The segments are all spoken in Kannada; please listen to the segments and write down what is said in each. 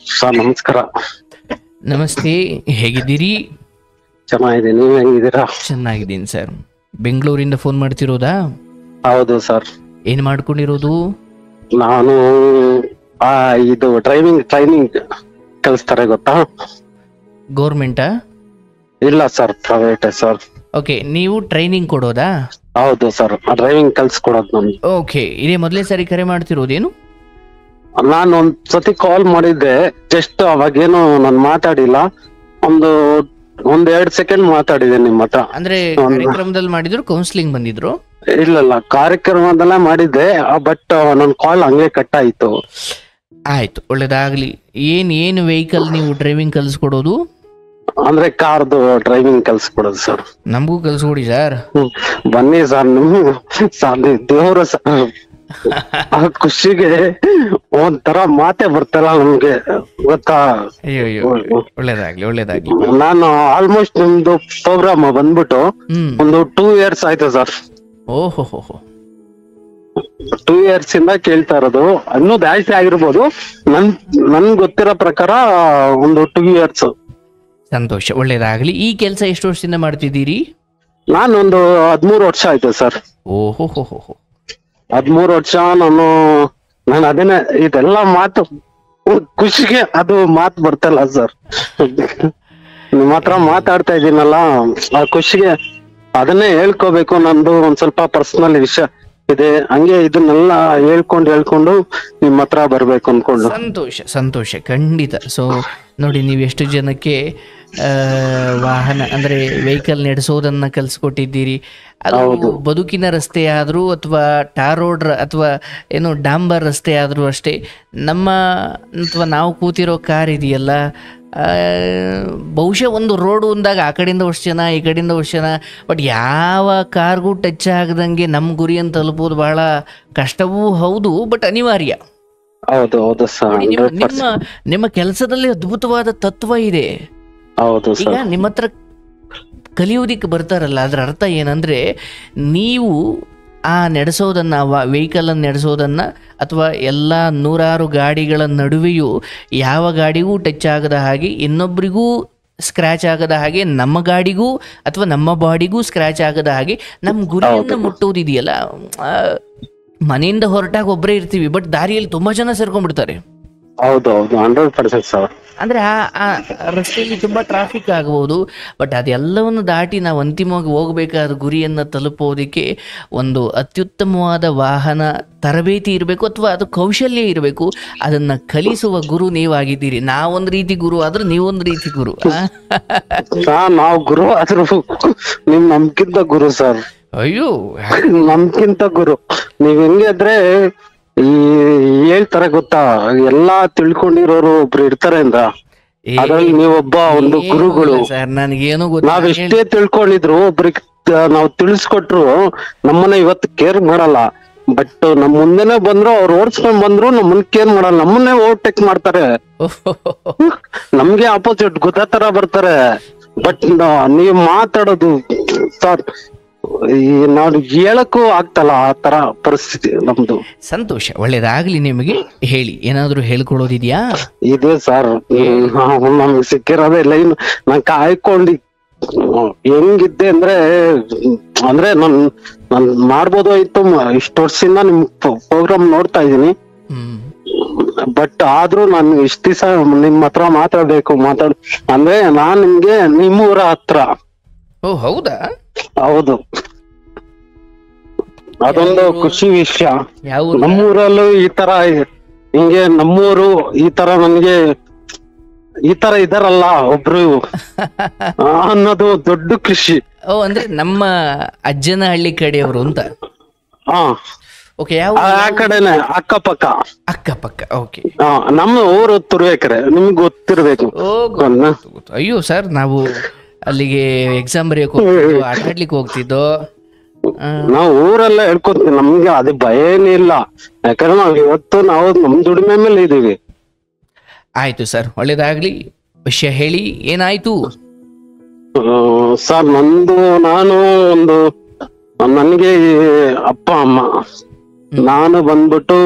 ಸರ್ ನಮಸ್ಕಾರ. ನಮಸ್ತೆ, ಹೇಗಿದ್ದೀರಿ? ಚೆನ್ನಾಗಿದೆ, ನೀವ್ ಹೆಂಗಿದ್ದೀರಾ? ಚೆನ್ನಾಗಿದ್ದೀನಿ ಸರ್. ಬೆಂಗಳೂರಿಂದ ಫೋನ್ ಮಾಡ್ತಿರೋದಾ? ಹೌದು ಸರ್. ಏನ್ ಮಾಡ್ಕೊಂಡಿರೋದು? ನಾನು ಇದು ಡ್ರೈವಿಂಗ್ ಟ್ರೈನಿಂಗ್ ಕಲಿಸ್ತಾರೆ ಗೊತ್ತಾ? ಗೌರ್ಮೆಂಟಾ? ಇಲ್ಲ ಸರ್, ಪ್ರೈವೇಟ್ ಸರ್. ಓಕೆ, ನೀವು ಟ್ರೈನಿಂಗ್ ಕೊಡೋದಾ? ಹೌದು ಸರ್, ಡ್ರೈವಿಂಗ್ ಕಲ್ಸ್ಕೊಡೋದು ನಮ್ಗೆ. ಓಕೆ, ಇದೇ ಮೊದಲೇ ಸರಿ ಕರೆ ಮಾಡ್ತಿರೋದೇನು? ನಾನು ಒಂದ್ ಸತಿ ಕಾಲ್ ಮಾಡಿದ್ದೆ, ಜಸ್ಟ್ ಅವಾಗೇನು ನಾನು ಮಾತಾಡಿಲ್ಲ. ಒಂದ್ 2 ಸೆಕೆಂಡ್ ಮಾತಾಡಿದೆ ನಿಮ್ಮ ಹತ್ರ. ಅಂದ್ರೆ ಕಾರ್ಯಕ್ರಮದಲ್ಲಿ ಮಾಡಿದ್ರು, ಕೌನ್ಸಿಲಿಂಗ್ ಬಂದಿದ್ರು? ಇಲ್ಲ, ಕಾರ್ಯಕ್ರಮದಲ್ಲೇ ಮಾಡಿದ್ದೆ, ಬಟ್ ನನ್ ಕಾಲ್ ಹಂಗೆ ಕಟ್ ಆಯ್ತು. ಆಯ್ತು, ಒಳ್ಳೇದಾಗ್ಲಿ. ಏನು ವೆಹಿಕಲ್ ನೀವು ಡ್ರೈವಿಂಗ್ ಕಲಿಸ್ಕೊಡೋದು? ಅಂದ್ರೆ ಕಾರ್ದು ಡ್ರೈವಿಂಗ್ ಕಲ್ಸ್ಕೊಡೋದು ಸರ್. ನಮಗೂ ಕಲಿಸ್ಕೊಡಿ ಸರ್. ಬನ್ನಿ ಸರ್, ನೀವು ದೇವ್ರ ಸರ್. ಆ ಖುಷಿಗೆ ಒಂಥರ ಮಾತೆ ಬರ್ತಲ್ಲ ನಮ್ಗೆ, ಗೊತ್ತಾ? ಅಯ್ಯೋ, ಒಳ್ಳೇದಾಗ್ಲಿ ಒಳ್ಳೇದಾಗ್ಲಿ. ನಾನು ಆಲ್ಮೋಸ್ಟ್ ನಿಮ್ದು ಪ್ರೋಗ್ರಾಮ್ ಬಂದ್ಬಿಟ್ಟು ಒಂದು 2 years ಆಯ್ತು ಸರ್. ಓಹೋ, 2 years ಇಂದ ಕೇಳ್ತಾ ಇರೋದು. ಇನ್ನೂ ಜಾಸ್ತಿ ಆಗಿರ್ಬೋದು, ನನ್ ಗೊತ್ತಿರೋ ಪ್ರಕಾರ ಒಂದು 2 years. ಸಂತೋಷ, ಒಳ್ಳೇದಾಗ್ಲಿ. ಈ ಕೆಲಸ ಎಷ್ಟು ವರ್ಷದಿಂದ ಮಾಡ್ತಿದ್ದೀರಿ? ನಾನೊಂದು 13 ವರ್ಷ ಆಯ್ತು ಸರ್. ಓಹೋ, 13 ವರ್ಷ. ನಾನು ಅದನ್ನೇ ಇದೆಲ್ಲ ಮಾತು ಖುಷಿಗೆ ಅದು ಮಾತು ಬರ್ತಲ್ಲ ಸರ್. ನಿಮ್ಮ ಹತ್ರ ಮಾತಾಡ್ತಾ ಇದ್ದೀನಲ್ಲ, ಆ ಖುಷಿಗೆ ಅದನ್ನೇ ಹೇಳ್ಕೋಬೇಕು. ನಂದು ಒಂದ್ ಸ್ವಲ್ಪ ಪರ್ಸನಲ್ ವಿಷಯ ಇದೆ, ಹಂಗೆ ಇದನ್ನೆಲ್ಲ ಹೇಳ್ಕೊಂಡು ನಿಮ್ಮ ಹತ್ರ ಬರ್ಬೇಕು ಅನ್ಕೊಂಡು. ಸಂತೋಷ, ಖಂಡಿತ. ಸೊ ನೋಡಿ, ನೀವು ಎಷ್ಟು ಜನಕ್ಕೆ ವಾಹನ ಅಂದ್ರೆ ವೆಹಿಕಲ್ ನಡೆಸೋದನ್ನ ಕಲಿಸ್ಕೊಟ್ಟಿದ್ದೀರಿ. ಅದು ಬದುಕಿನ ರಸ್ತೆ ಆದ್ರೂ ಅಥವಾ ಟಾರ್ ರೋಡ್ ಅಥವಾ ಏನೋ ಡಾಂಬರ್ ರಸ್ತೆ ಆದ್ರೂ ಅಷ್ಟೇ. ಅಥವಾ ನಾವು ಕೂತಿರೋ ಕಾರ್ ಇದೆಯಲ್ಲ, ಬಹುಶಃ ಒಂದು ರೋಡು ಅಂದಾಗ ಆ ಕಡೆಯಿಂದ ಅಷ್ಟು ಜನ, ಈ ಕಡೆಯಿಂದ ಅಷ್ಟು ಜನ, ಬಟ್ ಯಾವ ಕಾರ್ಗೂ ಟಚ್ ಆಗದಂಗೆ ನಮ್ಮ ಗುರಿಯನ್ನು ತಲುಪೋದು ಬಹಳ ಕಷ್ಟವೂ ಹೌದು, ಬಟ್ ಅನಿವಾರ್ಯ. ಹೌದು ಸರ್. ನಿಮ್ಮ ಕೆಲಸದಲ್ಲಿ ಅದ್ಭುತವಾದ ತತ್ವ ಇದೆ. ಈಗ ನಿಮ್ಮ ಹತ್ರ ಕಲಿಯೋದಿಕ್ಕೆ ಬರ್ತಾರಲ್ಲ, ಅದರ ಅರ್ಥ ಏನಂದ್ರೆ, ನೀವು ಆ ನಡೆಸೋದನ್ನ, ವೆಹಿಕಲ್ ಅನ್ನು ನಡೆಸೋದನ್ನ, ಅಥವಾ ಎಲ್ಲ 100 ಗಾಡಿಗಳ ನಡುವೆಯೂ ಯಾವ ಗಾಡಿಗೂ ಟಚ್ ಆಗದ ಹಾಗೆ, ಇನ್ನೊಬ್ಬರಿಗೂ ಸ್ಕ್ರ್ಯಾಚ್ ಆಗದ ಹಾಗೆ, ನಮ್ಮ ಗಾಡಿಗೂ ಅಥವಾ ನಮ್ಮ ಬಾಡಿಗೂ ಸ್ಕ್ರ್ಯಾಚ್ ಆಗದ ಹಾಗೆ ನಮ್ಮ ಗುರಿಯನ್ನು ಮುಟ್ಟೋದಿದೆಯಲ್ಲ. ಮನೆಯಿಂದ ಹೊರಟಾಗ ಒಬ್ಬರೇ ಇರ್ತೀವಿ, ಬಟ್ ದಾರಿಯಲ್ಲಿ ತುಂಬಾ ಜನ ಸೇರ್ಕೊಂಡ್ಬಿಡ್ತಾರೆ. ಹೌದು, 100% ಸರ್. ಅಂದ್ರೆ ಆ ರಸ್ತೆಯಲ್ಲಿ ತುಂಬಾ ಟ್ರಾಫಿಕ್ ಆಗಬಹುದು, ಬಟ್ ಅದೆಲ್ಲವನ್ನು ದಾಟಿ ನಾವು ಅಂತಿಮವಾಗಿ ಹೋಗಬೇಕಾದ ಗುರಿಯನ್ನು ತಲುಪೋದಕ್ಕೆ ಒಂದು ಅತ್ಯುತ್ತಮವಾದ ವಾಹನ ತರಬೇತಿ ಇರಬೇಕು, ಅಥವಾ ಅದು ಕೌಶಲ್ಯ ಇರಬೇಕು. ಅದನ್ನ ಕಲಿಸುವ ಗುರು ನೀವಾಗಿದ್ದೀರಿ. ನಾವೊಂದು ರೀತಿ ಗುರು ಆದ್ರೂ ನೀವೊಂದು ರೀತಿ ಗುರು. ನಾವು ಗುರು ಆದ್ರೂ ನಿಮ್ ನಮ್ಗಿಂತ ಗುರು ಸರ್. ಅಯ್ಯೋ, ನಮ್ಗಿಂತ ಗುರು. ನೀವ್ ಹೆಂಗೆ ಅಂದ್ರೆ ಹೇಳ್ತಾರೆ ಗೊತ್ತಾ, ಎಲ್ಲಾ ತಿಳ್ಕೊಂಡಿರೋರು ಒಬ್ರು ಇರ್ತಾರೆ ಅಂದ, ಅದ್ರಲ್ಲಿ ನೀವೊಬ್ಬ ಒಂದು ಗುರುಗಳು. ನನಗೇನು ನಾವೆಷ್ಟೇ ತಿಳ್ಕೊಂಡಿದ್ರು ಒಬ್ರಿಗೆ ನಾವ್ ತಿಳಿಸ್ಕೊಟ್ರು ನಮ್ಮನ್ನ ಇವತ್ತು ಕೇರ್ ಮಾಡಲ್ಲ. ಬಟ್ ನಮ್ ಮುಂದೆನೆ ಬಂದ್ರು, ಅವ್ರು ಓಡಿಸ್ಕೊಂಡ್ ಬಂದ್ರು ನಮ್ಮನ್ನ ಕೇರ್ ಮಾಡಲ್ಲ, ನಮ್ಮನ್ನೇ ಓವರ್ಟೇಕ್ ಮಾಡ್ತಾರೆ. ನಮ್ಗೆ ಆಪೋಸಿಟ್ ಗೊತ್ತಾತರ ಬರ್ತಾರೆ. ಬಟ್ ನೀವ್ ಮಾತಾಡೋದು ಸರ್, ನಾವು ಹೇಳಕ್ಕೂ ಆಗ್ತಲ್ಲ, ಆ ತರ ಪರಿಸ್ಥಿತಿ ನಮ್ದು. ಸಂತೋಷ, ಒಳ್ಳೇದಾಗ್ಲಿ. ನಿಮಗೆ ಹೇಳಿ, ಏನಾದ್ರು ಹೇಳ್ಕೊಡೋದಿದ್ಯಾ? ಇದೆ ಸರ್, ನಮ್ಗೆ ಸಿಕ್ಕಿರೋದೇ ಲೈನ್. ನಾನ್ ಕಾಯ್ಕೊಂಡು ಹೆಂಗಿದ್ದೆ ಅಂದ್ರೆ ನಾನ್ ಮಾಡ್ಬೋದು ಇತ್ತು. ಇಷ್ಟು ವರ್ಷದಿಂದ ನಿಮ್ ಪ್ರೋಗ್ರಾಮ್ ನೋಡ್ತಾ ಇದೀನಿ, ಬಟ್ ಆದ್ರೂ ನಾನು ಇಷ್ಟ ದಿವಸ ನಿಮ್ ಹತ್ರ ಮಾತಾಡ್ಬೇಕು ಅಂದ್ರೆ ನಾನ್ ನಿಮ್ಗೆ ನಿಮ್ಮೂರ ಹತ್ರ. ಓ ಹೌದಾ? ಹೌದು, ಅದೊಂದು ಖುಷಿ ವಿಷಯ. ನಮ್ಮೂರಲ್ಲೂ ಈ ತರ ಹಿಂಗೆ ನಮ್ಮೂರು ಈ ತರ ನನ್ಗೆ ಈ ತರ ಇದಾರಲ್ಲ ಒಬ್ರು ಅನ್ನೋದು ದೊಡ್ಡ ಖುಷಿ. ಓ, ಅಂದ್ರೆ ನಮ್ಮ ಅಜ್ಜನ ಹಳ್ಳಿ ಕಡೆಯವರು ಅಂತ. ಓಕೆ, ಆ ಕಡೆನೆ ಅಕ್ಕಪಕ್ಕ. ಓಕೆ, ನಮ್ಮ ಊರು ತುರುವೇಕೆರೆ, ನಿಮ್ಗೆ ಗೊತ್ತಿರ್ಬೇಕು. ಅಯ್ಯೋ ಸರ್, ನಾವು ಅಲ್ಲಿಗೆ ಎಕ್ಸಾಮ್ ಬರೆಯಕ್ ಹೋಗ್ತಿದ್ದೋ, ಆಟ ಆಡ್ಲಿಕ್ಕೆ ಹೋಗ್ತಿದ್ದೋ. ನಾವು ಊರೆಲ್ಲ ಹೇಳ್ಕೊತೀವಿ, ನಮ್ಗೆ ಅದೇ ಭಯ ಏನಿಲ್ಲ. ಯಾಕಂದ್ರೆ ನಾವ್ ಇವತ್ತು ನಾವು ನಮ್ ದುಡಿಮೆ ಮೇಲೆ ಇದೀವಿ. ಆಯ್ತು ಸರ್, ಒಳ್ಳೇದಾಗ್ಲಿ. ವಿಷಯ ಹೇಳಿ, ಏನಾಯ್ತು? ಸರ್, ನಾನು ನನಗೆ ಅಪ್ಪ ಅಮ್ಮ, ನಾನು ಬಂದ್ಬಿಟ್ಟು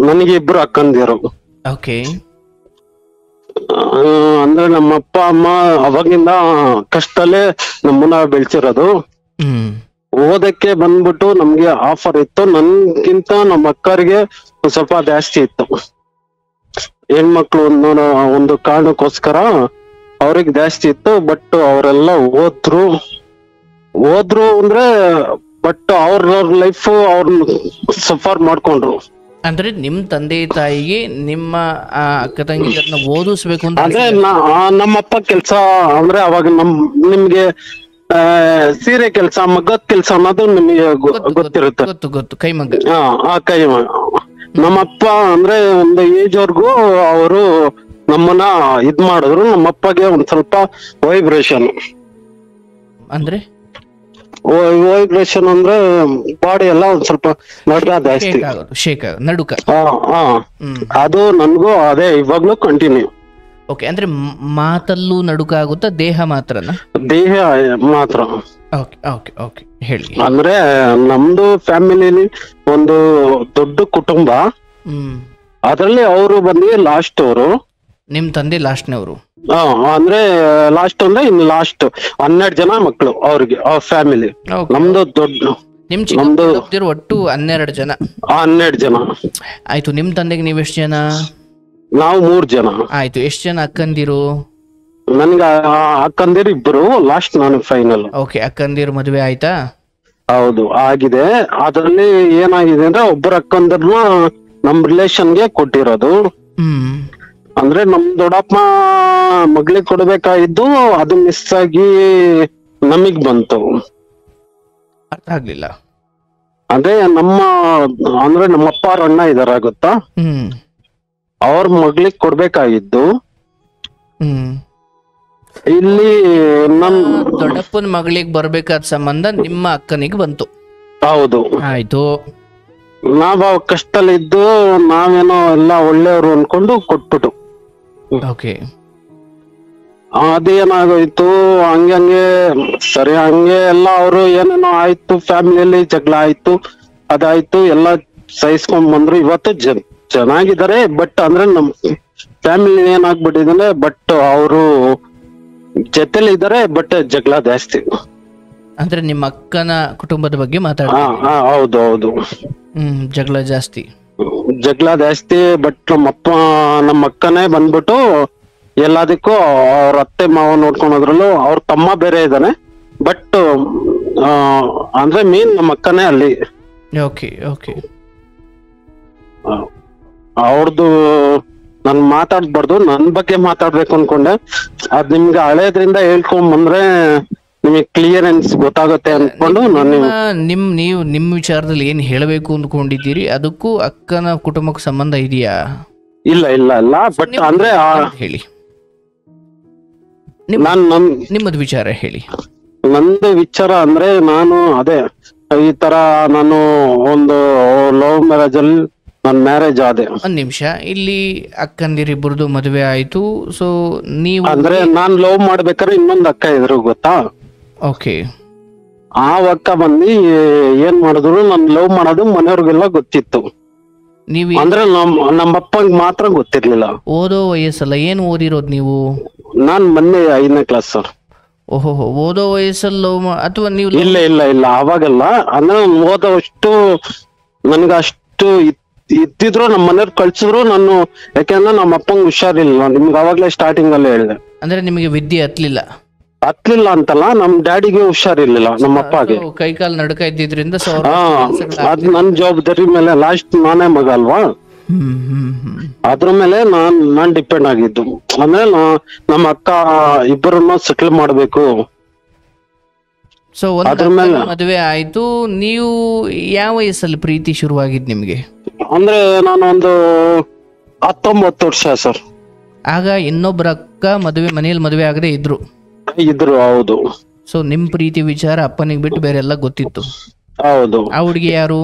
ನನಗೆ 2 ಅಕ್ಕಂದಿರು. ಓಕೆ. ಅಂದ್ರೆ ನಮ್ಮ ಅಪ್ಪ ಅಮ್ಮ ಅವಾಗಿಂದ ಕಷ್ಟದಲ್ಲೇ ನಮ್ಮನ್ನ ಬೆಳ್ಸಿರೋದು. ಓದಕ್ಕೆ ಬಂದ್ಬಿಟ್ಟು ನಮ್ಗೆ ಆಫರ್ ಇತ್ತು, ನನ್ಗಿಂತ ನಮ್ಮ ಅಕ್ಕರಿಗೆ ಸ್ವಲ್ಪ ಜಾಸ್ತಿ ಇತ್ತು. ಹೆಣ್ಮಕ್ಳು ಒಂದು ಕಾರಣಕ್ಕೋಸ್ಕರ ಅವ್ರಿಗೆ ಜಾಸ್ತಿ ಇತ್ತು. ಬಟ್ ಅವರೆಲ್ಲ ಓದ್ರು ಅಂದ್ರೆ ಬಟ್ ಅವ್ರ ಲೈಫ್ ಅವ್ರನ್ನ ಸಫರ್ ಮಾಡ್ಕೊಂಡ್ರು. ಅಂದ್ರೆ ನಿಮ್ ತಂದೆ ತಾಯಿಗೆ ನಿಮ್ಮ ಅಕ್ಕ ತಂಗಿಯರನ್ನ ಓದಿಸ್ಬೇಕು ಅಂತ ಅಂದ್ರೆ ನಮ್ಮಪ್ಪ ಕೆಲ್ಸ ಅಂದ್ರೆ ಅವಾಗ ನಿಮ್ಗೆ ಸೀರೆ ಕೆಲ್ಸ, ಮಗ್ಗದ ಕೆಲ್ಸ ಅನ್ನೋದು ನಿಮಗೆ ಗೊತ್ತಿರುತ್ತೆ. ಗೊತ್ತು ಕೈಮಗ್ಗ. ಆ ಕೈಮಗ್ಗ. ನಮ್ಮಪ್ಪ ಅಂದ್ರೆ ಒಂದು ಏಜ್ ವರ್ಗು ಅವರು ನಮ್ಮನ್ನ ಇದ್ ಮಾಡಿದ್ರು. ನಮ್ಮಪ್ಪಗೆ ಒಂದ್ ಸ್ವಲ್ಪ ವೈಬ್ರೇಷನ್ ವೈಬ್ರೇಷನ್ ಅಂದ್ರೆ ಬಾಡಿ ಎಲ್ಲ ಒಂದ್ ಸ್ವಲ್ಪ ನಡುಕ ಜಾಸ್ತಿ, ನಡುಕ. ಅದು ನನ್ಗೂ ಅದೇ ಇವಾಗ್ಲೂ ಕಂಟಿನ್ಯೂ. ಓಕೆ, ಅಂದ್ರೆ ಮಾತಲ್ಲೂ ನಡುಕ ಆಗುತ್ತಾ, ದೇಹ ಮಾತ್ರನಾ? ದೇಹ ಮಾತ್ರ. ಹೇಳಿ. ಅಂದ್ರೆ ನಮ್ದು ಫ್ಯಾಮಿಲಿಲಿ ಒಂದು ದೊಡ್ಡ ಕುಟುಂಬ. ಅದ್ರಲ್ಲಿ ಅವರು ಬಂದಿ ಲಾಸ್ಟ್ ಅವರು. ನಿಮ್ ತಂದೆ ಲಾಸ್ಟ್ನವರು? ಅಂದ್ರೆ ಲಾಸ್ಟ್ ಅಂದ್ರೆ ಇನ್ನು ಲಾಸ್ಟ್ 12 ಜನ ಮಕ್ಕಳು ಅವ್ರಿಗೆ, ಅವ್ರ ಫ್ಯಾಮಿಲಿ. ನಮ್ದು ದೊಡ್ಡ, ನಮ್ದು ಒಟ್ಟು 12 ಜನ. 12 ಜನ. ಆಯ್ತು. ನಿಮ್ ತಂದೆಗೆ ನೀವ್ ಎಷ್ಟು ಜನ? ನಾವು 3 ಜನ. ಆಯ್ತು. ಎಷ್ಟು ಜನ ಅಕ್ಕಂದಿರು? ನನ್ಗ ಅಕ್ಕಂದಿರು 2, ಲಾಸ್ಟ್ ನಾನು ಫೈನಲ್. ಓಕೆ, ಅಕ್ಕಂದಿರು ಮದುವೆ ಆಯ್ತಾ? ಹೌದು, ಆಗಿದೆ. ಅದ್ರಲ್ಲಿ ಏನಾಗಿದೆ ಅಂದ್ರೆ ಒಬ್ಬರ ಅಕ್ಕಂದಿರ್ನ ನಮ್ ರಿಲೇಷನ್ಗೆ ಕೊಟ್ಟಿರೋದು. ಅಂದ್ರೆ ನಮ್ ದೊಡ್ಡಪ್ಪ ಮಗಳಿಗೆ ಕೊಡ್ಬೇಕಾಗಿದ್ದು, ಅದು ಮಿಸ್ ಆಗಿ ನಮಗ್ ಬಂತು. ಅರ್ಥ ಆಗ್ಲಿಲ್ಲ. ಅದೇ ಅಂದ್ರೆ ನಮ್ಮಪ್ಪ ಅವ್ರ ಅಣ್ಣ ಇದಾರ ಗೊತ್ತಾ, ಅವ್ರ ಮಗಳಿಗೆ ಕೊಡ್ಬೇಕಾಗಿದ್ದು ಇಲ್ಲಿ ನಮ್ ದೊಡ್ಡಪ್ಪನ ಮಗಳಿಗೆ ಬರ್ಬೇಕಾದ ಸಂಬಂಧ ನಿಮ್ಮ ಅಕ್ಕನಿಗೆ ಬಂತು. ಹೌದು. ಆಯ್ತು. ನಾವ್ ಕಷ್ಟದಲ್ಲಿದ್ದು ನಾವೇನೋ ಎಲ್ಲ ಒಳ್ಳೆಯವರು ಅನ್ಕೊಂಡು ಕೊಟ್ಬಿಟ್ಟು, ಓಕೆ, ಅದೇನಾಗೋಯ್ತು ಹಂಗೆ ಸರಿ, ಹಂಗೆ ಎಲ್ಲ ಅವರು ಏನೇನೋ ಆಯ್ತು, ಫ್ಯಾಮಿಲಿಯಲ್ಲಿ ಜಗಳ ಆಯ್ತು, ಅದಾಯ್ತು, ಎಲ್ಲ ಸಹಿಸ್ಕೊಂಡ್ ಬಂದ್ರು. ಇವತ್ತು ಚೆನ್ನಾಗಿದ್ದಾರೆ. ಬಟ್ ಅಂದ್ರೆ ನಮ್ ಫ್ಯಾಮಿಲಿ ಏನಾಗ್ಬಿಟ್ಟಿದ್ರೆ, ಬಟ್ ಅವರು ಜೊತೆಲಿ ಇದಾರೆ, ಬಟ್ ಜಗಳ ಜಾಸ್ತಿ. ಅಂದ್ರೆ ನಿಮ್ಮ ಅಕ್ಕನ ಕುಟುಂಬದ ಬಗ್ಗೆ ಹೌದು ಹೌದು. ಜಗಳ ಜಾಸ್ತಿ. ಬಟ್ ನಮ್ಮ ಅಕ್ಕನೇ ಬಂದ್ಬಿಟ್ಟು ಎಲ್ಲದಕ್ಕೂ ಅವ್ರ ಅತ್ತೆ ಮಾವ ನೋಡ್ಕೊಳೋದ್ರಲ್ಲೂ ಅವ್ರ ತಮ್ಮ ಬೇರೆ ಇದ್ದಾನೆ. ಬಟ್ ಅಂದ್ರೆ ಮೇನ್ ನಮ್ಮ ಅಕ್ಕನೇ ಅಲ್ಲಿ. ಅವ್ರದ್ದು ನಾನ್ ಮಾತಾಡ್ಬಾರ್ದು, ನನ್ ಬಗ್ಗೆ ಮಾತಾಡ್ಬೇಕು ಅನ್ಕೊಂಡೆ. ಅದ್ ನಿಮ್ಗೆ ಹಳೇದ್ರಿಂದ ಹೇಳ್ಕೊಂಡ್ ಬಂದ್ರೆ ನಿಮಗೆ ಕ್ಲಿಯರೆನ್ಸ್ ಗೊತ್ತಾಗುತ್ತೆ ಅನ್ಕೊಂಡು ನೀವು ನಿಮ್ಮ ವಿಚಾರದಲ್ಲಿ ಏನ್ ಹೇಳಬೇಕು ಅಂದ್ಕೊಂಡಿದ್ದೀರಿ, ಅದಕ್ಕೂ ಅಕ್ಕನ ಕುಟುಂಬಕ್ಕೆ ಸಂಬಂಧ ಇದೆಯಾ? ಇಲ್ಲ. ಬಟ್ ಅಂದ್ರೆ ಹೇಳಿ, ನಿಮ್ಮದು ವಿಚಾರ ಹೇಳಿ. ನಂದು ವಿಚಾರ ಅಂದ್ರೆ ನಾನು ಅದೇ ಈ ತರ ನಾನು ಒಂದು ಲವ್ ಮ್ಯಾರೇಜ್ ಅಲ್ಲಿ ನನ್ ಮ್ಯಾರೇಜ್ ಆದೆ. ಒಂದ್ ನಿಮಿಷ, ಇಲ್ಲಿ ಅಕ್ಕಂದಿರಿಬ್ಬರದು ಮದುವೆ ಆಯ್ತು. ಸೊ ನೀವು ಅಂದ್ರೆ ನಾನ್ ಲವ್ ಮಾಡ್ಬೇಕಾದ್ರೆ ಇನ್ನೊಂದ್ ಅಕ್ಕ ಇದ್ರು ಗೊತ್ತಾ. ಓಕೆ. ಆ ಅಕ್ಕ ಬಂದು ಏನ್ ಮಾಡಿದ್ರು, ನನ್ ಲವ್ ಮಾಡೋದು ಮನೆಯವ್ರಿಗೆಲ್ಲ ಗೊತ್ತಿತ್ತು. ನೀವು ಅಂದ್ರೆ ನಮ್ಮಪ್ಪಂಗ್ ಮಾತ್ರ ಗೊತ್ತಿರ್ಲಿಲ್ಲ. ಓದೋ ವಯಸ್ಸಲ್ಲ, ಏನ್ ಓದಿರೋದು ನೀವು? ನಾನ್ ಮೊನ್ನೆ 5ನೇ ಕ್ಲಾಸ್ ಸರ್. ಓಹೋ, ಓದೋ ವಯಸ್ಸಲ್ಲಿ ಲವ್ ಅಥವಾ ನೀವು? ಇಲ್ಲ ಅವಾಗಲ್ಲ. ಅಂದ್ರೆ ಓದೋಷ್ಟು ನನ್ಗ ಅಷ್ಟು ಇದ್ದಿದ್ರು ನಮ್ಮ ಮನೆಯವ್ರು ಕಳ್ಸಿದ್ರು ನಾನು, ಯಾಕೆಂದ್ರೆ ನಮ್ಮ ಅಪ್ಪಂಗ್ ಹುಷಾರಿಲ್ಲ. ನಿಮ್ಗೆ ಅವಾಗ್ಲೇ ಸ್ಟಾರ್ಟಿಂಗ್ ಅಲ್ಲೇ ಹೇಳಿದೆ. ಅಂದ್ರೆ ನಿಮಗೆ ವಿದ್ಯೆ ಹತ್ಲಿಲ್ಲ ಅಂತಲ್ಲ, ನಮ್ ಡ್ಯಾಡಿಗೆ ಹುಷಾರಿರ್ಲಿಲ್ಲ, ನಮ್ಮ ಅಪ್ಪಗೆ ಕೈಕಾಲ್ ನಡ್ಕ ಇದ್ದಿದ್ರಿಂದ. ಅದ್ ನನ್ ಜವಾಬ್ದಾರಿ ಮೇಲೆ, ಲಾಸ್ಟ್ ನಾನೇ ಮಗ ಅಲ್ವಾ, ಅದ್ರ ಮೇಲೆ ನಾನ್ ಡಿಪೆಂಡ್ ಆಗಿದ್ದು. ಅಂದ್ರೆ ನಮ್ಮ ಅಕ್ಕ ಇಬ್ಬರನ್ನ ಸೆಟ್ಲ್ ಮಾಡ್ಬೇಕು. ಸೊ ಮದುವೆ ಆಯ್ತು. ನೀವು ಯಾವ ವಯಸ್ಸಲ್ಲಿ ಪ್ರೀತಿ ಶುರುವಾಗಿದ್ ನಿಮ್ಗೆ? ಅಂದ್ರೆ ನಾನು ಒಂದು 19 ವರ್ಷ ಸರ್. ಆಗ ಇನ್ನೊಬ್ಬರ ಅಕ್ಕ ಮನೆಯಲ್ಲಿ ಮದುವೆ ಆಗದೆ ಇದ್ರು? ಹೌದು. ಸೊ ನಿಮ್ ಪ್ರೀತಿ ವಿಚಾರ ಅಪ್ಪನಿಗೆ ಬಿಟ್ಟು ಬೇರೆ ಎಲ್ಲ ಗೊತ್ತಿತ್ತು? ಹೌದು. ಆ ಹುಡುಗಿ ಯಾರು?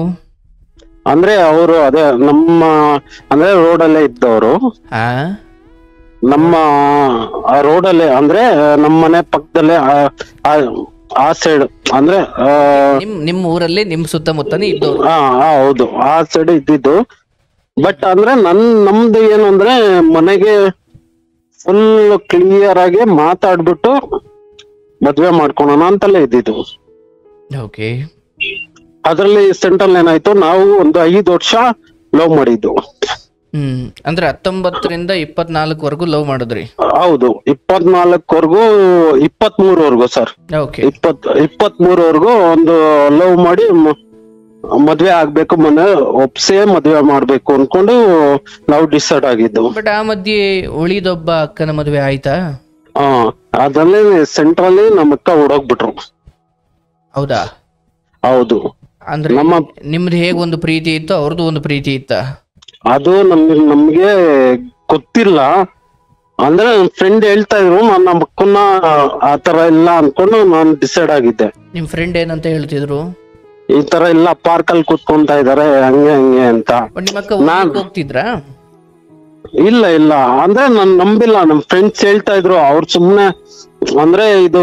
ಅಂದ್ರೆ ಅವರು ಅದೇ ನಮ್ಮ ಅಂದ್ರೆ ರೋಡಲ್ಲೇ ಇದ್ದವರು. ನಮ್ಮ ರೋಡಲ್ಲೇ ಅಂದ್ರೆ ನಮ್ಮ ಮನೆ ಪಕ್ಕದಲ್ಲೇ ಆ ಸೈಡ್, ಅಂದ್ರೆ ನಿಮ್ ಊರಲ್ಲಿ ನಿಮ್ ಸುತ್ತಮುತ್ತನೇ ಇದ್ದವ್ರು? ಹೌದು, ಆ ಸೈಡ್ ಇದ್ದಿದ್ದು. ಬಟ್ ಅಂದ್ರೆ ನಮ್ದು ಏನು ಅಂದ್ರೆ ಮನೆಗೆ ಫುಲ್ ಕ್ಲಿಯರ್ ಆಗಿ ಮಾತಾಡ್ಬಿಟ್ಟು ಮದ್ವೆ ಮಾಡ್ಕೊಳೋಣ ಅಂತಲೇ ಇದ್ದಿದ್ದು. ಓಕೆ. ಅದ್ರಲ್ಲಿ ಸೆಂಟ್ರಲ್ ಏನಾಯ್ತು, ನಾವು ಒಂದು 5 ವರ್ಷ ಲವ್ ಮಾಡಿದ್ದು. ಅಂದ್ರೆ 19ರಿಂದ 24ವರೆಗೂ ಲವ್ ಮಾಡಿದ್ರಿ? ಹೌದು, 24ವರೆಗೂ 23ವರೆಗೂ ಸರ್. 23ವರೆಗೂ ಒಂದು ಲವ್ ಮಾಡಿ ಮದ್ವೆ ಆಗ್ಬೇಕು, ಮನೆ ಒಪ್ಸೇ ಮದ್ವೆ ಮಾಡ್ಬೇಕು ಅನ್ಕೊಂಡು ನಾವು ಡಿಸೈಡ್ ಆಗಿದ್ದು. ಬಟ್ ಆ ಮಧ್ಯೆ ಉಳಿದೊಬ್ಬ ಅಕ್ಕನ ಮದ್ವೆ ಆಯ್ತಾ? ಅದ್ರಲ್ಲಿ ಸೆಂಟ್ರಲ್ಲಿ ನಮ್ಮ ಅಕ್ಕ ಓಡೋಗ್ಬಿಟ್ರು. ಹೌದಾ? ಹೌದು. ಅಂದ್ರೆ ನಿಮ್ದು ಹೇಗ್ ಒಂದು ಪ್ರೀತಿ ಇತ್ತು, ಅವ್ರದ್ದು ಒಂದು ಪ್ರೀತಿ ಇತ್ತ? ಅದು ನಮ್ಗೆ ಗೊತ್ತಿಲ್ಲ. ಅಂದ್ರೆ ನನ್ ಫ್ರೆಂಡ್ ಹೇಳ್ತಾ ಇದ್ರು, ನಾನು ನಮ್ಮ ಅಕ್ಕನ್ನ ಆತರ ಇಲ್ಲ ಅನ್ಕೊಂಡು ನಾನು ಡಿಸೈಡ್ ಆಗಿದ್ದೆ. ನಿಮ್ ಫ್ರೆಂಡ್ ಏನಂತ ಹೇಳ್ತಿದ್ರು? ಈ ತರ ಇಲ್ಲ, ಪಾರ್ಕ್ ಅಲ್ಲಿ ಕೂತ್ಕೊಂತ ಇದಾರೆ ಹಂಗೆ ಹಂಗೆ ಅಂತ. ನಿಮ್ಮ ಅಕ್ಕ ಹೋಗ್ತಿದ್ರಾ? ಇಲ್ಲ ಇಲ್ಲ, ಅಂದ್ರೆ ನಾನ್ ನಂಬಿಲ್ಲ. ನಮ್ ಫ್ರೆಂಡ್ಸ್ ಹೇಳ್ತಾ ಇದ್ರು, ಅವ್ರು ಸುಮ್ನೆ ಅಂದ್ರೆ ಇದು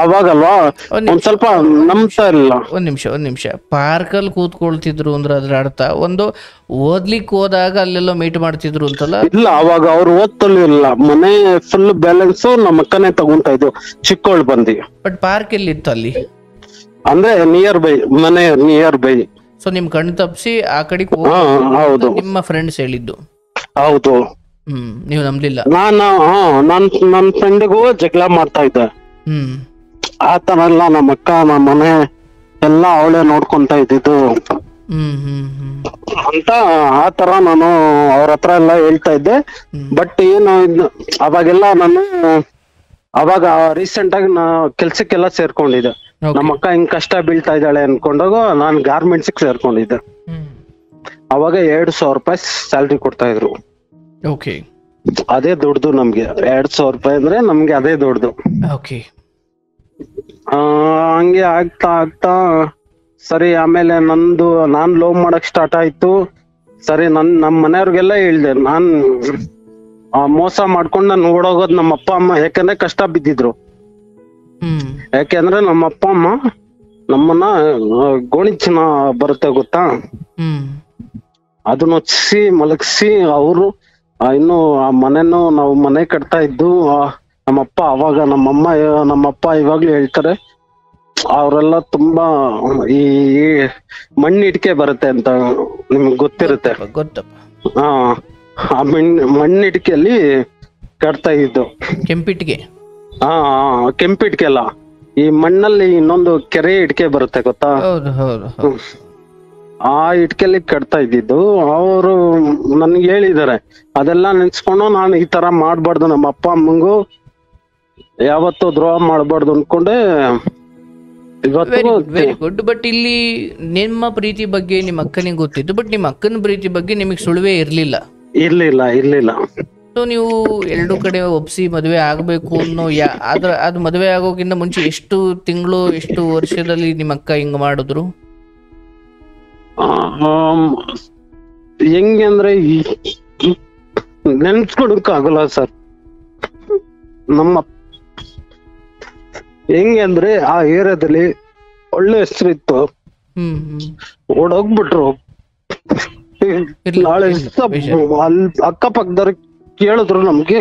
ಅವಾಗಲ್ವಾ ಒಂದ್ ಸ್ವಲ್ಪ ನಂಬ್ತಾ ಇರಲಿಲ್ಲ. ಒಂದ್ ನಿಮಿಷ ಪಾರ್ಕ್ ಅಲ್ಲಿ ಕೂತ್ಕೊಳ್ತಿದ್ರು ಅಂದ್ರೆ ಅದ್ರ ಅರ್ಥ ಒಂದು ಓದ್ಲಿಕ್ಕೆ ಹೋದಾಗ ಅಲ್ಲೆಲ್ಲ ಮೀಟ್ ಮಾಡ್ತಿದ್ರು ಅಂತಲ್ಲ? ಇಲ್ಲ, ಅವಾಗ ಅವ್ರು ಓದ್ತಲಿಲ್ಲ, ಮನೆ ಫುಲ್ ಬ್ಯಾಲೆನ್ಸ್ ನಮ್ಮ ಅಕ್ಕನೇ ತಗೊಂತಾ ಇದ್ವು ಚಿಕ್ಕೋಳ್ ಬಂದಿ. ಬಟ್ ಪಾರ್ಕ್ ಎಲ್ಲಿ ಇತ್ತು ಅಲ್ಲಿ? ಅಂದ್ರೆ ನಿಯರ್ ಬೈ, ಮನೆ ನಿಯರ್ ಬೈ. ಸೊ ನಿಮ್ ಕಣ್ ತಪ್ಸಿ ಆ ಕಡೆ ಹೌದು, ನಿಮ್ಮ ಫ್ರೆಂಡ್ಸ್ ಹೇಳಿದ್ದು? ಹೌದು. ನೀವು ನಂಬಲಿಲ್ಲ? ನನ್ ಫ್ರೆಂಡಿಗೂ ಜಗಳ ಮಾಡ್ತಾ ಇದ್ದೆ. ಆತರ ಎಲ್ಲ ನಮ್ಮ ಅಕ್ಕ ನಮ್ಮ ಮನೆ ಎಲ್ಲ ಅವಳೇ ನೋಡ್ಕೊಂತ ಇದ್ದಿದ್ದು ಅಂತ ಆತರ ನಾನು ಅವ್ರ ಹತ್ರ ಎಲ್ಲ ಹೇಳ್ತಾ ಇದ್ದೆ. ಬಟ್ ಏನು ಅವಾಗೆಲ್ಲ ನಾನು ಅವಾಗ ರೀಸೆಂಟ್ ಆಗಿ ಕೆಲ್ಸಕ್ಕೆಲ್ಲ ಸೇರ್ಕೊಂಡಿದ್ದೆ. ನಮ್ಮ ಅಕ್ಕ ಹಿಂಗ್ ಕಷ್ಟ ಬೀಳ್ತಾ ಇದ್ದಾಳೆ ಅನ್ಕೊಂಡಾಗ ನಾನು ಗಾರ್ಮೆಂಟ್ಸ್ ಸೇರ್ಕೊಂಡಿದ್ದೆ. ಅವಾಗ 2,000 ರೂಪಾಯಿ ಸ್ಯಾಲ್ರಿ ಕೊಡ್ತಾ ಇದ್ರು. ಅದೇ ದುಡ್ದು ನಮ್ಗೆ 2,000 ರೂಪಾಯಿ ಅಂದ್ರೆ ನಮ್ಗೆ ಅದೇ ದುಡ್ದು. ಹಂಗೆ ಆಗ್ತಾ ಆಗ್ತಾ ಸರಿ, ಆಮೇಲೆ ನಾನ್ ಲವ್ ಮಾಡಕ್ ಸ್ಟಾರ್ಟ್ ಆಯ್ತು. ಸರಿ, ನಮ್ಮ ಮನೆಯವ್ರಿಗೆಲ್ಲ ಹೇಳ್ದೆ, ನಾನ್ ಮೋಸ ಮಾಡ್ಕೊಂಡು ನಾನು ಓಡೋಗೋದ್ ನಮ್ಮ ಅಪ್ಪ ಅಮ್ಮ. ಯಾಕಂದ್ರೆ ಕಷ್ಟ ಬಿದ್ದಿದ್ರು. ಯಾಕೆಂದ್ರೆ ನಮ್ಮ ಅಪ್ಪ ಅಮ್ಮ ನಮ್ಮನ್ನ ಗೋಣಿಚನ ಬರುತ್ತೆ ಗೊತ್ತಾ, ಅದನ್ನ ಹೊಚ್ಸಿ ಮಲಗಿಸಿ ಅವರು ಇನ್ನು ಆ ಮನೆನೂ ನಾವು ಮನೆ ಕಟ್ತಾ ಇದ್ದು. ನಮ್ಮಪ್ಪ ಅವಾಗ ನಮ್ಮಪ್ಪ ಇವಾಗ್ಲೂ ಹೇಳ್ತಾರೆ, ಅವರೆಲ್ಲ ತುಂಬಾ ಈ ಮಣ್ಣು ಇಟ್ಕೆ ಬರುತ್ತೆ ಅಂತ ನಿಮ್ಗೆ ಗೊತ್ತಿರುತ್ತೆ. ಆ ಮಣ್ಣು ಇಟ್ಕೆಯಲ್ಲಿ ಕಟ್ತಾ ಇದ್ದು. ಕೆಂಪಿಟ್ಗೆ? ಕೆಂಪಿಟ್ಕೆ ಅಲ್ಲ, ಈ ಮಣ್ಣಲ್ಲಿ ಇನ್ನೊಂದು ಕೆರೆ ಇಟ್ಕೆ ಬರುತ್ತೆ ಗೊತ್ತಾ, ಆ ಇಟ್ಕೆಲ್ಲಿ ಕಟ್ತಾ ಇದ್ದಿದ್ದು. ಅವರು ನನ್ಗೆ ಹೇಳಿದಾರೆ, ಅದೆಲ್ಲ ನೆನ್ಸ್ಕೊಂಡು ನಾನು ಈ ತರ ಮಾಡ್ಬಾರ್ದು, ನಮ್ಮ ಅಪ್ಪ ಅಮ್ಮಂಗೂ ಯಾವತ್ತೂ ದ್ರೋಹ ಮಾಡ್ಬಾರ್ದು ಅನ್ಕೊಂಡೆ ಇವತ್ತು. Very good. ಬಟ್ ಇಲ್ಲಿ ನಿಮ್ಮ ಪ್ರೀತಿ ಬಗ್ಗೆ ನಿಮ್ಮ ಅಕ್ಕನಿಗೆ ಗೊತ್ತಿತ್ತು, ಬಟ್ ನಿಮ್ಮ ಅಕ್ಕನ ಪ್ರೀತಿ ಬಗ್ಗೆ ನಿಮಗೆ ಸುಳಿವೇ ಇರ್ಲಿಲ್ಲ? ಇರ್ಲಿಲ್ಲ. ಸೊ ನೀವು ಎರಡು ಕಡೆ ಒಪ್ಸಿ ಮದುವೆ ಆಗ್ಬೇಕು ಅನ್ನೋ ಅದು ಮದುವೆ ಆಗೋಕ್ಕಿಂತ ಮುಂಚೆ ಎಷ್ಟು ತಿಂಗಳು ಎಷ್ಟು ವರ್ಷದಲ್ಲಿ ನಿಮ್ಮ ಅಕ್ಕ ಹಿಂಗ ಮಾಡಿದ್ರು? ಹೆಂಗೆ ಅಂದ್ರೆ ನೆನ್ಸ್ಕೊಡಕ್ ಆಗಲ್ಲ ಸರ್. ನಮ್ಮ ಹೆಂಗೆ ಅಂದ್ರೆ ಆ ಏರಿಯಾದಲ್ಲಿ ಒಳ್ಳೆ ಹೆಸರಿತ್ತು, ಓಡೋಗ್ಬಿಟ್ರು. ನಾಳೆ ಅಲ್ಲಿ ಅಕ್ಕಪಕ್ಕದವ್ರ ಕೇಳಿದ್ರು, ನಮ್ಗೆ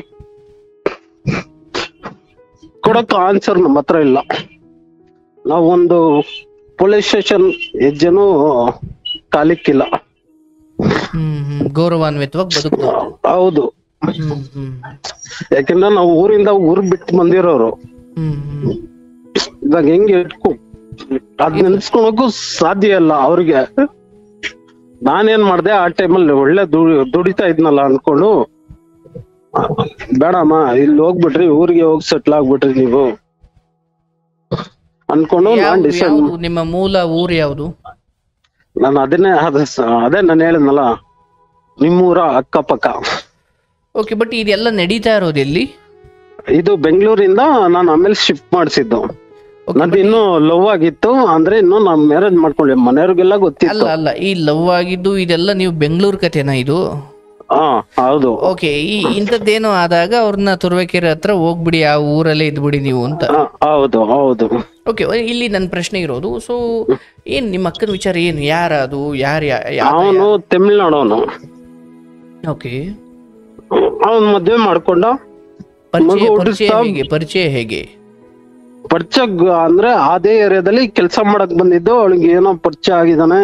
ಕೊಡಕ್ ಆನ್ಸರ್ ನಮ್ಮ ಹತ್ರ ಇಲ್ಲ. ನಾವೊಂದು ಪೊಲೀಸ್ ಸ್ಟೇಷನ್ ಹೆಜ್ಜೆನೂ ಕಾಲಿಕ್ಕಿಲ್ಲ. ಗೌರವಾನ್ವಿತವಾಗಿ ಬದುಕು. ಹೌದು, ಯಾಕಂದ್ರೆ ನಾವು ಊರ್ ಬಿಟ್ಟು ಬಂದಿರೋರು. ಇವಾಗ ಹೆಂಗೆ ಅದ್ ನೆನ್ಸ್ಕೊಳಕ್ಕೂ ಸಾಧ್ಯ ಇಲ್ಲ ಅವ್ರಿಗೆ. ನಾನೇನ್ ಮಾಡ್ದೆ, ಆ ಟೈಮಲ್ಲಿ ಒಳ್ಳೆ ದುಡಿತಾ ಇದ್ನಲ್ಲ ಅನ್ಕೊಂಡು, ಬೇಡಮ್ಮ ಇಲ್ಲಿ ಹೋಗ್ಬಿಟ್ರಿ, ಊರಿಗೆ ಹೋಗಿ ಸೆಟ್ಲ್ ಆಗ್ಬಿಟ್ರಿ ನೀವು ಅನ್ಕೊಂಡು ನಾನ್ ಡಿಸೈಡ್. ನಿಮ್ಮ ಮೂಲ ಊರು ಯಾವುದು? ನಾನು ಅದೇ ನಾನು ಹೇಳಿದ್ನಲ್ಲ, ನಿಮ್ಮೂರ ಅಕ್ಕಪಕ್ಕ. ಓಕೆ, ಬಟ್ ಇದೆಲ್ಲ ನಡೀತಾ ಇರೋದು ಎಲ್ಲಿ? ಇದು ಬೆಂಗಳೂರಿಂದ ನಾನು ಆಮೇಲೆ ಶಿಫ್ಟ್ ಮಾಡಿಸಿದ್ದು. ನಂದು ಇನ್ನೂ ಲವ್ ಆಗಿತ್ತು, ಅಂದ್ರೆ ಇನ್ನು ನಾನ್ ಮ್ಯಾರೇಜ್ ಮಾಡ್ಕೊಂಡೆ, ಮನೆಯವ್ರಿಗೆಲ್ಲ ಗೊತ್ತಿಲ್ಲ. ಅಲ್ಲ, ಈ ಲವ್ ಆಗಿದ್ದು ಇದೆಲ್ಲ ನೀವು ಬೆಂಗಳೂರು ಕಥೆನಾ ಇದು? ಹೌದು. ಓಕೆ, ಇಂಥದ್ದೇನೋ ಆದಾಗ ಅವ್ರನ್ನ ತುರುವೇಕೆರೆ ಹತ್ರ ಹೋಗ್ಬಿಡಿ, ಆ ಊರಲ್ಲೇ ಇದ್ಬಿಡಿ ನೀವು ಅಂತ? ಹೌದು. ಓಕೆ, ಇಲ್ಲಿ ನನ್ನ ಪ್ರಶ್ನೆ ಇರೋದು, ಸೊ ಏನ್ ನಿಮ್ಮ ಅಕ್ಕನ ವಿಚಾರ ಏನು? ಯಾರ ಅದು? ಅವನು ತಮಿಳ್ನಾಡವನು. ಓಕೆ, ಅವನ್ ಮದ್ವೆ ಮಾಡ್ಕೊಂಡ. ಪರಿಚಯ ಪರಿಚಯ ಹೇಗೆ? ಪರಿಚಯ ಅಂದ್ರೆ ಅದೇ ಏರಿಯಾದಲ್ಲಿ ಕೆಲಸ ಮಾಡಕ್ ಬಂದಿದ್ದು, ಅವಳಿಗೆ ಏನೋ ಪರಿಚಯ ಆಗಿದಾನೆ.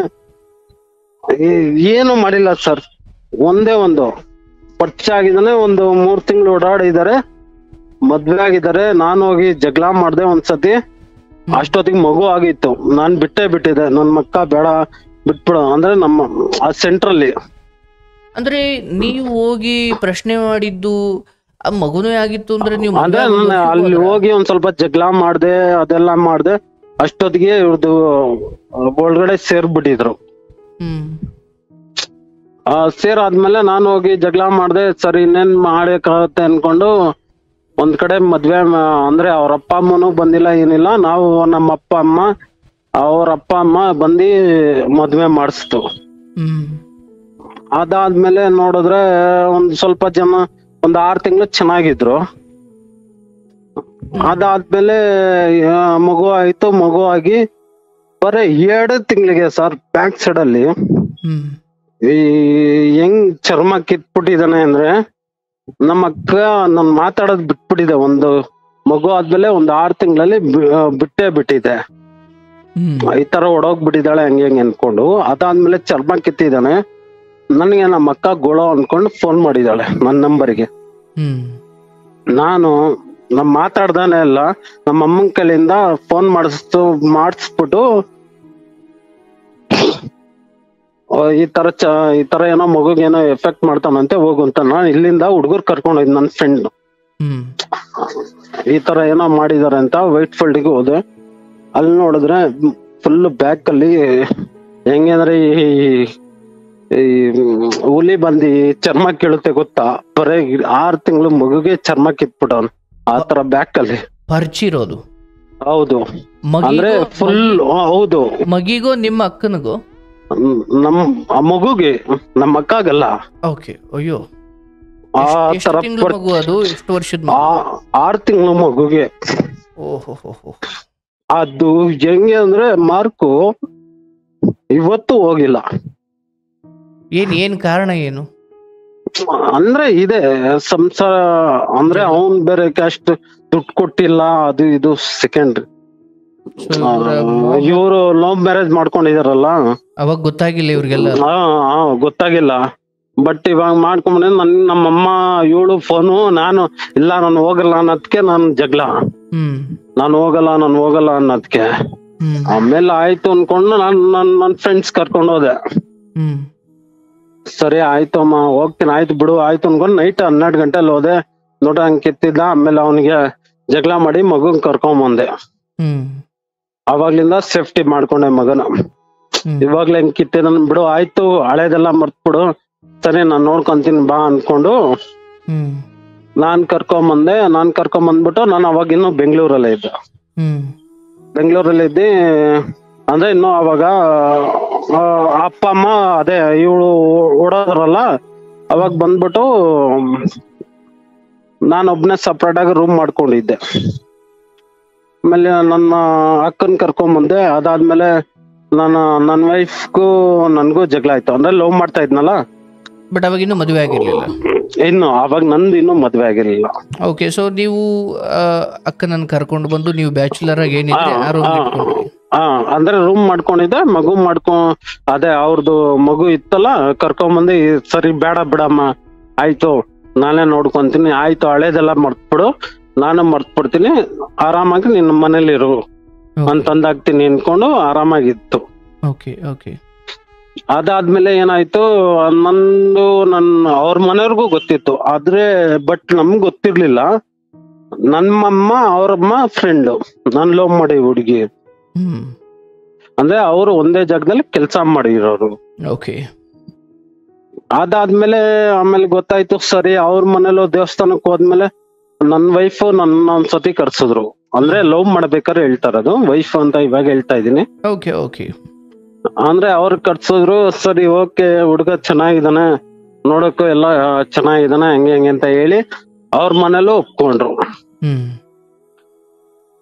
ಏನು ಮಾಡಿಲ್ಲ ಸರ್, ಒಂದೇ ಒಂದು ಪರಿಚಯ ಆಗಿದಾನೆ. ಒಂದು 3 ತಿಂಗಳು ಓಡಾಡಿದ್ದಾರೆ, ಮದ್ವೆ ಆಗಿದ್ದಾರೆ. ನಾನು ಹೋಗಿ ಜಗಳ ಮಾಡ್ದೆ ಒಂದ್ಸತಿ. ಅಷ್ಟೊತ್ತಿಗೆ ಮಗು ಆಗಿತ್ತು. ನಾನ್ ಬಿಟ್ಟಿದ್ದೆ, ನನ್ ಮಕ್ಕ ಬೇಡ ಬಿಟ್ಬಿಡು ಅಂದ್ರೆ ನಮ್ಮ ಆ ಸೆಂಟ್ರಲ್ಲಿ. ಅಂದ್ರೆ ನೀವು ಹೋಗಿ ಪ್ರಶ್ನೆ ಮಾಡಿದ್ದು ಆ ಮಗುನೇ ಆಗಿತ್ತು ಅಂದ್ರೆ ನೀವು ಅಂದ್ರೆ ಅಲ್ಲಿ ಹೋಗಿ ಒಂದ್ ಸ್ವಲ್ಪ ಜಗಳ ಮಾಡ್ದೆ, ಅದೆಲ್ಲ ಮಾಡ್ದೆ. ಅಷ್ಟೊತ್ತಿಗೆ ಇವ್ರದ್ದು ಒಳಗಡೆ ಸೇರ್ಬಿಟ್ಟಿದ್ರು. ಸೇರಾದ್ಮೇಲೆ ನಾನು ಹೋಗಿ ಜಗಳ ಮಾಡ್ದೆ. ಸರಿ ಇನ್ನೇನ್ ಮಾಡಕ್ಕಾಗತ್ತೆ ಅನ್ಕೊಂಡು ಒಂದ್ ಕಡೆ ಮದ್ವೆ ಅಂದ್ರೆ ಅವ್ರ ಅಪ್ಪ ಅಮ್ಮನೂ ಬಂದಿಲ್ಲ, ಏನಿಲ್ಲ. ನಾವು ನಮ್ಮ ಅಪ್ಪ ಅಮ್ಮ, ಅವ್ರ ಅಪ್ಪ ಅಮ್ಮ ಬಂದು ಮದ್ವೆ ಮಾಡಿಸ್ತು. ಅದಾದ್ಮೇಲೆ ನೋಡಿದ್ರೆ ಒಂದ್ ಸ್ವಲ್ಪ ಜನ ಒಂದ್ 6 ತಿಂಗಳು ಚೆನ್ನಾಗಿದ್ರು. ಅದಾದ್ಮೇಲೆ ಮಗು ಆಯ್ತು. ಮಗು ಆಗಿ ಬರೀ 2 ತಿಂಗಳಿಗೆ ಸರ್ ಬ್ಯಾಕ್ ಸೈಡ್ ಅಲ್ಲಿ ಹೆಂಗ್ ಚರ್ಮ ಕಿತ್ಬಿಟ್ಟಿದಾನೆ ಅಂದ್ರೆ, ನಮ್ಮ ಅಕ್ಕ ನನ್ ಮಾತಾಡೋದ್ ಬಿಟ್ಬಿಟ್ಟಿದೆ. ಒಂದು ಮಗು ಆದ್ಮೇಲೆ ಒಂದ್ 6 ತಿಂಗಳಲ್ಲಿ ಬಿಟ್ಟಿದೆ. ಈ ತರ ಒಡೋಗ್ಬಿಟ್ಟಿದ್ದಾಳೆ ಹಂಗೆ ಅನ್ಕೊಂಡು. ಅದಾದ್ಮೇಲೆ ಚರ್ಮ ಕಿತ್ತಿದ್ದಾನೆ. ನನಗೆ ನಮ್ಮ ಅಕ್ಕ ಗೋಳೋ ಅನ್ಕೊಂಡು ಫೋನ್ ಮಾಡಿದಾಳೆ ನನ್ನ ನಂಬರ್ಗೆ. ನಾನು ಮಾತಾಡ್ದಾನೆ ಇಲ್ಲ, ನಮ್ಮ ಅಮ್ಮನ ಕೈಲಿಂದ ಫೋನ್ ಮಾಡಿಸ್ಬಿಟ್ಟು ಈ ತರ ಏನೋ ಮಗುಗೇನೋ ಎಫೆಕ್ಟ್ ಮಾಡ್ತಾನಂತೆ, ಹೋಗುಂತ. ನಾನು ಇಲ್ಲಿಂದ ಹುಡುಗರು ಕರ್ಕೊಂಡೋಯ್ದು ನನ್ನ ಫ್ರೆಂಡ್. ಈ ತರ ಏನೋ ಮಾಡಿದಾರೆ ಅಂತ ವೈಟ್ ಫೀಲ್ಡ್ಗೆ ಹೋದೆ. ಅಲ್ಲಿ ನೋಡಿದ್ರೆ ಫುಲ್ ಬ್ಯಾಕ್ ಅಲ್ಲಿ ಹೆಂಗೆ ಅಂದ್ರೆ ಈ ಹುಲಿ ಬಂದಿ ಚರ್ಮ ಕೀಳುತ್ತೆ ಗೊತ್ತಾ, ಬರೇ 6 ತಿಂಗಳು ಮಗುಗೆ ಚರ್ಮ ಕಿತ್ಬಿಟ್ಟವನು. ಆ ತರ ಬ್ಯಾಕ್ ಅಲ್ಲಿ ಪರಿಚಿರೋದು. ಹೌದು, ಅಂದ್ರೆ ಫುಲ್. ಹೌದು, ಮಗಿಗೋ ನಿಮ್ಮ ಅಕ್ಕನಿಗೋ? ನಮ್ಮ ಮಗುಗೆ, ನಮ್ಮ ಅಕ್ಕಾಗಲ್ಲ. ಓಕೆ. ಅಯ್ಯೋ, ಆ ತರ ಮಗು ಅದು? ಎಷ್ಟು ವರ್ಷದ? 6 ತಿಂಗಳು ಮಗುಗೆ. ಓಹೋ. ಅದು ಹೆಂಗೆ ಅಂದ್ರೆ ಮಾರ್ಕು ಇವತ್ತು ಹೋಗಿಲ್ಲ. ಏನ್ ಕಾರಣ ಏನು? ಅಂದ್ರೆ ಇದೆ ಸಂಸಾರ, ಅಂದ್ರೆ ಅವನ್ ಬೇರೆ ಕ್ಯಾಸ್ಟ್ ದುಡ್ಡು ಕೊಟ್ಟಿಲ್ಲ, ಅದು ಇದು ಸೆಕೆಂಡ್ರಿ. ಇವ್ರು ಲವ್ ಮ್ಯಾರೇಜ್ ಮಾಡ್ಕೊಂಡಿದಾರಲ್ಲ, ಅವಾಗ ಗೊತ್ತಾಗಿಲ್ಲ ಇವ್ರಿಗೆಲ್ಲ? ಗೊತ್ತಾಗಿಲ್ಲ. ಬಟ್ ಇವಾಗ ಮಾಡ್ಕೊಂಡ್ರೆ ನಮ್ಮಮ್ಮ ಇವಳು ಫೋನು, ನಾನು ಇಲ್ಲ ನಾನು ಹೋಗಲ್ಲ ಅನ್ನೋದಕ್ಕೆ ನಾನು ಜಗಳ. ನಾನು ಹೋಗಲ್ಲ ಅನ್ನೋದಕ್ಕೆ. ಆಮೇಲೆ ಆಯ್ತು ಅನ್ಕೊಂಡು ನನ್ ಫ್ರೆಂಡ್ಸ್ ಕರ್ಕೊಂಡು ಹೋದೆ. ಸರಿ ಆಯ್ತು ಅಮ್ಮ ಹೋಗ್ತೀನಿ, ಆಯ್ತು ಬಿಡು ಆಯ್ತು ಅನ್ಕೊಂಡು ನೈಟ್ 12 ಗಂಟೆಲಿ ಹೋದೆ. ನೋಡ ಹಂಗ್ ಕಿತ್ತಿದ್ದ. ಆಮೇಲೆ ಅವನಿಗೆ ಜಗಳ ಮಾಡಿ ಮಗನ್ ಕರ್ಕೊಂಡ್ ಬಂದೆ. ಅವಾಗ್ಲಿಂದ ಸೇಫ್ಟಿ ಮಾಡ್ಕೊಂಡೆ ಮಗನ. ಇವಾಗ್ಲೇ ಹೆಂಗ್ ಕಿತ್ತಿದ ಬಿಡು, ಆಯ್ತು ಹಳೇದೆಲ್ಲ ಮರ್ತ್ಬಿಡು, ಸರಿ ನಾನ್ ನೋಡ್ಕೊಂತೀನಿ ಬಾ ಅನ್ಕೊಂಡು ನಾನ್ ಕರ್ಕೊಂಬಂದ್ಬಿಟ್ಟು ನಾನು ಅವಾಗ ಇನ್ನು ಬೆಂಗಳೂರಲ್ಲೇ ಇದ್ದೆ. ಬೆಂಗಳೂರಲ್ಲಿ ಅಂದ್ರೆ ಇನ್ನು ಅವಾಗ ಅಪ್ಪ ಅಮ್ಮ ಅದೇ ಇವಳು ಓಡೋದ್ರಲ್ಲ, ಅವಾಗ ಬಂದ್ಬಿಟ್ಟು ನಾನೊಬ್ನೇ ಸಪ್ರೇಟ್ ಆಗಿ ರೂಮ್ ಮಾಡ್ಕೊಂಡಿದ್ದೆ. ಆಮೇಲೆ ನನ್ನ ಅಕ್ಕನ್ ಕರ್ಕೊಂಬಂದೆ. ಅದಾದ್ಮೇಲೆ ನನ್ನ ವೈಫ್ಗೂ ನನ್ಗೂ ಜಗಳ ಆಯ್ತು. ಅಂದ್ರೆ ಲವ್ ಮಾಡ್ತಾ ಇದ್ನಲ್ಲ. ಬಟ್ ಅವಾಗ ಇನ್ನೂ ಮದುವೆ ಆಗಿರ್ಲಿಲ್ಲ? ಅವಾಗ ನಂದು ಇನ್ನೂ ಮದ್ವೆ ಆಗಿರ್ಲಿಲ್ಲ. ಓಕೆ. ಸೊ ನೀವು ಅಕ್ಕನನ್ನ ಕರ್ಕೊಂಡು ಬಂದು ನೀವು ಬ್ಯಾಚುಲರ್ ಆಗಿ ಏನಿದ್ರೆ ಅಂದ್ರೆ ರೂಮ್ ಮಾಡ್ಕೊಂಡಿದ್ದೆ. ಮಗು ಅದೇ ಅವ್ರದ್ದು ಮಗು ಇತ್ತಲ್ಲ, ಕರ್ಕೊಂಬಂದು ಸರಿ ಬೇಡ ಬಿಡಮ್ಮ, ಆಯ್ತು ನಾನೇ ನೋಡ್ಕೊಂತೀನಿ, ಆಯ್ತು ಹಳೇದೆಲ್ಲ ಮರ್ತ್ಬಿಡು, ನಾನು ಮರ್ತ್ಬಿಡ್ತೀನಿ, ಆರಾಮಾಗಿ ನಿನ್ನ ಮನೇಲಿ ಇರು ಅಂತಂದಾಗ್ತೀನಿ ಅನ್ಕೊಂಡು ಆರಾಮಾಗಿತ್ತು. ಅದಾದ್ಮೇಲೆ ಏನಾಯ್ತು, ಅವ್ರ ಮನೆಯವ್ರಿಗೂ ಗೊತ್ತಿತ್ತು, ಆದ್ರೆ ಬಟ್ ನಮ್ಗ್ ಗೊತ್ತಿರ್ಲಿಲ್ಲ. ನಮ್ಮಮ್ಮ ಅವ್ರಮ್ಮ ಫ್ರೆಂಡ್, ನಾನ್ ಲವ್ ಮಾಡಿ ಹುಡುಗಿ. ಅಂದ್ರೆ ಅವರು ಒಂದೇ ಜಾಗದಲ್ಲಿ ಕೆಲ್ಸ ಮಾಡಿರೋರು. ಅದಾದ್ಮೇಲೆ ಆಮೇಲೆ ಗೊತ್ತಾಯ್ತು. ಸರಿ ಅವ್ರ ಮನೇಲೂ ದೇವಸ್ಥಾನಕ್ ಹೋದ್ಮೇಲೆ ನನ್ ವೈಫ್ ನನ್ನ ಒಂದ್ಸತಿ ಕರ್ಸಿದ್ರು. ಅಂದ್ರೆ ಲವ್ ಮಾಡ್ಬೇಕಾದ್ರೆ ಹೇಳ್ತಾರದು, ವೈಫ್ ಅಂತ ಇವಾಗ ಹೇಳ್ತಾ ಇದೀನಿ. ಅಂದ್ರೆ ಅವ್ರು ಕರ್ಸಿದ್ರು. ಸರಿ ಓಕೆ, ಹುಡುಗ ಚೆನ್ನಾಗಿದ್ದಾನೆ, ನೋಡಕ್ಕೂ ಎಲ್ಲ ಚೆನ್ನಾಗಿದ್ದಾನೆ, ಹೆಂಗೆ ಅಂತ ಹೇಳಿ ಅವ್ರ ಮನೇಲೂ ಒಪ್ಕೊಂಡ್ರು.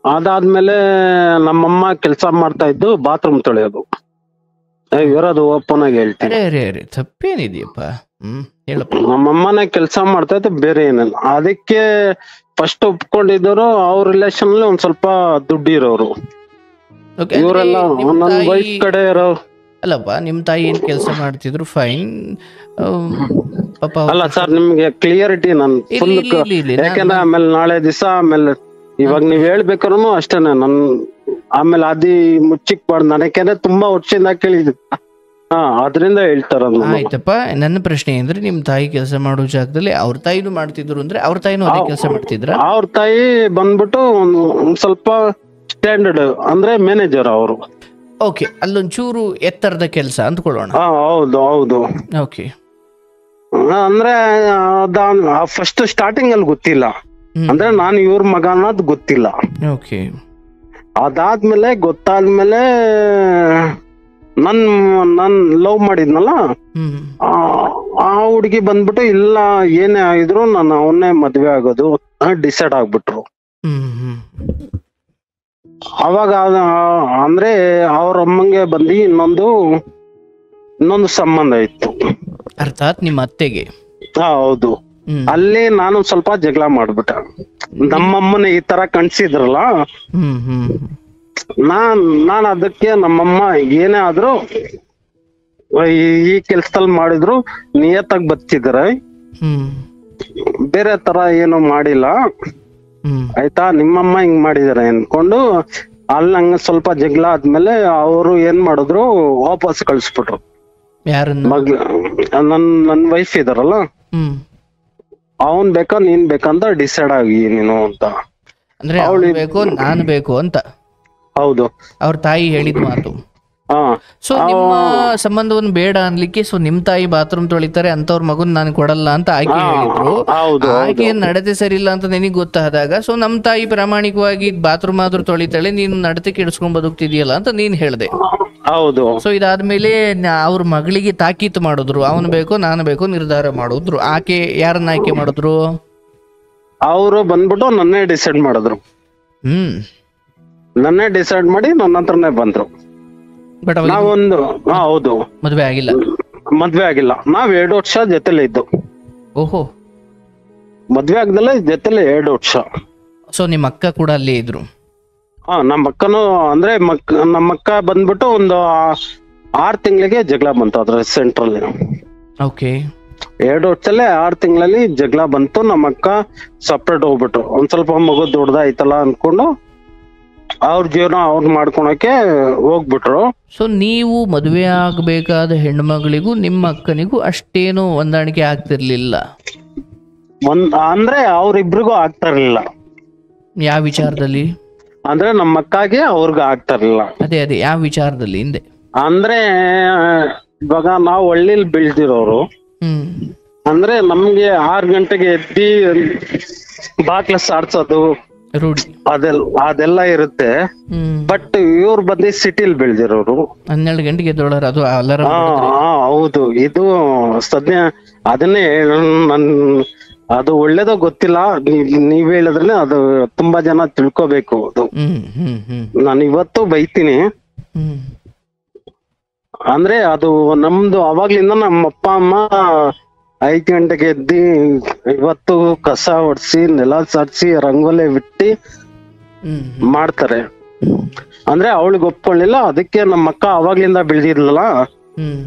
ಅದಾದ್ಮೇಲೆ ನಮ್ಮಮ್ಮ ಕೆಲ್ಸ ಮಾಡ್ತಾ ಇದ್ದು ಬಾತ್ರೂಮ್ ತೊಳೆಯೋದು. ಇರೋದು ಓಪನ್ ಆಗಿ ಹೇಳ್ತೀನಿ. ತಪ್ಪೇನಿದೆಯಪ್ಪ? ಹೇಳಪ್ಪ. ನಮ್ಮಮ್ಮನೇ ಕೆಲ್ಸ ಮಾಡ್ತಾ ಇತ್ತು, ಬೇರೆ ಏನಿಲ್ಲ. ಅದಕ್ಕೆ ಫಸ್ಟ್ ಒಪ್ಕೊಂಡಿದ್ದವರು ಅವ್ರ ರಿಲೇಷನ್ ಅಲ್ಲಿ ಒಂದ್ ಸ್ವಲ್ಪ ದುಡ್ಡು ಇರೋರು. Okay, ಇವರೆಲ್ಲ ನಿಮ್ ನನ್ ತಾಯಿ- ವೈಫ್ ಕಡೆ ಇರೋ. ಅಲ್ಲಪ್ಪ, ನಿಮ್ ತಾಯಿ ಏನ್ ಕೆಲಸ ಮಾಡ್ತಿದ್ರು, ಫೈನ್. ಪಾಪ ಅವ್ರು ಅಲ್ಲ ಸರ್, ನಿಮ್ಗೆ ಕ್ಲಿಯರಿಟಿ ನನ್ ಫುಲ್, ಇಲ್ಲಿ ಯಾಕಂದ್ರೆ ಆಮೇಲೆ ನಾಳೆ ದಿವಸ ಆಮೇಲೆ ಇವಾಗ ನೀವ್ ಹೇಳ್ಬೇಕಾದ್ರು ಅಷ್ಟೇನೆ. ನನ್ ಆಮೇಲೆ ಮುಚ್ಚಿಕ್ಬಾರ್ದು ನನಗೆ, ತುಂಬಾ ವರ್ಷದಿಂದ ಕೇಳಿದ್ವಿ. ಅದ್ರಿಂದ ಹೇಳ್ತಾರ. ಆಯ್ತಪ್ಪ, ನನ್ನ ಪ್ರಶ್ನೆ ಅಂದ್ರೆ ನಿಮ್ ತಾಯಿ ಕೆಲಸ ಮಾಡೋ ಜಾಗದಲ್ಲಿ ಅವ್ರ ತಾಯಿನೂ ಮಾಡ್ತಿದ್ರು ಅಂದ್ರೆ ಅವ್ರ ತಾಯಿನೂ ಅದೇ ಕೆಲಸ ಮಾಡ್ತಿದ್ರ? ಅವ್ರ ತಾಯಿ ಬಂದ್ಬಿಟ್ಟು ಒಂದ್ ಸ್ವಲ್ಪ ಸ್ಟ್ಯಾಂಡರ್ಡ್ ಅಂದ್ರೆ ಮ್ಯಾನೇಜರ್ ಅವರು. ಓಕೆ, ಅಲ್ಲೊಂಚೂರು ಎತ್ತರದ ಕೆಲಸ ಅಂದ್ಕೊಳ್ಳೋಣ. ಹೌದು ಹೌದು. ಓಕೆ, ಅಂದ್ರೆ ಫಸ್ಟ್ ಸ್ಟಾರ್ಟಿಂಗ್ ಅಲ್ಲಿ ಗೊತ್ತಿಲ್ಲ, ಅಂದ್ರೆ ನಾನು ಇವ್ರ ಮಗ ಅನ್ನೋದು ಗೊತ್ತಿಲ್ಲ. ಓಕೆ, ಅದಾದ್ಮೇಲೆ ಗೊತ್ತಾದ್ಮೇಲೆ ನನ್ ಲವ್ ಮಾಡಿದ್ನಲ್ಲ, ಆ ಹುಡುಗಿ ಬಂದ್ಬಿಟ್ಟು ಇಲ್ಲ ಏನೇ ಆಗಿದ್ರು ನಾನು ಅವನ್ನೇ ಮದ್ವೆ ಆಗೋದು ಡಿಸೈಡ್ ಆಗ್ಬಿಟ್ರು. ಅವಾಗ ಅಂದ್ರೆ ಅವ್ರ ಅಮ್ಮಂಗೆ ಬಂದು ಇನ್ನೊಂದು ಸಂಬಂಧ ಇತ್ತು, ಅರ್ಥಾತ್ ನಿಮ್ಮ ಅತ್ತೆಗೆ. ಹೌದು. ಅಲ್ಲಿ ನಾನು ಸ್ವಲ್ಪ ಜಗಳ ಮಾಡ್ಬಿಟ್ಟೆ. ನಮ್ಮಮ್ಮನ ಈ ತರ ಕಣ್ಸಿದ್ರಲ್ಲ, ನಾನ್ ಅದಕ್ಕೆ ನಮ್ಮಮ್ಮ ಏನೇ ಆದ್ರೂ ಈ ಕೆಲ್ಸದಲ್ಲಿ ಮಾಡಿದ್ರು ನಿಯತ್ತಾಗಿ ಬದುಕಿದಾರೆ, ಬೇರೆ ತರ ಏನು ಮಾಡಿಲ್ಲ ಆಯ್ತಾ, ನಿಮ್ಮಮ್ಮ ಹಿಂಗ್ ಮಾಡಿದಾರೆ ಅನ್ಕೊಂಡು ಅಲ್ಲಿ ನಂಗೆ ಸ್ವಲ್ಪ ಜಗಳ ಆದ್ಮೇಲೆ ಅವರು ಏನ್ ಮಾಡಿದ್ರು, ವಾಪಸ್ ಕಳ್ಸ್ಬಿಟ್ರು. ನನ್ ವೈಫ್ ಇದಾರಲ್ಲ, ಅವನ್ ಬೇಕಾ ನೀನ್ ಬೇಕಂತ ಡಿಸೈಡ್ ಆಗಿ ನೀನು ಅಂತ. ಅಂದ್ರೆ ಅವಳು ಬೇಕು ನಾನು ಬೇಕು ಅಂತ. ಹೌದು, ಅವ್ರ ತಾಯಿ ಹೇಳಿದ ಮಾತು. ಸೊ ನಿಮ್ಮ ಸಂಬಂಧವನ್ನು ಬೇಡ ಅನ್ಲಿಕ್ಕೆ, ಸೊ ನಿಮ್ ತಾಯಿ ಬಾತ್ರೂಮ್ ತೊಳಿತಾರೆ ಅಂತವ್ರ ಮಗನ್ ನಾನು ಕೊಡಲ್ಲ ಅಂತ ಆಕೆ ಹೇಳಿದ್ರು. ಆಕೆ ನಡತೆ ಸರಿ ಇಲ್ಲ ಅಂತ ನಿನಗ್ ಗೊತ್ತಾದಾಗ, ಸೊ ನಮ್ ತಾಯಿ ಪ್ರಾಮಾಣಿಕವಾಗಿ ಬಾತ್ರೂಮ್ ಆದ್ರೂ ತೊಳಿತಾಳೆ, ನೀನು ನಡತೆ ಕೆಡಿಸ್ಕೊಂಡ್ ಬದುಕ್ತಿದೀಯಲ್ಲ ಅಂತ ನೀನ್ ಹೇಳ್ದೆ. ಹೌದು. ಸೊ ಇದಾದ್ಮೇಲೆ ಅವ್ರ ಮಗಳಿಗೆ ತಾಕೀತು ಮಾಡಿದ್ರು, ಅವನು ಬೇಕು ನಾನು ಬೇಕು ನಿರ್ಧಾರ ಮಾಡಿದ್ರು. ಆಕೆ ಯಾರನ್ನ ಆಯ್ಕೆ ಮಾಡಿದ್ರು? ಅವರು ಬಂದ್ಬಿಟ್ಟು ನನ್ನೇ ಡಿಸೈಡ್ ಮಾಡಿದ್ರು. ನನ್ನೇ ಡಿಸೈಡ್ ಮಾಡಿ ನನ್ನ ಹತ್ರನೇ ಬಂದ್ರು. ಬಟ್ ನಾವೊಂದು ಹೌದು, ಮದ್ವೆ ಆಗಿಲ್ಲ. ನಾವ್ 2 ವರ್ಷ ಜೊತೆಲೆ ಇದ್ದು. ಓಹೋ, ಮದ್ವೆ ಆಗದಲ್ಲ ಜೊತೆಲೆ 2 ವರ್ಷ. ಸೊ ನಿಮ್ಮ ಅಕ್ಕ ಕೂಡ ಅಲ್ಲೇ ಇದ್ರು? ನಮ್ಮ ಅಕ್ಕನು ಅಂದ್ರೆ ನಮ್ಮ ಅಕ್ಕ ಬಂದ್ಬಿಟ್ಟು ಒಂದು 6 ತಿಂಗಳಿಗೆ ಜಗಳ ಬಂತು ಅದ್ರ ಸೆಂಟ್ರಲ್ಲಿ. ಓಕೆ, 2 ವರ್ಷದಲ್ಲೇ 6 ತಿಂಗಳಲ್ಲಿ ಜಗಳ ಬಂತು. ನಮ್ಮ ಅಕ್ಕ ಸಪ್ರೇಟ್ ಹೋಗ್ಬಿಟ್ರು. ಒಂದ್ ಸ್ವಲ್ಪ ಮಗು ದೊಡ್ಡದಾಯ್ತಲ್ಲ ಅನ್ಕೊಂಡು ಅವ್ರ ಜೀವನ ಅವ್ರು ಮಾಡ್ಕೊಳಕ್ಕೆ ಹೋಗ್ಬಿಟ್ರು. ಸೊ ನೀವು ಮದುವೆ ಆಗ್ಬೇಕಾದ ಹೆಣ್ಮಗಳಿಗೂ ನಿಮ್ಮ ಅಕ್ಕನಿಗೂ ಅಷ್ಟೇನು ಹೊಂದಾಣಿಕೆ ಆಗ್ತಿರ್ಲಿಲ್ಲ? ಅಂದ್ರೆ ಅವ್ರಿಬ್ರಿಗೂ ಆಗ್ತಾ ಇರ್ಲಿಲ್ಲ. ಯಾವ ವಿಚಾರದಲ್ಲಿ? ಅಂದ್ರೆ ನಮ್ಮ ಅಕ್ಕಗೆ ಅವ್ರಿಗೂ ಆಗ್ತಾ ಇರ್ಲಿಲ್ಲ. ಅದೇ ಯಾವ ವಿಚಾರದಲ್ಲಿ ಹಿಂದೆ? ಅಂದ್ರೆ ಇವಾಗ ನಾವು ಹಳ್ಳಿಲಿ ಬೆಳ್ದಿರೋರು, ಅಂದ್ರೆ ನಮ್ಗೆ 6 ಗಂಟೆಗೆ ಎದ್ದಿ ಬಾಕ್ಲ ಸಾಡ್ಸೋದು ರೂಢಿ ಅದೆಲ್ಲ ಇರುತ್ತೆ. ಬಟ್ ಇವ್ರು ಬಂದು ಸಿಟಿಲಿ ಬೆಳ್ದಿರೋರು, 12 ಗಂಟೆಗೆ ಎದ್ದೋಳಾರ, ಅದು ಅಲಾರಾಮ್. ಹೌದು. ಇದು ಸದ್ಯ ಅದನ್ನೇ ಅದು ಒಳ್ಳೇದೋ ಗೊತ್ತಿಲ್ಲ, ನೀವ್ ಹೇಳಿದ್ರೆ ಅದು ತುಂಬಾ ಜನ ತಿಳ್ಕೊಬೇಕು. ಅದು ನಾನು ಇವತ್ತು ಬೈತೀನಿ. ಅಂದ್ರೆ ಅದು ನಮ್ದು ಅವಾಗ್ಲಿಂದ ನಮ್ಮ ಅಪ್ಪ ಅಮ್ಮ 5 ಗಂಟೆಗೆ ಎದ್ದಿ ಇವತ್ತು ಕಸ ಹೊಡ್ಸಿ ನೆಲ ಸಾರಿಸಿ ರಂಗೋಲಿ ಬಿಟ್ಟಿ ಮಾಡ್ತಾರೆ. ಅಂದ್ರೆ ಅವಳಿಗೆ ಒಪ್ಕೊಳ್ಳಿಲ್ಲ, ಅದಕ್ಕೆ ನಮ್ಮ ಅಕ್ಕ ಅವಾಗ್ಲಿಂದ ಬೆಳ್ದಿದ್ಲಲ್ಲ,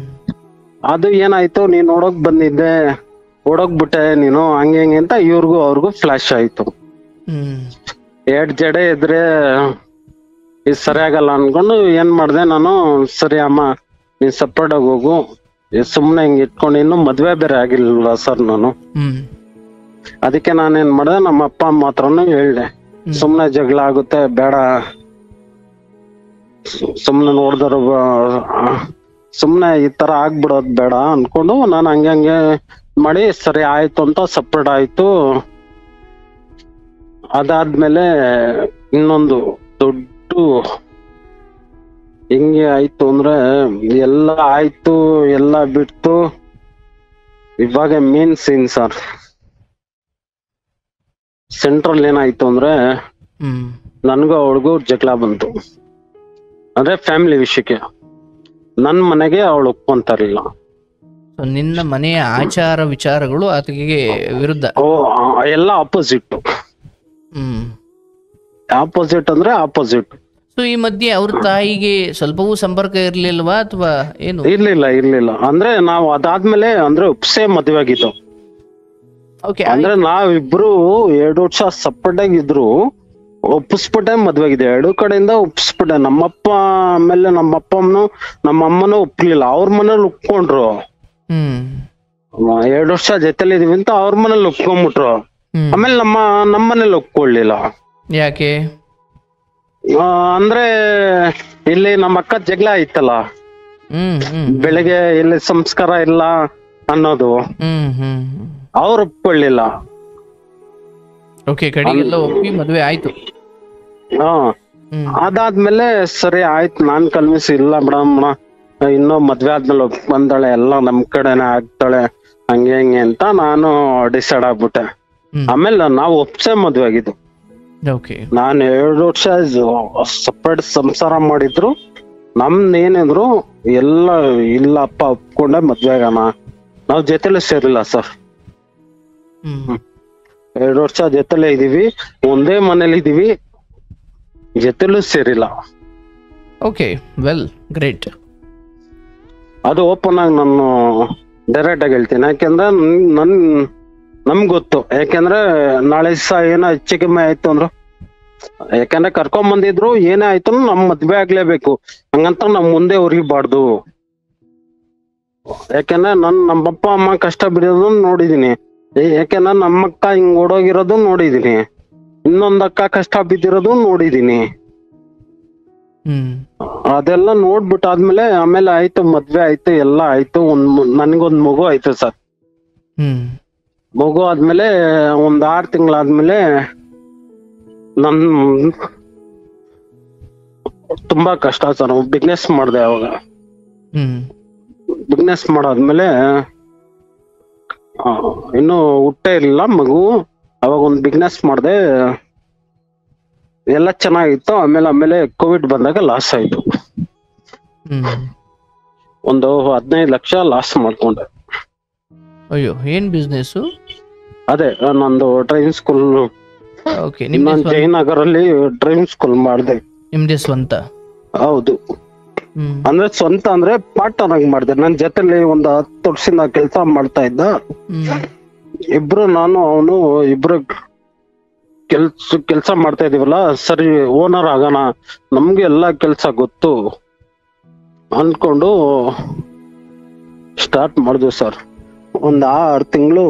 ಅದು ಏನಾಯ್ತು, ನೀನ್ ಓಡೋಗ್ಬಿಟ್ಟೆ ನೀನು ಹಂಗೆ ಹಂಗೆ ಅಂತ ಇವ್ರಿಗೂ ಅವ್ರಿಗೂ ಫ್ಲಾಶ್ ಆಯ್ತು. 2 ಜಡೆ ಇದ್ರೆ ಇದು ಸರಿಯಾಗಲ್ಲ ಅನ್ಕೊಂಡು ಏನ್ ಮಾಡ್ದೆ ನಾನು, ಸರಿ ಅಮ್ಮ ನೀನ್ ಸಪ್ರೇಟ್ ಆಗಿ ಹೋಗು, ಸುಮ್ನೆ ಹಿಂಗ್ ಇಟ್ಕೊಂಡು, ಇನ್ನು ಮದ್ವೆ ಬೇರೆ ಆಗಿಲ್ಲ ಸರ್ ನಾನು. ಅದಕ್ಕೆ ನಾನೇನ್ ಮಾಡ್ದೆ, ನಮ್ಮ ಅಪ್ಪ ಅಮ್ಮ ಹತ್ರನು ಹೇಳ್ದೆ, ಸುಮ್ನೆ ಜಗಳ ಆಗುತ್ತೆ ಬೇಡ, ಸುಮ್ನೆ ನೋಡ್ದರು ಸುಮ್ನೆ ಈ ತರ ಆಗ್ಬಿಡೋದ್ ಬೇಡ ಅನ್ಕೊಂಡು ನಾನು ಹಂಗೆ ಮಾಡಿ ಸರಿ ಆಯ್ತು ಅಂತ ಸಪ್ರೇಟ್ ಆಯ್ತು. ಅದಾದ್ಮೇಲೆ ಇನ್ನೊಂದು ದೊಡ್ಡ ಹೆಂಗೆ ಆಯ್ತು ಅಂದ್ರೆ, ಎಲ್ಲ ಆಯ್ತು, ಎಲ್ಲ ಬಿಟ್ಟು ಇವಾಗ ಮೇನ್ ಸೀನ್ ಸರ್. ಸೆಂಟ್ರಲ್ ಏನಾಯ್ತು ಅಂದ್ರೆ, ನನ್ಗೂ ಅವಳಿಗೂ ಜಗಳ ಬಂತು. ಅಂದ್ರೆ ಫ್ಯಾಮಿಲಿ ವಿಷಯಕ್ಕೆ. ನನ್ ಮನೆಗೆ ಅವಳು ಒಪ್ಕೊಂತಾರಿಲ್ಲ. ನಿನ್ನ ಮನೆಯ ಆಚಾರ ವಿಚಾರಗಳು ಆತಗೆ ವಿರುದ್ಧ. ಎಲ್ಲ ಆಪೋಸಿಟ್. ಆಪೋಸಿಟ್ ಅಂದ್ರೆ ಆಪೋಸಿಟ್. ಸೊ ಈ ಮಧ್ಯೆ ಅವ್ರ ತಾಯಿಗೆ ಸ್ವಲ್ಪವೂ ಸಂಪರ್ಕ ಇರ್ಲಿಲ್ವಾ ಅಥವಾ ಏನು? ಇರ್ಲಿಲ್ಲ. ಅಂದ್ರೆ ನಾವು ಅದಾದ್ಮೇಲೆ ಅಂದ್ರೆ ಉಪ್ಸೆ ಮದ್ವೆ ಆಗಿದ್ದು. ಅಂದ್ರೆ ನಾವಿಬ್ರು 2 ವರ್ಷ ಸಪರೇಟ್ ಆಗಿದ್ರು, ಒಪ್ಪಿಸ್ಬಿಟ್ಟೆ ಮದ್ವೆ ಆಗಿದೆ. 2 ಕಡೆಯಿಂದ ಒಪ್ಪಿಸ್ಬಿಟ್ಟೆ. ನಮ್ಮಪ್ಪ ಆಮೇಲೆ ನಮ್ಮಪ್ಪನು ನಮ್ಮಮ್ಮನೂ ಒಪ್ಲಿಲ್ಲ. ಅವ್ರ ಮನೇಲಿ ಒಪ್ಕೊಂಡ್ರು. 2 ವರ್ಷ ಜೊತೆಲಿ ಇದೀವಿ ಅಂತ ಅವ್ರ ಮನೇಲಿ ಒಪ್ಕೊಂಡ್ಬಿಟ್ರು. ಆಮೇಲೆ ನಮ್ಮ ಮನೇಲಿ ಒಪ್ಕೊಳ್ಳಿಲ್ಲ. ಯಾಕೆ? ಅಂದ್ರೆ ಇಲ್ಲಿ ನಮ್ಮ ಅಕ್ಕ ಜಗಳ ಆಯ್ತಲ್ಲ, ಬೆಳಿಗ್ಗೆ ಇಲ್ಲಿ ಸಂಸ್ಕಾರ ಇಲ್ಲ ಅನ್ನೋದು, ಅವ್ರು ಒಪ್ಕೊಳ್ಳಿಲ್ಲ. ಒಪ್ಪಿ ಮದ್ವೆ ಆಯ್ತು. ಅದಾದ್ಮೇಲೆ ಸರಿ ಆಯ್ತು, ನಾನ್ ಕನ್ವಿನ್ಸ್ ಇಲ್ಲ ಬಿಡಮ್ಮ, ಇನ್ನೂ ಮದ್ವೆ ಆದ್ಮೇಲೆ ಬಂದಾಳೆ, ಎಲ್ಲ ನಮ್ ಕಡೆನೆ ಆಗ್ತಾಳೆ, ಹಂಗೆ ಹಂಗೆ ಅಂತ ನಾನು ಡಿಸೈಡ್ ಆಗ್ಬಿಟ್ಟೆ. ಆಮೇಲೆ ನಾವು ಒಪ್ಸೆ ಮದ್ವೆ ಆಗಿದ್ದು. ನಾನು 2 ವರ್ಷ ಸಪ್ರೇಟ್ ಸಂಸಾರ ಮಾಡಿದ್ರು, ನಮ್ದೇನಿದ್ರು ಎಲ್ಲ ಇಲ್ಲಪ್ಪ ಒಪ್ಕೊಂಡೆ ಮದ್ವೆ ಆಗೋಣ. ನಾವ್ ಜೊತೆಲೆ ಸೇರಿಲ್ಲ ಸರ್. 2 ವರ್ಷ ಜೊತೆಲೆ ಇದೀವಿ, ಒಂದೇ ಮನೇಲಿ ಇದೀವಿ, ಜೊತೆಲೂ ಸೇರಿಲ್ಲ. Okay, well, great. ಅದು ಓಪನ್ ಆಗಿ ನಾನು ಡೈರೆಕ್ಟ್ ಆಗಿ ಹೇಳ್ತೀನಿ. ಯಾಕೆಂದ್ರೆ ನಮ್ಗ್ ಗೊತ್ತು. ಯಾಕೆಂದ್ರೆ ನಾಳೆ ದಿವಸ ಏನೋ ಹೆಚ್ಚು ಕಮ್ಮಿ ಆಯ್ತು ಅಂದ್ರು, ಯಾಕಂದ್ರೆ ಕರ್ಕೊಂಡ್ ಬಂದಿದ್ರು, ಏನೇ ಆಯ್ತು ನಮ್ ಮದ್ವೆ ಆಗ್ಲೇಬೇಕು, ಹಂಗಂತ ನಮ್ ಮುಂದೆ ಉರಿಬಾರ್ದು. ಯಾಕೆಂದ್ರೆ ನಮ್ಮಪ್ಪ ಅಮ್ಮ ಕಷ್ಟ ಬಿಡೋದನ್ನ ನೋಡಿದೀನಿ. ಯಾಕೆಂದ್ರೆ ನಮ್ಮಕ್ಕ ಹಿಂಗ್ ಓಡೋಗಿರೋದು ನೋಡಿದೀನಿ, ಇನ್ನೊಂದಕ್ಕ ಕಷ್ಟ ಬಿದ್ದಿರೋದು ನೋಡಿದೀನಿ. ಅದೆಲ್ಲ ನೋಡ್ಬಿಟ್ಟಾದ್ಮೇಲೆ ಆಮೇಲೆ ಆಯ್ತು, ಮದ್ವೆ ಆಯ್ತು, ಎಲ್ಲ ಆಯ್ತು. ನನ್ಗೊಂದ್ ಮಗು ಆಯ್ತು ಸರ್. ಮಗು ಆದ್ಮೇಲೆ 6 ತಿಂಗಳಾದ್ಮೇಲೆ ನನ್ ತುಂಬಾ ಕಷ್ಟ ಸರ್. ಬಿಸ್ನೆಸ್ ಮಾಡ್ದೆ ಅವಾಗ. ಬಿಸ್ನೆಸ್ ಮಾಡಾದ್ಮೇಲೆ ಇನ್ನು ಹುಟ್ಟೇ ಇಲ್ಲ ಮಗು. ಅವಾಗ ಒಂದ್ ಬಿಸ್ನೆಸ್ ಮಾಡ್ದೆ, ಎಲ್ಲ ಚೆನ್ನಾಗಿತ್ತು. ಆಮೇಲೆ ಕೋವಿಡ್ ಬಂದಾಗ ಲಾಸ್ ಆಯ್ತು. ಒಂದು 15 ಲಕ್ಷ ಲಾಸ್ ಮಾಡ್ಕೊಂಡೆ. ಅಯ್ಯೋ, ಏನ್ ಬಿಸ್ನೆಸ್? ಅದೇ ನಂದು ಡ್ರೈವಿಂಗ್ ಸ್ಕೂಲ್. ನಾನು ಜಯನಗರಲ್ಲಿ ಡ್ರೈವಿಂಗ್ ಸ್ಕೂಲ್ ಮಾಡಿದೆ. ನಿಮ್ದೇ ಸ್ವಂತ? ಹೌದು. ಅಂದ್ರೆ ಸ್ವಂತ ಅಂದ್ರೆ ಪಾರ್ಟ್ನರ್ ಆಗಿ ಮಾಡಿದೆ. ನನ್ ಜೊತೆಲಿ ಒಂದು 10 ವರ್ಷದಿಂದ ಕೆಲಸ ಮಾಡ್ತಾ ಇದ್ದ. ಇಬ್ರು, ನಾನು ಅವನು ಇಬ್ರು ಕೆಲ್ಸ ಮಾಡ್ತಾ ಇದೀವಲ್ಲ, ಸರಿ ಓನರ್ ಆಗೋಣ, ನಮ್ಗೆ ಎಲ್ಲಾ ಕೆಲ್ಸ ಗೊತ್ತು ಅನ್ಕೊಂಡು ಸ್ಟಾರ್ಟ್ ಮಾಡಿದ್ವಿ ಸರ್. ಒಂದ್ 6 ತಿಂಗಳು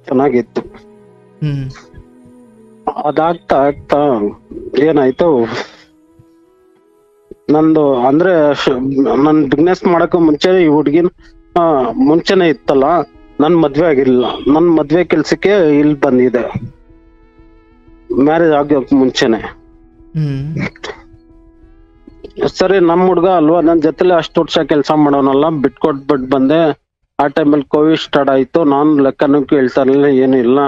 ಚೆನ್ನಾಗಿತ್ತು. ಅದಾಗ್ತಾ ಆಗ್ತಾ ಏನಾಯ್ತು, ನಂದು ಅಂದ್ರೆ ನನ್ ಬಿಸ್ನೆಸ್ ಮಾಡಕ್ ಮುಂಚೆ ಈ ಹುಡ್ಗಿನ ಮುಂಚೆನೆ ಇತ್ತಲ್ಲ, ನನ್ ಮದ್ವೆ ಆಗಿರ್ಲಿಲ್ಲ. ನನ್ ಮದ್ವೆ ಕೆಲ್ಸಕ್ಕೆ ಇಲ್ಲಿ ಬಂದಿದೆ, ಮ್ಯಾರೇಜ್ ಆಗೋಕ್ ಮುಂಚೆನೆ. ಸರಿ, ನಮ್ ಹುಡ್ಗ ಅಲ್ವಾ, ನನ್ ಜೊತೆಲೆ ಅಷ್ಟು ವರ್ಷ ಕೆಲ್ಸ ಮಾಡೋನಲ್ಲ, ಬಿಟ್ಕೊಟ್ಬಿಟ್ಟು ಬಂದೆ. ಆ ಟೈಮಲ್ಲಿ ಕೋವಿಡ್ ಸ್ಟಾರ್ಟ್ ಆಯ್ತು. ನಾನು ಲೆಕ್ಕನೂ ಕೇಳ್ತಾ ಇರ್ಲಿಲ್ಲ, ಏನು ಇಲ್ಲ.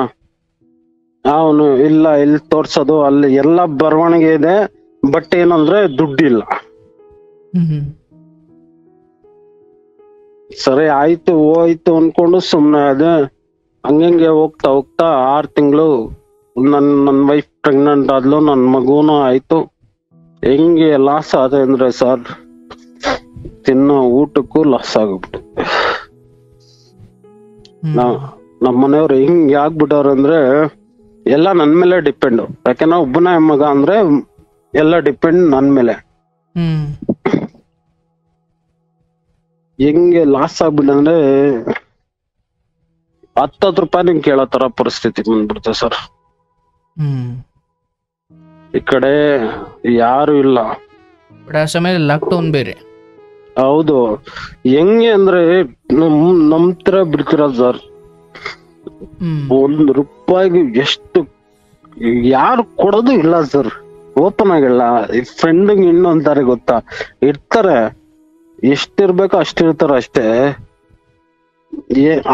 ಅವನು ಇಲ್ಲ, ಇಲ್ಲಿ ತೋರ್ಸೋದು, ಅಲ್ಲಿ ಎಲ್ಲ ಬರವಣಿಗೆ ಇದೆ, ಬಟ್ ಏನಂದ್ರೆ ದುಡ್ಡಿಲ್ಲ. ಸರಿ ಆಯ್ತು, ಹೋಯ್ತು ಅನ್ಕೊಂಡು ಸುಮ್ನೆ ಅದೇ. ಹಂಗೆ ಹೋಗ್ತಾ 6 ತಿಂಗಳು ನನ್ ವೈಫ್ ಪ್ರೆಗ್ನೆಂಟ್ ಆದ್ಲು, ನನ್ ಮಗುನು ಆಯ್ತು. ಹೆಂಗೆ ಲಾಸ್ ಆದ ಅಂದ್ರೆ ಸರ್, ತಿನ್ನೋ ಊಟಕ್ಕೂ ಲಾಸ್ ಆಗ್ಬಿಟ್ಟು. ನಮ್ಮ ಮನೆಯವ್ರು ಹಿಂಗ್ ಆಗ್ಬಿಟ್ಟವ್ರ ಅಂದ್ರೆ ಎಲ್ಲ ನನ್ ಮೇಲೆ ಡಿಪೆಂಡ್. ಯಾಕೆಂದ್ರೆ ಒಬ್ಬನೇ ಮಗ ಅಂದ್ರೆ ಎಲ್ಲ ಡಿಪೆಂಡ್ ನನ್ ಮೇಲೆ. ಹೆಂಗೆ ಲಾಸ್ ಆಗ್ಬಿಟ್ಟ ಅಂದ್ರೆ 10 ರೂಪಾಯಿ ನಿಂಗೆ ಕೇಳೋ ತರ ಪರಿಸ್ಥಿತಿ ಬಂದ್ಬಿಡ್ತೆ ಸರ್. ಈ ಕಡೆ ಯಾರು ಇಲ್ಲ. ಲಾಕ್ಡೌನ್ ಬೇರೆ. ಹೌದು. ಹೆಂಗೆ ಅಂದ್ರೆ ನಂಬ್ತಿರ ಬಿಡ್ತೀರ ಸರ್, 1 ರೂಪಾಯಿಗೆ ಎಷ್ಟು ಯಾರು ಕೊಡೋದು ಇಲ್ಲ ಸರ್. ಓಪನ್ ಆಗಿಲ್ಲ. ಫ್ರೆಂಡ್ ಇನ್ನೊಂತಾರೆ ಗೊತ್ತಾ, ಇರ್ತಾರೆ, ಎಷ್ಟಿರ್ಬೇಕೋ ಅಷ್ಟಿರ್ತಾರ ಅಷ್ಟೇ.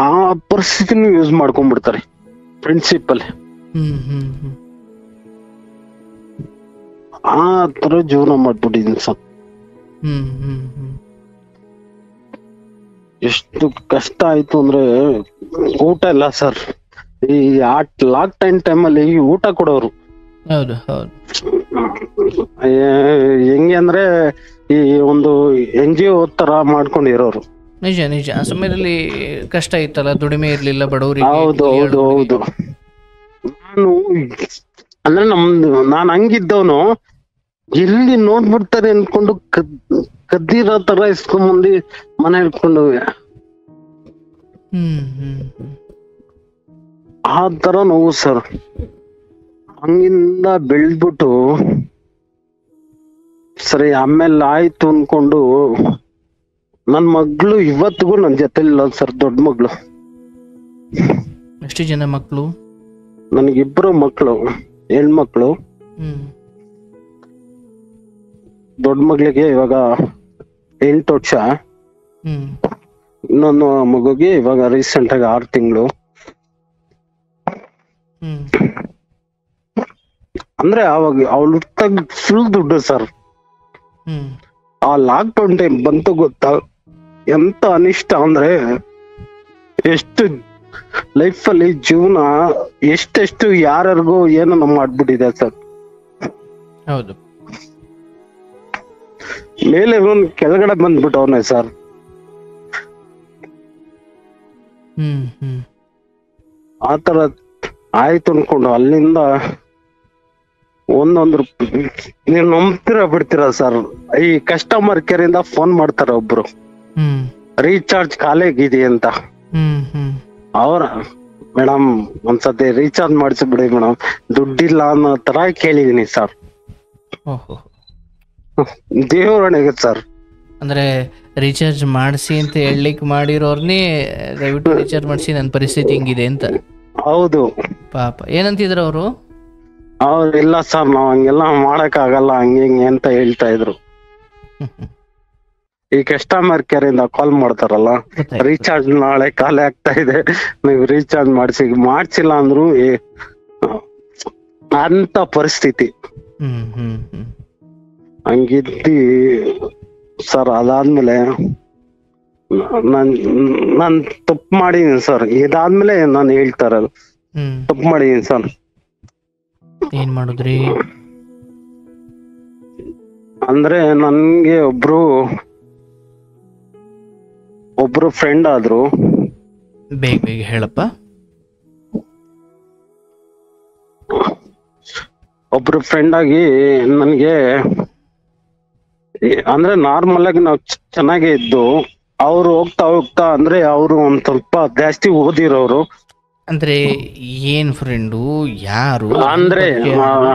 ಆ ಪರಿಸ್ಥಿತಿನೂ ಯೂಸ್ ಮಾಡ್ಕೊಂಡ್ಬಿಡ್ತಾರೆ ಪ್ರಿನ್ಸಿಪಲ್. ಆ ತರ ಜೀವನ ಮಾಡ್ಬಿಟ್ಟಿದೀನಿ ಸರ್. ಎಷ್ಟು ಕಷ್ಟ ಆಯ್ತು ಅಂದ್ರೆ ಊಟ ಇಲ್ಲ ಸರ್. ಈ ಲಾಕ್ ಟೈಮಲ್ಲಿ ಊಟ ಕೊಡೋರು. ಹೌದು ಹೌದು. ಹೆಂಗೆ ಅಂದ್ರೆ ಈ ಒಂದು NGO ತರ ಮಾಡ್ಕೊಂಡಿರೋರು. ನಿಜ ನಿಜ. ಆ ಸಮಯದಲ್ಲಿ ಕಷ್ಟ ಇತ್ತಲ್ಲ, ದುಡಿಮೆ ಇರ್ಲಿಲ್ಲ ಬಡವರಿಗೆ. ಹೌದು ಹೌದು ಹೌದು. ನಾನು ಅಂದ್ರೆ ನಾನ್ ಹಂಗಿದ್ದವನು ಎಲ್ಲಿ ನೋಡ್ಬಿಡ್ತಾರೆ ಅನ್ಕೊಂಡು ಕದ್ದಿರೋ ತರ ಇಸ್ಕೊಂಬಂದಿ ಮನೆ ಇಟ್ಕೊಂಡು ಆ ತರ ನೋವು ಸರ್. ಹಂಗಿಂದ ಬೆಳ್ದ್ಬಿಟ್ಟು ಸರಿ ಆಮೇಲೆ ಆಯ್ತು ಅನ್ಕೊಂಡು ನನ್ ಮಗ್ಳು ಇವತ್ತಿಗೂ ನನ್ ಜೊತೆಲಿಲ್ಲ ಸರ್. ದೊಡ್ಡ ಮಗ್ಳು. ಎಷ್ಟು ಜನ ಮಕ್ಕಳು? ನನಗಿಬ್ರು ಮಕ್ಕಳು, ಹೆಣ್ಮಕ್ಳು. ದೊಡ್ಡ ಮಗಳಿಗೆ ಇವಾಗ 8 ವರ್ಷ, ಇನ್ನೊಂದು ಮಗುಗೆ ಇವಾಗ ರೀಸೆಂಟ್ ಆಗಿ 6 ತಿಂಗಳು. ಅಂದ್ರೆ ಅವಾಗ ಅವಳು ಫುಲ್ ದುಡ್ಡು ಸರ್. ಆ ಲಾಕ್ ಡೌನ್ ಟೈಮ್ ಬಂತು ಗೊತ್ತಾ, ಎಂತ ಅನಿಷ್ಟ ಅಂದ್ರೆ ಎಷ್ಟು ಲೈಫಲ್ಲಿ ಜೀವನ ಎಷ್ಟೆಷ್ಟು ಯಾರಿಗೂ ಏನೋ ಮಾಡ್ಬಿಟ್ಟಿದೆ ಸರ್. ಹೌದು. ಮೇಲೆ ಕೆಳಗಡೆ ಬಂದ್ಬಿಟ್ಟವನೆ ಸರ್. ಆತರ ಆಯ್ತು ಅನ್ಕೊಂಡು ಅಲ್ಲಿಂದ ಒಂದೊಂದು ನೀವು ನಂಬ್ತೀರಾ ಬಿಡ್ತೀರಾ ಸರ್, ಈ ಕಸ್ಟಮರ್ ಕೇರ್ ಇಂದ ಫೋನ್ ಮಾಡ್ತಾರೆ ಒಬ್ರು, ರೀಚಾರ್ಜ್ ಖಾಲಿಯಾಗಿದೆ ಅಂತ. ಅವ್ರ ಮೇಡಮ್ ಒಂದ್ಸತಿ ರೀಚಾರ್ಜ್ ಮಾಡಿಸ್ಬಿಡಿ ಮೇಡಮ್, ದುಡ್ಡಿಲ್ಲ ಅನ್ನೋ ತರ ಕೇಳಿದೀನಿ ಸರ್. ದೇವರಣೆಗೆ ಸರ್. ಅಂದ್ರೆ ರೀಚಾರ್ಜ್ ಮಾಡಿಸಿ ಅಂತ ಹೇಳಲಿಕ್ಕೆ ಮಾಡಿರೋರ್ನೇ ದಯವಿಟ್ಟು ರೀಚಾರ್ಜ್ ಮಾಡಿಸಿ, ನನ್ನ ಪರಿಸ್ಥಿತಿ ಹಿಂಗಿದೆ ಅಂತ. ಹೌದು ಪಾಪ. ಏನಂತಿದ್ರು ಅವರು? ಅವ್ರು ಇಲ್ಲ ಸರ್ ನಾವ್ ಹಂಗೆಲ್ಲ ಮಾಡಕ್ ಆಗಲ್ಲ ಹಂಗೆ ಹಿಂಗೆ ಅಂತ ಹೇಳ್ತಾ ಇದ್ರು. ಈ ಕಸ್ಟಮರ್ ಕೇರ್ ಇಂದ ಕಾಲ್ ಮಾಡ್ತಾರಲ್ಲ, ರೀಚಾರ್ಜ್ ನಾಳೆ ಖಾಲಿ ಆಗ್ತಾ ಇದೆ, ನೀವು ರೀಚಾರ್ಜ್ ಮಾಡ್ಸಿಲ್ಲ ಅಂದ್ರು ಅಂತ ಪರಿಸ್ಥಿತಿ. ಹಂಗಿದ್ದಿ ಸರ್. ಅದಾದ್ಮೇಲೆ ನಾನ್ ತಪ್ಪು ಮಾಡಿದೀನಿ ಸರ್. ಇದಾದ್ಮೇಲೆ ನಾನು ಹೇಳ್ತಾ ಇರೋದು ತಪ್ಪು ಮಾಡಿದೀನಿ ಸರ್. ಏನ್ ಮಾಡಿದ್ರಿ? ಅಂದ್ರೆ ನನ್ಗೆ ಒಬ್ರು ಫ್ರೆಂಡ್ ಆದ್ರು. ಬೇಗ ಬೇಗ ಹೇಳಪ್ಪ. ಒಬ್ರು ಫ್ರೆಂಡ್ ಆಗಿ ನನ್ಗೆ ಅಂದ್ರೆ ನಾರ್ಮಲ್ ಆಗಿ ನಾವ್ ಚೆನ್ನಾಗೇ ಇದ್ದು, ಅವ್ರು ಹೋಗ್ತಾ ಹೋಗ್ತಾ ಅಂದ್ರೆ ಅವ್ರು ಒಂದ್ ಸ್ವಲ್ಪ ಜಾಸ್ತಿ ಓದಿರೋರು. ಅಂದ್ರೆ ಏನ್ ಫ್ರೆಂಡು, ಯಾರು? ಅಂದ್ರೆ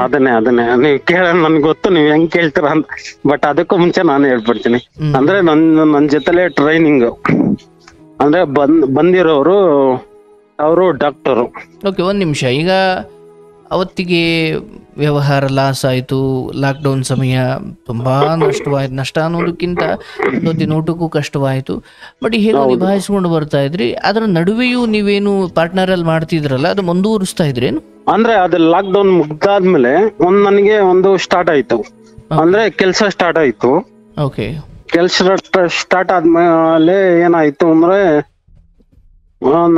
ಅದನ್ನೇ ನೀವ್ ನನ್ಗೆ ಗೊತ್ತು ನೀವ್ ಹೆಂಗ್ ಕೇಳ್ತೀರ ಅಂತ, ಬಟ್ ಅದಕ್ಕೂ ಮುಂಚೆ ನಾನು ಹೇಳ್ಬಿಡ್ತೀನಿ. ಅಂದ್ರೆ ನನ್ ಜೊತೆಲೆ ಟ್ರೈನಿಂಗ್ ಅಂದ್ರೆ ಬಂದಿರೋರು, ಅವರು ಡಾಕ್ಟರು. ಓಕೆ, ಒಂದ್ ನಿಮಿಷ. ಈಗ ಅವತ್ತಿಗೆ ವ್ಯವಹಾರ ಲಾಸ್ ಆಯಿತು, ಲಾಕ್ಡೌನ್ ಸಮಯ ತುಂಬ ನಷ್ಟವಾಯಿತು. ನಷ್ಟ ಅನ್ನೋದಕ್ಕಿಂತ ಇವತ್ತಿನ ಊಟಕ್ಕೂ ಕಷ್ಟವಾಯಿತು. ಬಟ್ ಹೇಗೋ ನಿಭಾಯಿಸ್ಕೊಂಡು ಬರ್ತಾ ಇದ್ರಿ. ಅದರ ನಡುವೆಯೂ ನೀವೇನು ಪಾರ್ಟ್ನರ್ ಅಲ್ಲಿ ಮಾಡ್ತಿದ್ರಲ್ಲ, ಅದು ಮುಂದುವರಿಸ್ತಾ ಇದ್ರೇನು? ಅಂದ್ರೆ ಅದು ಲಾಕ್ಡೌನ್ ಮುಗ್ದಾದ್ಮೇಲೆ ನನಗೆ ಒಂದು ಸ್ಟಾರ್ಟ್ ಆಯ್ತು, ಅಂದ್ರೆ ಕೆಲಸ ಸ್ಟಾರ್ಟ್ ಆಯ್ತು. ಓಕೆ. ಕೆಲಸ ಸ್ಟಾರ್ಟ್ ಆದ್ಮೇಲೆ ಏನಾಯ್ತು ಅಂದ್ರೆ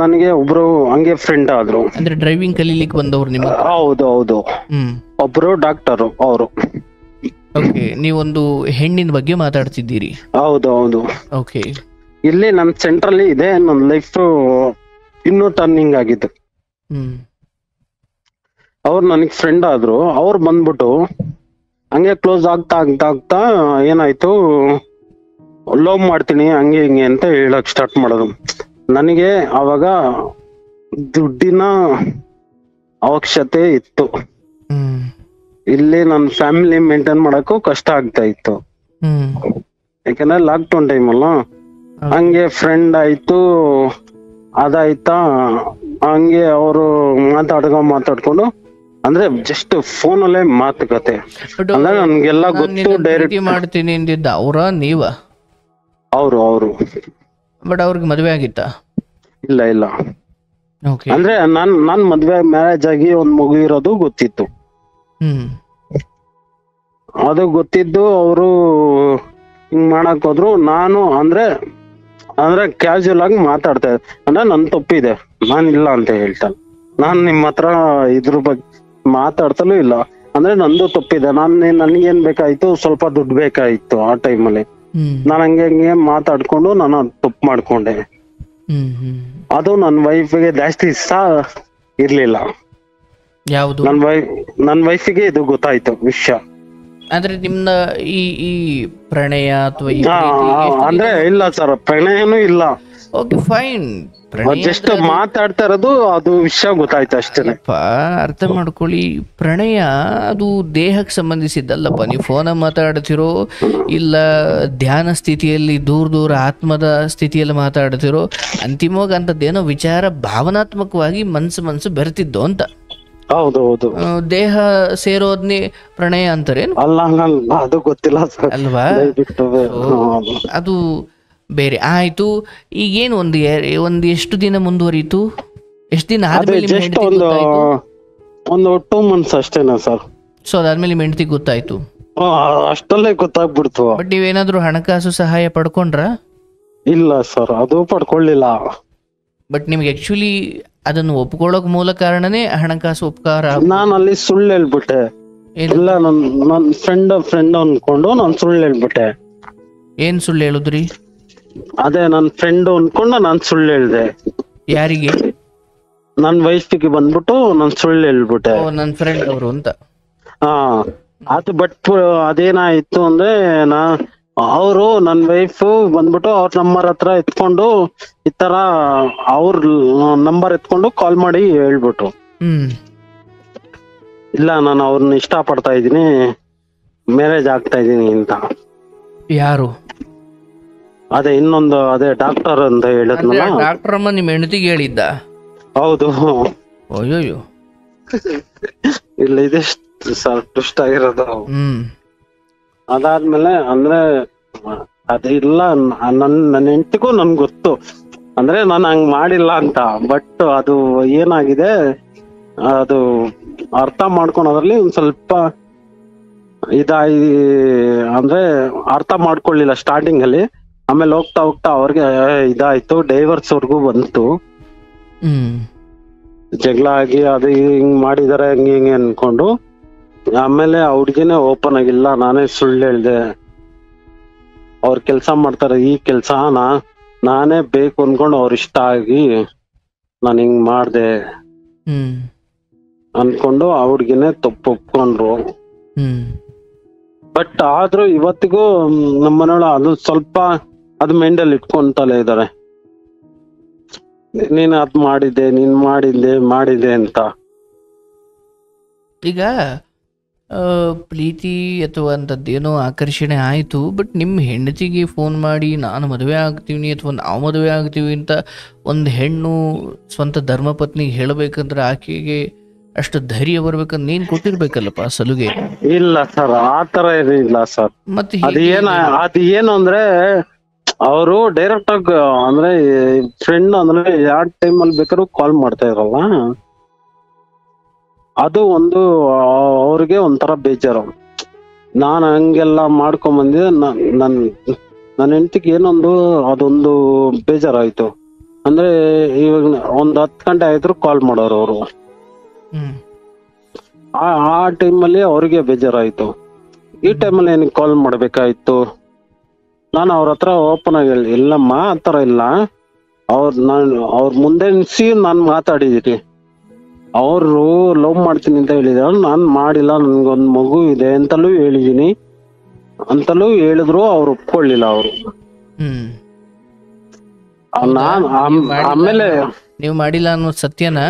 ನನಗೆ ಒಬ್ರು ಹಂಗೆ ಫ್ರೆಂಡ್ ಆದ್ರು. ಅಂದ್ರೆ ಡ್ರೈವಿಂಗ್ ಕಲೀಲಿಕ್ಕೆ ಬಂದವ್ರು ನಿಮ್ಮ? ಹೌದು ಹೌದು. ಒಬ್ರು ಡಾಕ್ಟರು ಅವರು. ಓಕೆ, ನೀವೊಂದು ಹೆಣ್ಣಿನ ಬಗ್ಗೆ ಮಾತಾಡ್ತಿದ್ದೀರಿ? ಹೌದು ಹೌದು. ಓಕೆ. ಇಲ್ಲಿ ನಮ್ ಸೆಂಟ್ರಲ್ಲಿ ಇದೆ, ನನ್ನ ಲೈಫ್ ಇನ್ನೂ ಟರ್ನಿಂಗ್ ಆಗಿದ್ದು. ಅವ್ರು ನನಗ್ ಫ್ರೆಂಡ್ ಆದ್ರು. ಅವ್ರು ಬಂದ್ಬಿಟ್ಟು ಹಂಗೆ ಕ್ಲೋಸ್ ಆಗ್ತಾ ಆಗ್ತಾ ಆಗ್ತಾ ಏನಾಯ್ತು, ಲವ್ ಮಾಡ್ತೀನಿ ಹಂಗೆ ಹಿಂಗೆ ಅಂತ ಹೇಳಕ್ ಸ್ಟಾರ್ಟ್ ಮಾಡೋದು. ನನಗೆ ಅವಾಗ ದುಡ್ಡಿನ ಅವಶ್ಯಕತೆ ಇತ್ತು. ಇಲ್ಲಿ ನನ್ನ ಫ್ಯಾಮಿಲಿ ಮೇಂಟೈನ್ ಮಾಡಕ್ಕೂ ಕಷ್ಟ ಆಗ್ತಾ ಇತ್ತು, ಯಾಕಂದ್ರೆ ಲಾಕ್ಡೌನ್ ಟೈಮ್ ಅಲ್ಲ. ಹಂಗೆ ಫ್ರೆಂಡ್ ಆಯ್ತು, ಅದಾಯ್ತಾ ಹಂಗೆ ಅವರು ಮಾತಾಡ್ಕೊಂಡು ಅಂದ್ರೆ ಜಸ್ಟ್ ಫೋನ್ ಅಲ್ಲೇ ಮಾತುಕತೆ. ಅಂದ್ರೆ ನನ್ಗೆಲ್ಲ ಗೊತ್ತು. ಡೈರೆಕ್ಟ್ ಮಾಡ್ತೀನಿ ಅಂದಿದ್ದ ಅವ್ರ ನೀವ? ಅವರು. ಬಟ್ ಅವ್ರಿಗೆ ಮದ್ವೆ ಆಗಿತ್ತಾ? ಇಲ್ಲ. ಅಂದ್ರೆ ನಾನ್ ಮದ್ವೆ ಮ್ಯಾರೇಜ್ ಆಗಿ ಒಂದ್ ಮಗು ಇರೋದು ಗೊತ್ತಿತ್ತು. ಅದು ಗೊತ್ತಿದ್ದು ಅವರು ಹಿಂಗ್ ಮಾಡಕ್ ಹೋದ್ರು. ನಾನು ಅಂದ್ರೆ ಅಂದ್ರೆ ಕ್ಯಾಶುಯಲ್ ಆಗಿ ಮಾತಾಡ್ತಾ ಇದ್ದೆ. ಅಂದ್ರೆ ನನ್ ತಪ್ಪಿದೆ, ನಾನ್ ಇಲ್ಲ ಅಂತ ಹೇಳ್ತಾನೆ. ನಾನ್ ನಿಮ್ ಹತ್ರ ಇದ್ರ ಬಗ್ಗೆ ಮಾತಾಡ್ತಲೂ ಇಲ್ಲ. ಅಂದ್ರೆ ನಂದು ತಪ್ಪಿದೆ. ನನ್ಗೇನ್ ಬೇಕಾಯ್ತು, ಸ್ವಲ್ಪ ದುಡ್ಡು ಬೇಕಾಯ್ತು ಆ ಟೈಮಲ್ಲಿ. ನಾನ್ ಹಂಗೆ ಮಾತಾಡ್ಕೊಂಡು ನಾನು ತಪ್ಪು ಮಾಡ್ಕೊಂಡೆ. ಅದು ನನ್ ವೈಫ್ಗೆ ಜಾಸ್ತಿ ಇಷ್ಟ ಇರ್ಲಿಲ್ಲ. ಯಾವುದು? ನನ್ ವೈಫಿಗೆ ಇದು ಗೊತ್ತಾಯ್ತು ವಿಷಯ. ಆದ್ರೆ ನಿಮ್ನ ಈ ಪ್ರಣಯ ಅಥವಾ ಅಂದ್ರೆ ಇಲ್ಲ ಸರ್, ಪ್ರಣಯನೂ ಇಲ್ಲ. ಓಕೆ ಫೈನ್, ಜಸ್ಟ್ ಮಾತಾಡ್ತಾ ಇರೋದು, ಅದು ವಿಷಯ ಗೊತ್ತಾಯ್ತು ಅಷ್ಟೇ. ಅರ್ಥ ಮಾಡ್ಕೊಳ್ಳಿ, ಪ್ರಣಯ ಅದು ದೇಹಕ್ಕೆ ಸಂಬಂಧಿಸಿದ್ದಲ್ಲಪ್ಪ. ನೀವು ಫೋನ ಮಾತಾಡ್ತಿರೋ ಇಲ್ಲ ಧ್ಯಾನ ಸ್ಥಿತಿಯಲ್ಲಿ ದೂರ ಆತ್ಮದ ಸ್ಥಿತಿಯಲ್ಲಿ ಮಾತಾಡ್ತಿರೋ, ಅಂತಿಮವಾಗಿ ಅಂತದ್ದೇನೋ ವಿಚಾರ ಭಾವನಾತ್ಮಕವಾಗಿ ಮನ್ಸು ಬೆರೆತಿದ್ದು ಅಂತ. ಹೌದು. ದೇಹ ಸೇರೋದ್ನೇ ಪ್ರಣಯ ಅಂತಾರೇನು? ಅಲ್ಲ, ಅದು ಗೊತ್ತಿಲ್ಲ ಅಲ್ವಾ? ಅದು ಬೇರೆ ಆಯ್ತು. ಈಗೇನು ಒಂದು ಎಷ್ಟು ದಿನ ಮುಂದುವರಿತು? ಎಷ್ಟು ದಿನ ಆದ್ಮೇಲೆ ಒಂದು 2 months ಅಷ್ಟೇನಾ ಸರ್? ಸೊ ಅದಾದ್ಮೇಲೆ ನಿಮ್ಮ ಹೆಂಡತಿಗೆ ಗೊತ್ತಾಯ್ತು? ಅಷ್ಟಲ್ಲೇ ಗೊತ್ತಾಗ್ಬಿಡ್ತು. ಬಟ್ ನೀವೇನಾದ್ರೂ ಹಣಕಾಸು ಸಹಾಯ ಪಡ್ಕೊಂಡ್ರ? ಇಲ್ಲ ಸರ್, ಅದು ಪಡ್ಕೊಳ್ಳಿಲ್ಲ. ಬಟ್ ನಿಮ್ಗೆ ಆಕ್ಚುಲಿ ಅದನ್ನು ಒಪ್ಕೊಳ್ಳೋಕ್ ಮೂಲ ಕಾರಣನೇ ಹಣಕಾಸು ಉಪಕಾರ. ನಾನು ಅಲ್ಲಿ ಸುಳ್ಳು ಹೇಳ್ಬಿಟ್ಟೆ. ಇಲ್ಲ, ನನ್ ಫ್ರೆಂಡ್ ಅನ್ಕೊಂಡು ನಾನು ಸುಳ್ಳು ಹೇಳ್ಬಿಟ್ಟೆ. ಏನ್ ಸುಳ್ಳು ಹೇಳುದ್ರಿ? ಅದೇ ನನ್ ಫ್ರೆಂಡ್ ಅನ್ಕೊಂಡು ನಾನ್ ಸುಳ್ಳು ಹೇಳ್ದೆ. ಯಾರಿಗೆ? ನನ್ ವೈಫಿಗೆ ಬಂದ್ಬಿಟ್ಟು ನಾನ್ ಸುಳ್ಳು ಹೇಳ್ಬಿಟ್ಟೆ. ನನ್ ಫ್ರೆಂಡ್ ಅವರು ಅಂತ. ಅದು ಬಟ್ ಅದೇನಾಯ್ತು ಅಂದ್ರೆ, ಅವರು ನನ್ ವೈಫ್ ಬಂದ್ಬಿಟ್ಟು ಅವ್ರ ನಂಬರ್ ಹತ್ರ ಎತ್ಕೊಂಡು ಈ ತರ ಅವ್ರ ನಂಬರ್ ಎತ್ಕೊಂಡು ಕಾಲ್ ಮಾಡಿ ಹೇಳ್ಬಿಟ್ರು, ಇಲ್ಲ ನಾನು ಅವ್ರನ್ನ ಇಷ್ಟ ಪಡ್ತಾ ಇದೀನಿ, ಮ್ಯಾರೇಜ್ ಆಗ್ತಾ ಇದೀನಿ ಅಂತ. ಯಾರು? ಅದೇ ಇನ್ನೊಂದು ಡಾಕ್ಟರ್ ಅಂತ ಹೇಳಿದ್ನಲ್ಲ. ಡಾಕ್ಟರ್ ಅಮ್ಮ ನಿಮ್ ಹೆಂಡತಿಗೆ ಹೇಳಿದ್ದ? ಹೌದು. ಅಯ್ಯೋಯ್ಯೋ. ಇಲ್ಲ, ಇದೆಷ್ಟು ಸರ್ ಟ್ವಿಸ್ಟ್ ಆಗಿರೋದು. ಅದಾದ್ಮೇಲೆ ಅಂದ್ರೆ ಅದಿಲ್ಲ, ನನ್ನ ಹೆಂಡತಿಗೂ ನನ್ಗೆ ಗೊತ್ತು, ಅಂದ್ರೆ ನಾನು ಹಂಗ್ ಮಾಡಿಲ್ಲ ಅಂತ. ಬಟ್ ಅದು ಏನಾಗಿದೆ, ಅದು ಅರ್ಥ ಮಾಡ್ಕೊಳೋದ್ರಲ್ಲಿ ಒಂದ್ ಸ್ವಲ್ಪ ಅಂದ್ರೆ ಅರ್ಥ ಮಾಡ್ಕೊಳ್ಳಿಲ್ಲ ಸ್ಟಾರ್ಟಿಂಗ್ ಅಲ್ಲಿ. ಆಮೇಲೆ ಹೋಗ್ತಾ ಅವ್ರಿಗೆ ಇದಾಯ್ತು, ಡೈವರ್ಸ್ ವರ್ಗೂ ಬಂತು. ಜಗಳ ಆಗಿ ಅದು ಹಿಂಗ್ ಮಾಡಿದಾರೆ ಹಿಂಗೆ ಅನ್ಕೊಂಡು, ಆಮೇಲೆ ಹುಡ್ಗಿನೇ ಓಪನ್ ಆಗಿಲ್ಲ, ನಾನೇ ಸುಳ್ಳು ಹೇಳ್ದೆ, ಅವ್ರ ಕೆಲ್ಸ ಮಾಡ್ತಾರೆ ಈ ಕೆಲ್ಸ, ನಾನೇ ಬೇಕು ಅನ್ಕೊಂಡು ಅವ್ರ ಇಷ್ಟ ಆಗಿ ನಾನು ಹಿಂಗ್ ಮಾಡ್ದೆ ಅನ್ಕೊಂಡು ಆ ಹುಡ್ಗಿನೇ ತಪ್ಪು ಒಪ್ಕೊಂಡ್ರು. ಬಟ್ ಆದ್ರೂ ಇವತ್ತಿಗೂ ನಮ್ಮನೆಯೊಳ ಅದು ಸ್ವಲ್ಪ ಅದು ಮೆಂಡಲ್ ಇಟ್ಕೊಂತಲೇ ಇದಾರೆ, ನೀನ್ ಅದ್ ಮಾಡಿದ್ದೆ, ನೀನ್ ಮಾಡಿದ್ದೆ ಅಂತ. ಈಗ ಪ್ರೀತಿ ಅಥವಾ ಅಂಥದ್ದೇನೋ ಆಕರ್ಷಣೆ ಆಯಿತು, ಬಟ್ ನಿಮ್ಮ ಹೆಂಡತಿಗೆ ಫೋನ್ ಮಾಡಿ ನಾನು ಮದುವೆ ಆಗ್ತೀವಿ ಅಥವಾ ನಾವು ಮದುವೆ ಆಗ್ತೀವಿ ಅಂತ ಒಂದು ಹೆಣ್ಣು ಸ್ವಂತ ಧರ್ಮಪತ್ನಿಗೆ ಹೇಳಬೇಕಂದ್ರೆ ಆಕೆಗೆ ಅಷ್ಟು ಧೈರ್ಯ ಬರ್ಬೇಕಂತ ನೀನ್ ಕೊಟ್ಟಿರ್ಬೇಕಲ್ಲಪ್ಪ ಸಲುಗೆ. ಇಲ್ಲ ಸರ್, ಆತರ ಏನಿಲ್ಲ ಸರ್. ಮತ್ತೆ ಅದೇನು ಅಂದ್ರೆ ಅವರು ಡೈರೆಕ್ಟ್ ಆಗಿ ಅಂದ್ರೆ ಫ್ರೆಂಡ್ ಅಂದ್ರೆ ಯಾವ ಟೈಮಲ್ಲಿ ಬೇಕಾದ್ರೂ ಕಾಲ್ ಮಾಡ್ತಾ ಇರಲ್ಲ, ಅದು ಒಂದು ಅವ್ರಿಗೆ ಒಂಥರ ಬೇಜಾರು. ನಾನು ಹಂಗೆಲ್ಲ ಮಾಡ್ಕೊಂಬಂದಿದ್ದೆ, ನನ್ನ ಹೆಂಡತಿಗೆ ಏನೊಂದು ಅದೊಂದು ಬೇಜಾರಾಯ್ತು. ಅಂದ್ರೆ ಇವಾಗ ಒಂದ್ 10 ಗಂಟೆ ಆಯ್ತು ಕಾಲ್ ಮಾಡೋರು ಅವರು. ಆ ಟೈಮಲ್ಲಿ ಅವ್ರಿಗೆ ಬೇಜಾರಾಯ್ತು. ಈ ಟೈಮಲ್ಲಿ ಏನಕ್ಕೆ ಕಾಲ್ ಮಾಡ್ಬೇಕಾಯ್ತು? ನಾನು ಅವ್ರ ಹತ್ರ ಓಪನ್ ಆಗಿ ಹೇಳಿ, ಇಲ್ಲಮ್ಮ ಆತರ ಇಲ್ಲ, ಅವ್ರ ಮುಂದೆ ನಿಲ್ಸಿ ನಾನು ಮಾತಾಡಿದೀನಿ, ಅವರು ಲವ್ ಮಾಡ್ತೀನಿ ಅಂತ ಹೇಳಿದ್ರು, ನಾನ್ ಮಾಡಿಲ್ಲ, ನನ್ಗೊಂದ್ ಮಗು ಇದೆ ಅಂತಲೂ ಹೇಳಿದೀನಿ ಅಂತಲೂ ಹೇಳಿದ್ರು, ಅವ್ರು ಒಪ್ಕೊಳ್ಳಿಲ್ಲ ಅವರು. ನಾನ್ ಆಮೇಲೆ ನೀವು ಮಾಡಿಲ್ಲ ಅನ್ನೋ ಸತ್ಯನಾ?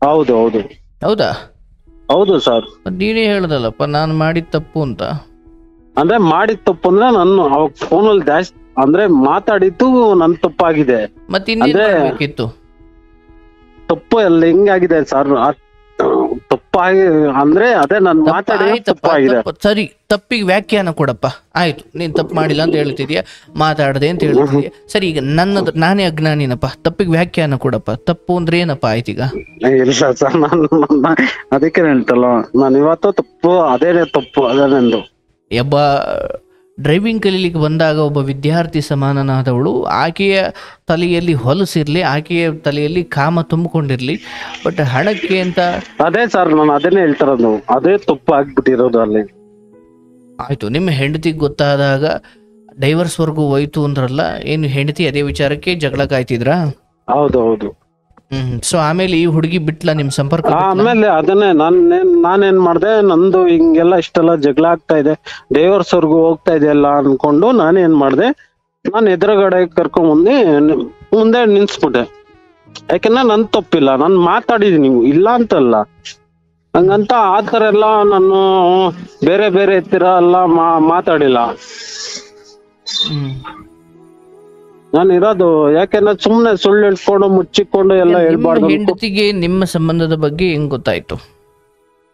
ಹೌದು. ಹೌದಾ? ಹೌದು ಸರ್. ನೀನೇ ಹೇಳ್ದಲ್ಲಪ್ಪ ನಾನು ಮಾಡಿದ ತಪ್ಪು ಅಂತ. ಅಂದ್ರೆ ಮಾಡಿದ ತಪ್ಪು ಅಂದ್ರೆ ನಾನು ಅವಾಗ ಫೋನಲ್ಲಿ ಜಾಸ್ತಿ ಅಂದ್ರೆ ಮಾತಾಡಿದ್ದು ನನ್ ತಪ್ಪಾಗಿದೆ. ಮತ್ತೆ ಇನ್ನೇನು ತಪ್ಪು ಎಲ್ಲ ಹೆಂಗಾಗಿದೆ ಸರ್? ತಪ್ಪಾಗಿ ಅಂದ್ರೆ ಅದೇ ನಾನು ಮಾತಾಡಿದ ತಪ್ಪಾಗಿದೆ. ಸರಿ, ತಪ್ಪಿಗೆ ವ್ಯಾಖ್ಯಾನ ಕೊಡಪ್ಪ. ಆಯ್ತು, ನೀನ್ ತಪ್ಪು ಮಾಡಿಲ್ಲ ಅಂತ ಹೇಳ್ತಿದ್ಯಾ, ಮಾತಾಡದೆ ಅಂತ ಹೇಳ್ತಿದ್ಯಾ. ಸರಿ, ಈಗ ನಾನೇ ಅಜ್ಞಾನಿನಪ್ಪ, ತಪ್ಪಿಗೆ ವ್ಯಾಖ್ಯಾನ ಕೊಡಪ್ಪ. ತಪ್ಪು ಅಂದ್ರೆ ಏನಪ್ಪ ಆಯ್ತೀಗ? ಇಲ್ಲ ಸರ್, ನಾನು ಅದಕ್ಕೆ ಹೇಳ್ತಲ್ಲ, ನಾನು ಇವತ್ತು ತಪ್ಪು ಅದೇನೇ ತಪ್ಪು ಅದೇನೆಂದು. ಯಬ್ಬ ಡ್ರೈವಿಂಗ್ ಕಲೀಲಿಕ್ಕೆ ಬಂದಾಗ ಒಬ್ಬ ವಿದ್ಯಾರ್ಥಿ ಸಮಾನನಾದವಳು ಆಕೆಯ ತಲೆಯಲ್ಲಿ ಹೊಲಸಿರ್ಲಿ, ಆಕೆಯ ತಲೆಯಲ್ಲಿ ಕಾಮ ತುಂಬಿಕೊಂಡಿರ್ಲಿ, ಬಟ್ ಹಣಕ್ಕೆ ಅಂತ. ಅದೇ ಸರ್ ನಾನು ಅದನ್ನೇ ಹೇಳ್ತಾರದು, ಅದೇ ತಪ್ಪು ಆಗ್ಬಿಟ್ಟಿರೋದು ಅಲ್ಲಿ. ಆಯ್ತು, ನಿಮ್ಮ ಹೆಂಡತಿಗೆ ಗೊತ್ತಾದಾಗ ಡೈವರ್ಸ್ ವರ್ಗೂ ಹೋಯ್ತು ಅಂದ್ರಲ್ಲ, ಏನು ಹೆಂಡತಿ ಅದೇ ವಿಚಾರಕ್ಕೆ ಜಗಳ ಕಾಯ್ತಿದ್ರಾ? ಹೌದು ಹೌದು. ಸೊ ಆಮೇಲೆ ಈ ಹುಡುಗಿ ಬಿಟ್ಲ ನಿಮ್ ಸಂಪರ್ಕ? ಆಮೇಲೆ ಅದನ್ನೇ ನಾನೇನ್ ಮಾಡ್ದೆ, ನಂದು ಹಿಂಗೆಲ್ಲ ಇಷ್ಟೆಲ್ಲ ಜಗಳ ಆಗ್ತಾ ಇದೆ, ಡೈವರ್ಸ್ ವರ್ಗೂ ಹೋಗ್ತಾ ಇದೆಯಲ್ಲ ಅನ್ಕೊಂಡು ನಾನೇನ್ ಮಾಡ್ದೆ, ನಾನು ಎದುರುಗಡೆ ಕರ್ಕೊಂಡ್ ಮುಂದೆ ನಿಲ್ಸ್ಬಿಟ್ಟೆ. ಯಾಕಂದ್ರೆ ನನ್ ತಪ್ಪಿಲ್ಲ, ನಾನು ಮಾತಾಡಿದೀನಿ, ಇಲ್ಲ ಅಂತಲ್ಲ. ಹಂಗಂತ ಆತರ ಎಲ್ಲ ನಾನು ಬೇರೆ ಬೇರೆ ಎತ್ತಿರ ಎಲ್ಲ ಮಾತಾಡಿಲ್ಲ. ನಾನು ಇರೋದು ಯಾಕೆಂದ್ರೆ ಸುಮ್ನೆ ಸುಳ್ಳು ಹೇಳ್ಕೊಂಡು ಮುಚ್ಚಿಕೊಂಡು ಎಲ್ಲ ಹೇಳ್ಬಾರ್ದು. ಹೆಂಡತಿಗೆ ನಿಮ್ಮ ಸಂಬಂಧದ ಬಗ್ಗೆ ಹೆಂಗ್ ಗೊತ್ತಾಯ್ತು?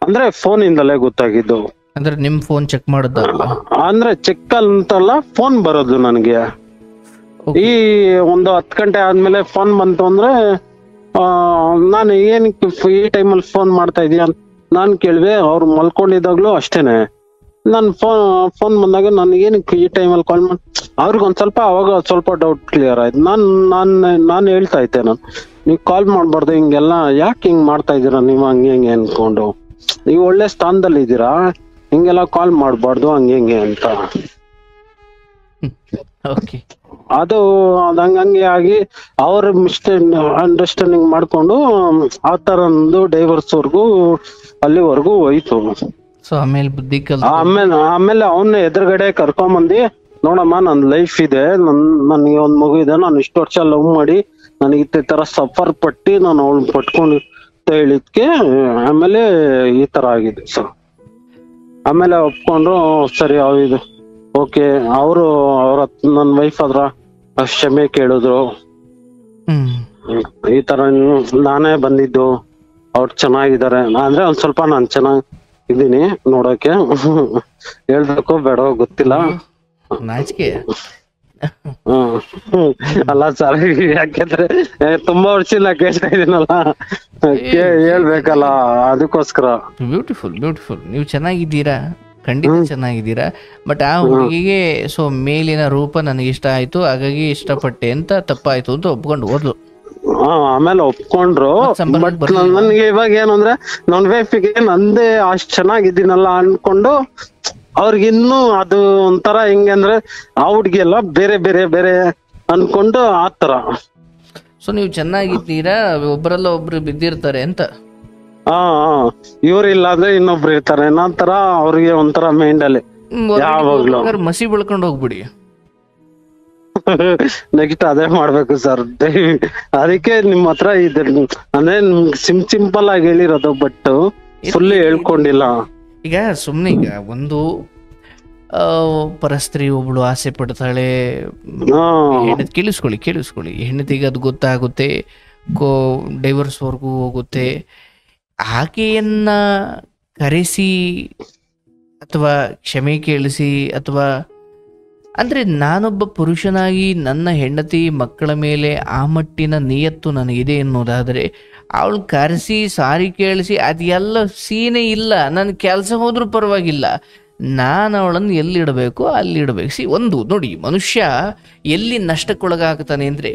ಅಂದ್ರೆ ಫೋನ್ ಇಂದಲೇ ಗೊತ್ತಾಗಿದ್ದು. ಅಂದ್ರೆ ನಿಮ್ ಫೋನ್ ಚೆಕ್ ಮಾಡೋದಲ್ಲ? ಅಂದ್ರೆ ಚೆಕ್ ಅಂತಲ್ಲ, ಫೋನ್ ಬರೋದು ನನಗೆ. ಈ ಒಂದು 10 ಗಂಟೆ ಆದ್ಮೇಲೆ ಫೋನ್ ಬಂತು ಅಂದ್ರೆ ನಾನು ಏನಕ್ಕೆ ಈ ಟೈಮಲ್ಲಿ ಫೋನ್ ಮಾಡ್ತಾ ಇದೀಯ ಅಂತ ನಾನ್ ಕೇಳಿದೆ. ಅವ್ರು ಮಲ್ಕೊಂಡಿದ್ದಾಗ್ಲೂ ಅಷ್ಟೇನೆ, ನನ್ ಫೋನ್ ಬಂದಾಗ ನಾನು ಏನಕ್ಕೆ ಈ ಟೈಮಲ್ಲಿ ಕಾಲ್ ಮಾಡಿ, ಅವ್ರಿಗೊಂದ್ ಅವಾಗ ಸ್ವಲ್ಪ ಡೌಟ್ ಕ್ಲಿಯರ್ ಆಯ್ತು. ನಾನು ಹೇಳ್ತಾ ಇದ್ದೆ, ನೀವ್ ಕಾಲ್ ಮಾಡ್ಬಾರ್ದು ಹಿಂಗೆಲ್ಲ, ಯಾಕೆ ಹಿಂಗ್ ಮಾಡ್ತಾ ಇದೀರಾ ನೀವು, ಹಂಗೆ ಅನ್ಕೊಂಡು, ನೀವು ಒಳ್ಳೆ ಸ್ಥಾನದಲ್ಲಿ ಇದ್ದೀರಾ, ಹಿಂಗೆಲ್ಲ ಕಾಲ್ ಮಾಡ್ಬಾರ್ದು ಹಂಗೆ ಅಂತ. ಅದು ಹಂಗೆ ಆಗಿ ಅವ್ರ ಅಂಡರ್ಸ್ಟ್ಯಾಂಡಿಂಗ್ ಮಾಡ್ಕೊಂಡು ಆ ತರ ಒಂದು ಡೈವರ್ಸ್ ವರ್ಗೂ ಅಲ್ಲಿವರೆಗೂ ಹೋಯ್ತು. ಆಮೇಲೆ ಅವನ್ನ ಎದುರುಗಡೆ ಕರ್ಕೊಂಬಂದಿ, ನೋಡಮ್ಮ ನನ್ ಲೈಫ್ ಇದೆ, ನನ್ಗೆ ಒಂದ್ ಮಗು ಇದೆ, ನಾನು ಇಷ್ಟು ವರ್ಷ ಲವ್ ಮಾಡಿ ನನಗೆ ಈ ತರ ಸಫರ್ ಪಟ್ಟಿ ನಾನು ಅವಳು ಪಟ್ಕೊಂಡು ಹೇಳಿದ್ಕೆ ಆಮೇಲೆ ಈ ತರ ಆಗಿದೆ ಸರ್. ಆಮೇಲೆ ಒಪ್ಕೊಂಡ್ರು, ಸರಿ ಇದು ಓಕೆ. ಅವ್ರ ನನ್ ವೈಫ್ ಅದ್ರ ಕ್ಷಮೆ ಕೇಳಿದ್ರು. ಈ ತರ ನಾನೇ ಬಂದಿದ್ದು, ಅವ್ರು ಚೆನ್ನಾಗಿದ್ದಾರೆ ಅಂದ್ರೆ ಒಂದ್ ಸ್ವಲ್ಪ ನಾನ್ ಚೆನ್ನಾಗ್ ಇದೀನಿ ನೋಡೋಕೆ. ಹೇಳ್ಬೇಕು ಬೇಡ ಗೊತ್ತಿಲ್ಲ. ಅಲ್ಲ ಸರ್, ಯಾಕೆಂದ್ರೆ ತುಂಬಾ ವರ್ಷದಿಂದ ಕೇಳ್ತಾ ಇದೀನಲ್ಲ, ಹೇಳ್ಬೇಕಲ್ಲ ಅದಕ್ಕೋಸ್ಕರ. Beautiful beautiful. ನೀವು ಚೆನ್ನಾಗಿದ್ದೀರಾ, ಖಂಡಿತ ಚೆನ್ನಾಗಿದ್ದೀರಾ. ಬಟ್ ಆ ಹುಡುಗಿಗೆ ಸೊ ಮೇಲಿನ ರೂಪ ನನಗೆ ಇಷ್ಟ ಆಯ್ತು, ಹಾಗಾಗಿ ಇಷ್ಟಪಟ್ಟೆ ಅಂತ ತಪ್ಪಾಯ್ತು ಅಂತ ಒಪ್ಕೊಂಡು ಹೋದ್ಲು. ಆಮೇಲೆ ಒಪ್ಕೊಂಡ್ರು. ಬಟ್ ನನ್ಗೆ ಇವಾಗ ಏನಂದ್ರೆ ನನ್ ವೈಫಿಗೆ ನಂದೇ ಅಷ್ಟ್ ಚೆನ್ನಾಗಿದ್ದೀನಲ್ಲ ಅನ್ಕೊಂಡು ಅವ್ರಿಗಿನ್ನೂ ಅದು ಒಂಥರ ಹೆಂಗೆ ಅಂದ್ರೆ ಆ ಹುಡ್ಗಿ ಎಲ್ಲ ಬೇರೆ ಬೇರೆ ಬೇರೆ ಅನ್ಕೊಂಡು ಆತರ. ಸೊ ನೀವು ಚೆನ್ನಾಗಿದ್ದೀರಾ, ಒಬ್ರಲ್ಲ ಒಬ್ರು ಬಿದ್ದಿರ್ತಾರೆ ಅಂತ. ಇವ್ರಿಲ್ಲ ಅಂದ್ರೆ ಇನ್ನೊಬ್ರು ಇರ್ತಾರೆ ನಂತರ ಅವ್ರಿಗೆ ಒಂಥರ ಮೈಂಡ್ ಅಲ್ಲಿ ಯಾವಾಗ್ಲೂ ಮಸಿ ಬೆಳ್ಕೊಂಡು ಹೋಗ್ಬಿಡಿ. ನೆಕ್ಸ್ಟ್ ಅದೇ ಮಾಡ್ಬೇಕು ಸರ್. ಅದಕ್ಕೆ ನಿಮ್ ಹತ್ರ ಇದೆ ಅಂದ್ರೆ ಸಿಂಪಲ್ ಆಗಿ ಹೇಳಿರೋದು, ಬಟ್ ಫುಲ್ ಹೇಳ್ಕೊಂಡಿಲ್ಲ. ಈಗ ಸುಮ್ನೆ ಈಗ ಒಂದು ಪರಸ್ತ್ರೀ ಒಬ್ಳು ಆಸೆ ಪಡ್ತಾಳೆ, ಕೇಳಿಸ್ಕೊಳ್ಳಿ, ಹೆಂಡತಿಗೆ ಅದು ಗೊತ್ತಾಗುತ್ತೆ, ಡೈವರ್ಸ್ ವರ್ಗೂ ಹೋಗುತ್ತೆ. ಆಕೆಯನ್ನ ಕರೆಸಿ ಅಥವಾ ಕ್ಷಮೆ ಕೇಳಿಸಿ, ಅಥವಾ ಅಂದ್ರೆ ನಾನೊಬ್ಬ ಪುರುಷನಾಗಿ ನನ್ನ ಹೆಂಡತಿ ಮಕ್ಕಳ ಮೇಲೆ ಆ ಮಟ್ಟಿನ ನಿಯತ್ತು ನನಗಿದೆ ಎನ್ನುವುದಾದರೆ ಅವಳು ಕರೆಸಿ ಸಾರಿ ಕೇಳಿಸಿ ಅದೆಲ್ಲ ಸೀನೆ ಇಲ್ಲ. ನನ್ನ ಕೆಲಸ ಹೋದ್ರೂ ಪರವಾಗಿಲ್ಲ, ನಾನು ಅವಳನ್ನು ಎಲ್ಲಿಡಬೇಕು ಅಲ್ಲಿ ಇಡಬೇಕು. ಒಂದು ನೋಡಿ, ಮನುಷ್ಯ ಎಲ್ಲಿ ನಷ್ಟಕ್ಕೊಳಗಾಗ್ತಾನೆ ಅಂದರೆ,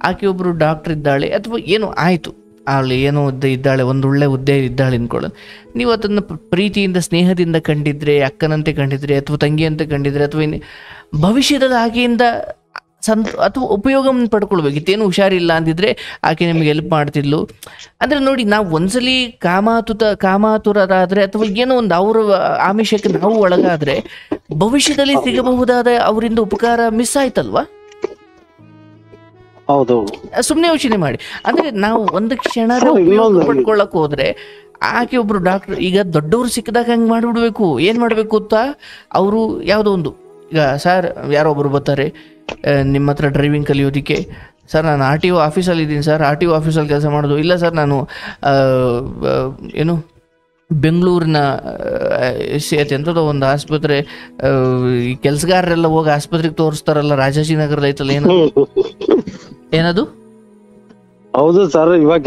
ಆಕೆ ಒಬ್ಬರು ಡಾಕ್ಟರ್ ಇದ್ದಾಳೆ ಅಥವಾ ಏನೋ ಆಯಿತು, ಅವಳು ಏನೋ ಇದ್ದಾಳೆ, ಒಂದು ಒಳ್ಳೆ ಹುದ್ದೆ ಇದ್ದಾಳೆ ಅನ್ಕೊಳ್ಳೋದು. ನೀವು ಅದನ್ನು ಪ್ರೀತಿಯಿಂದ ಸ್ನೇಹದಿಂದ ಕಂಡಿದ್ರೆ, ಅಕ್ಕನಂತೆ ಕಂಡಿದ್ರೆ ಅಥವಾ ತಂಗಿಯಂತೆ ಕಂಡಿದ್ರೆ, ಅಥವಾ ಭವಿಷ್ಯದಲ್ಲಿ ಆಕೆಯಿಂದ ಅಥವಾ ಉಪಯೋಗ ಪಡ್ಕೊಳ್ಬೇಕಿತ್ತೇನು ಹುಷಾರಿಲ್ಲ ಅಂದಿದ್ರೆ ಆಕೆ ನಿಮಗೆ ಹೆಲ್ಪ್ ಮಾಡ್ತಿದ್ಲು. ಅಂದರೆ ನೋಡಿ, ನಾವು ಒಂದ್ಸಲಿ ಕಾಮಾತುರರಾದರೆ ಅಥವಾ ಏನೋ ಒಂದು ಅವರ ಆಮಿಷಕ್ಕೆ ನಾವು ಒಳಗಾದರೆ ಭವಿಷ್ಯದಲ್ಲಿ ಸಿಗಬಹುದಾದ ಅವರಿಂದ ಉಪಕಾರ ಮಿಸ್ ಆಯ್ತಲ್ವಾ? ಹೌದು, ಸುಮ್ಮನೆ ಯೋಚನೆ ಮಾಡಿ. ಅಂದ್ರೆ ನಾವು ಒಂದು ಕ್ಷಣ ಪಡ್ಕೊಳ್ಳಕ್ ಹೋದ್ರೆ ಆಕೆ ಒಬ್ರು ಡಾಕ್ಟರ್, ಈಗ ದೊಡ್ಡವರು ಸಿಕ್ಕಿದಾಗ ಹಂಗೆ ಮಾಡಿಬಿಡ್ಬೇಕು. ಏನ್ ಮಾಡ್ಬೇಕು ಗೊತ್ತಾ, ಅವರು ಯಾವುದೋ ಒಂದು, ಈಗ ಸರ್ ಯಾರೋ ಒಬ್ರು ಬರ್ತಾರೆ ನಿಮ್ಮ ಹತ್ರ ಡ್ರೈವಿಂಗ್ ಕಲಿಯೋದಕ್ಕೆ, ಸರ್ ನಾನು RTO ಆಫೀಸಲ್ಲಿ ಇದ್ದೀನಿ ಸರ್, RTO ಆಫೀಸಲ್ಲಿ ಕೆಲಸ ಮಾಡೋದು. ಇಲ್ಲ ಸರ್ ನಾನು ಏನು ಬೆಂಗಳೂರಿನ ಎಂಥದೋ ಒಂದು ಆಸ್ಪತ್ರೆ, ಈ ಕೆಲಸಗಾರರೆಲ್ಲ ಹೋಗಿ ಆಸ್ಪತ್ರೆಗೆ ತೋರಿಸ್ತಾರಲ್ಲ, ರಾಜಾಜಿನಗರದ ಐತಲ್ಲ, ಏನದು? ಹೌದು ಸರ್. ಇವಾಗ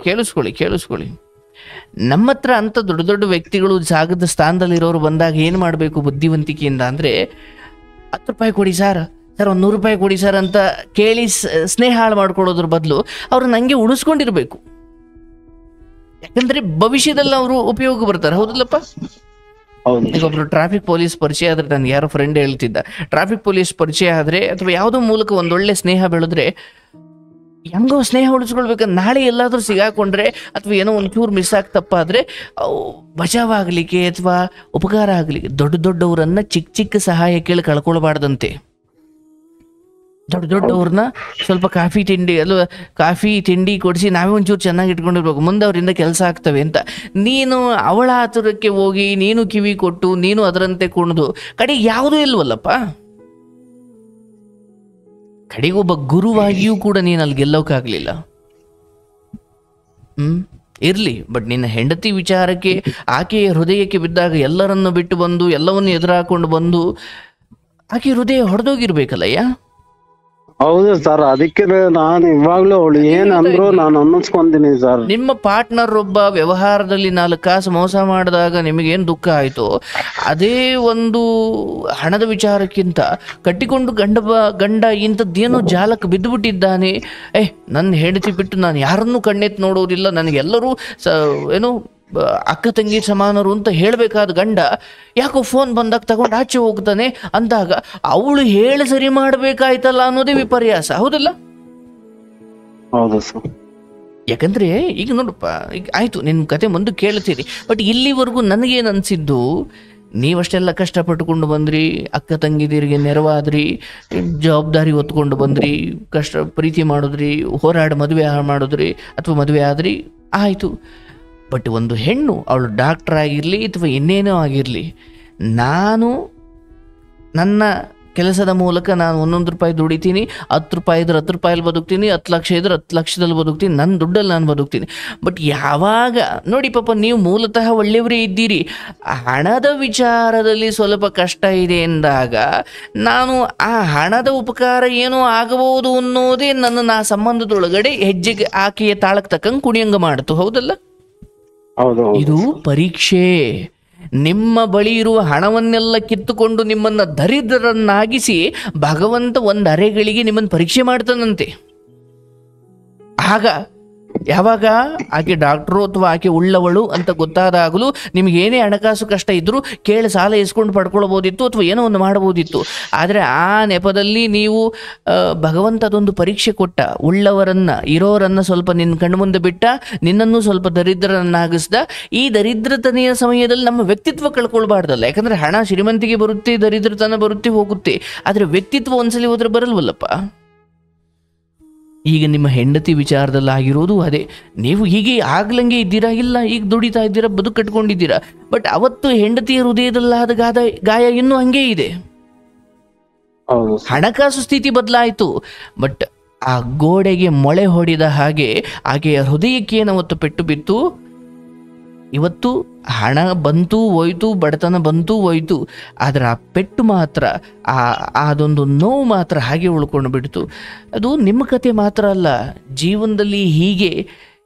ಕೇಳಿಸ್ಕೊಳ್ಳಿ, ನಮ್ಮ ಹತ್ರ ಅಂತ ದೊಡ್ಡ ದೊಡ್ಡ ವ್ಯಕ್ತಿಗಳು ಜಾಗದ ಸ್ಥಾನದಲ್ಲಿರೋರು ಬಂದಾಗ ಏನು ಮಾಡಬೇಕು ಬುದ್ಧಿವಂತಿಕೆಯಿಂದ ಅಂದರೆ, 10 ರೂಪಾಯಿ ಕೊಡಿ ಸರ್, ಸರ್ ಒಂದು 100 ರೂಪಾಯಿ ಕೊಡಿ ಸರ್ ಅಂತ ಕೇಳಿ ಸ್ನೇಹ ಹಾಳು ಮಾಡ್ಕೊಳ್ಳೋದ್ರ ಬದಲು ಅವ್ರು ನಂಗೆ ಉಳಿಸ್ಕೊಂಡಿರ್ಬೇಕು. ಯಾಕಂದ್ರೆ ಭವಿಷ್ಯದಲ್ಲಿ ಅವರು ಉಪಯೋಗ ಬರ್ತಾರೆ. ಹೌದಲ್ಲಪ್ಪ? ಈಗ ಒಬ್ರು ಟ್ರಾಫಿಕ್ ಪೊಲೀಸ್ ಪರಿಚಯ ಆದ್ರೆ, ನನ್ಗೆ ಯಾರೋ ಫ್ರೆಂಡ್ ಹೇಳ್ತಿದ್ದ, ಟ್ರಾಫಿಕ್ ಪೊಲೀಸ್ ಪರಿಚಯ ಆದ್ರೆ ಅಥವಾ ಯಾವುದೋ ಮೂಲಕ ಒಂದೊಳ್ಳೆ ಸ್ನೇಹ ಬೆಳೆದ್ರೆ ಹೆಂಗೋ ಸ್ನೇಹ ಉಳಿಸ್ಕೊಳ್ಬೇಕಂದ್ರೆ ನಾಳೆ ಎಲ್ಲಾದ್ರೂ ಸಿಗಾಕೊಂಡ್ರೆ ಅಥವಾ ಏನೋ ಒಂಚೂರು ಮಿಸ್ ಆಗ್ತಪ್ಪ ಆದ್ರೆ ಬಚಾವಾಗ್ಲಿಕ್ಕೆ ಅಥವಾ ಉಪಕಾರ ಆಗ್ಲಿಕ್ಕೆ ದೊಡ್ಡ ದೊಡ್ಡವರನ್ನ ಚಿಕ್ಕ ಚಿಕ್ಕ ಸಹಾಯ ಕೇಳಿ ಕಳ್ಕೊಳ್ಬಾರ್ದಂತೆ. ದೊಡ್ಡ ದೊಡ್ಡವ್ರನ್ನ ಸ್ವಲ್ಪ ಕಾಫಿ ತಿಂಡಿ ಕೊಡಿಸಿ ನಾವೇ ಒಂಚೂರು ಚೆನ್ನಾಗಿ ಇಟ್ಕೊಂಡಿರ್ಬೇಕು, ಮುಂದೆ ಅವರಿಂದ ಕೆಲಸ ಆಗ್ತವೆ ಅಂತ. ನೀನು ಅವಳ ಆತುರಕ್ಕೆ ಹೋಗಿ ನೀನು ಕಿವಿ ಕೊಟ್ಟು ನೀನು ಅದರಂತೆ ಕುಣಿದು ಕಡೆಗೆ ಯಾವುದೂ ಇಲ್ವಲ್ಲಪ್ಪ. ಕಡೆಗೊಬ್ಬ ಗುರುವಾಗಿಯೂ ಕೂಡ ನೀನು ಅಲ್ಲಿ ಗೆಲ್ಲೋಕ್ಕಾಗಲಿಲ್ಲ. ಇರ್ಲಿ, ಬಟ್ ನಿನ್ನ ಹೆಂಡತಿ ವಿಚಾರಕ್ಕೆ ಆಕೆಯ ಹೃದಯಕ್ಕೆ ಬಿದ್ದಾಗ ಎಲ್ಲರನ್ನು ಬಿಟ್ಟು ಬಂದು ಎಲ್ಲವನ್ನು ಎದುರಾಕೊಂಡು ಬಂದು ಆಕೆ ಹೃದಯ ಹೊಡೆದೋಗಿರ್ಬೇಕಲ್ಲಯ್ಯ. ಹೌದು ಸರ್, ಅದಕ್ಕೆ ನಾನು ಇವಾಗ್ಲೂ ಅವಳು ಏನಂದ್ರು ನಾನು ಅನ್ನಿಸ್ಕೊಂತೀನಿ ಸರ್. ನಿಮ್ಮ ಪಾರ್ಟ್ನರ್ ಒಬ್ಬ ವ್ಯವಹಾರದಲ್ಲಿ 4 ಕಾಸು ಮೋಸ ಮಾಡಿದಾಗ ನಿಮಗೇನು ದುಃಖ ಆಯ್ತು, ಅದೇ ಒಂದು ಹಣದ ವಿಚಾರಕ್ಕಿಂತ ಕಟ್ಟಿಕೊಂಡು ಗಂಡ ಇಂಥದ್ದೇನೋ ಜಾಲಕ್ಕೆ ಬಿದ್ದುಬಿಟ್ಟಿದ್ದಾನೆ, ನನ್ನ ಹೆಂಡತಿ ಬಿಟ್ಟು ನಾನು ಯಾರನ್ನೂ ಕಣ್ಣೆತ್ತು ನೋಡೋದಿಲ್ಲ, ನನಗೆಲ್ಲರೂ ಏನು ಅಕ್ಕ ತಂಗಿ ಸಮಾನರು ಅಂತ ಹೇಳಬೇಕಾದ ಗಂಡ ಯಾಕೋ ಫೋನ್ ಬಂದಾಗ ತಗೊಂಡು ಆಚೆ ಹೋಗ್ತಾನೆ ಅಂದಾಗ ಅವಳು ಹೇಳಿ ಸರಿ ಮಾಡ್ಬೇಕಾಯ್ತಲ್ಲ ಅನ್ನೋದೇ ವಿಪರ್ಯಾಸ. ಹೌದಲ್ಲ? ಹೌದು ಸರ್. ಯಾಕಂದ್ರೆ ಈಗ ನೋಡಪ್ಪ, ಈಗ ಆಯ್ತು ನಿನ್ನ ಕತೆ ಮುಂದೆ ಕೇಳ್ತೀರಿ, ಬಟ್ ಇಲ್ಲಿವರೆಗೂ ನನಗೇನು ಅನ್ಸಿದ್ದು, ನೀವಷ್ಟೆಲ್ಲ ಕಷ್ಟಪಟ್ಟುಕೊಂಡು ಬಂದ್ರಿ, ಅಕ್ಕ ತಂಗಿದಿರಿಗೆ ನೆರವಾದ್ರಿ, ಜವಾಬ್ದಾರಿ ಹೊತ್ಕೊಂಡು ಬಂದ್ರಿ, ಪ್ರೀತಿ ಮಾಡಿದ್ರಿ, ಮದುವೆ ಮಾಡಿದ್ರಿ ಅಥವಾ ಮದುವೆ ಆದ್ರಿ, ಆಯಿತು. ಬಟ್ ಒಂದು ಹೆಣ್ಣು ಅವಳು ಡಾಕ್ಟರ್ ಆಗಿರಲಿ ಅಥವಾ ಇನ್ನೇನೋ ಆಗಿರಲಿ, ನಾನು ನನ್ನ ಕೆಲಸದ ಮೂಲಕ ನಾನು 1 ರೂಪಾಯಿ ದುಡಿತೀನಿ, 10 ರೂಪಾಯಿ ಇದ್ರೆ 10 ರೂಪಾಯಲ್ಲಿ ಬದುಕ್ತೀನಿ, 10 ಲಕ್ಷ ಇದ್ರೆ 10 ಲಕ್ಷದಲ್ಲಿ ಬದುಕ್ತೀನಿ, ನನ್ನ ದುಡ್ಡಲ್ಲಿ ನಾನು ಬದುಕ್ತೀನಿ. ಬಟ್ ಯಾವಾಗ ನೋಡಿ ಪಾಪ, ನೀವು ಮೂಲತಃ ಒಳ್ಳೆಯವರೇ ಇದ್ದೀರಿ, ಹಣದ ವಿಚಾರದಲ್ಲಿ ಸ್ವಲ್ಪ ಕಷ್ಟ ಇದೆ ಎಂದಾಗ ನಾನು ಆ ಹಣದ ಉಪಕಾರ ಏನೋ ಆಗಬಹುದು ಅನ್ನೋದೇ ನನ್ನ ಸಂಬಂಧದೊಳಗಡೆ ಹೆಜ್ಜೆಗೆ ಆಕೆಯ ತಾಳಕ್ಕೆ ತಕ್ಕಂಗೆ ಕುಣಿಯಂಗ ಮಾಡ್ತು. ಹೌದಲ್ಲ? ಇದು ಪರೀಕ್ಷೆ. ನಿಮ್ಮ ಬಳಿ ಇರುವ ಹಣವನ್ನೆಲ್ಲ ಕಿತ್ತುಕೊಂಡು ನಿಮ್ಮನ್ನ ದರಿದ್ರರನ್ನಾಗಿಸಿ ಭಗವಂತ ಒಂದು ಅರೆಗಳಿಗೆ ನಿಮ್ಮನ್ನು ಪರೀಕ್ಷೆ ಮಾಡ್ತಾನಂತೆ. ಆಗ ಯಾವಾಗ ಆಕೆ ಡಾಕ್ಟ್ರು ಅಥವಾ ಆಕೆ ಉಳ್ಳವಳು ಅಂತ ಗೊತ್ತಾದಾಗಲೂ ನಿಮ್ಗೆ ಏನೇ ಹಣಕಾಸು ಕಷ್ಟ ಇದ್ರೂ ಕೇಳಿ ಸಾಲ ಇಸ್ಕೊಂಡು ಪಡ್ಕೊಳ್ಬೋದಿತ್ತು ಅಥವಾ ಏನೋ ಒಂದು ಮಾಡ್ಬೋದಿತ್ತು. ಆದರೆ ಆ ನೆಪದಲ್ಲಿ ನೀವು ಭಗವಂತ ಅದೊಂದು ಪರೀಕ್ಷೆ ಕೊಟ್ಟ, ಇರೋರನ್ನ ಸ್ವಲ್ಪ ನಿನ್ನ ಕಣ್ಣು ಮುಂದೆ ಬಿಟ್ಟ, ನಿನ್ನನ್ನು ಸ್ವಲ್ಪ ದರಿದ್ರರನ್ನಾಗಿಸ್ದ. ಈ ದರಿದ್ರತನೆಯ ಸಮಯದಲ್ಲಿ ನಮ್ಮ ವ್ಯಕ್ತಿತ್ವ ಕಳ್ಕೊಳ್ಬಾರ್ದಲ್ಲ. ಯಾಕಂದ್ರೆ ಹಣ ಶ್ರೀಮಂತಿಗೆ ಬರುತ್ತೆ, ದರಿದ್ರತನ ಬರುತ್ತೆ ಹೋಗುತ್ತೆ, ಆದರೆ ವ್ಯಕ್ತಿತ್ವ ಒಂದ್ಸಲಿ ಹೋದ್ರೆ ಬರಲ್ವಲ್ಲಪ್ಪ. ಈಗ ನಿಮ್ಮ ಹೆಂಡತಿ ವಿಚಾರದಲ್ಲಿ ಆಗಿರೋದು ಅದೇ. ನೀವು ಹೀಗೆ ಆಗ್ಲಂಗೆ ಇದ್ದೀರಾ, ಇಲ್ಲ ಈಗ ದುಡಿತಾ ಇದ್ದೀರಾ, ಬದುಕು ಕಟ್ಕೊಂಡಿದ್ದೀರಾ, ಬಟ್ ಅವತ್ತು ಹೆಂಡತಿಯ ಹೃದಯದಲ್ಲಾದ ಗಾಯ ಇನ್ನೂ ಹಂಗೆ ಇದೆ. ಹಣಕಾಸು ಸ್ಥಿತಿ ಬದಲಾಯಿತು, ಬಟ್ ಆ ಗೋಡೆಗೆ ಮೊಳೆ ಹೊಡೆದ ಹಾಗೆ ಆಕೆಯ ಹೃದಯಕ್ಕೆ ಏನವತ್ತು ಪೆಟ್ಟು ಬಿತ್ತು. ಇವತ್ತು ಹಣ ಬಂತು ಹೋಯ್ತು, ಬಡತನ ಬಂತು ಹೋಯ್ತು, ಆದರೆ ಆ ಪೆಟ್ಟು ಮಾತ್ರ, ಅದೊಂದು ನೋವು ಮಾತ್ರ ಹಾಗೆ ಉಳ್ಕೊಂಡು ಬಿಡ್ತು. ಅದು ನಿಮ್ಮ ಕತೆ ಮಾತ್ರ ಅಲ್ಲ, ಜೀವನದಲ್ಲಿ ಹೀಗೆ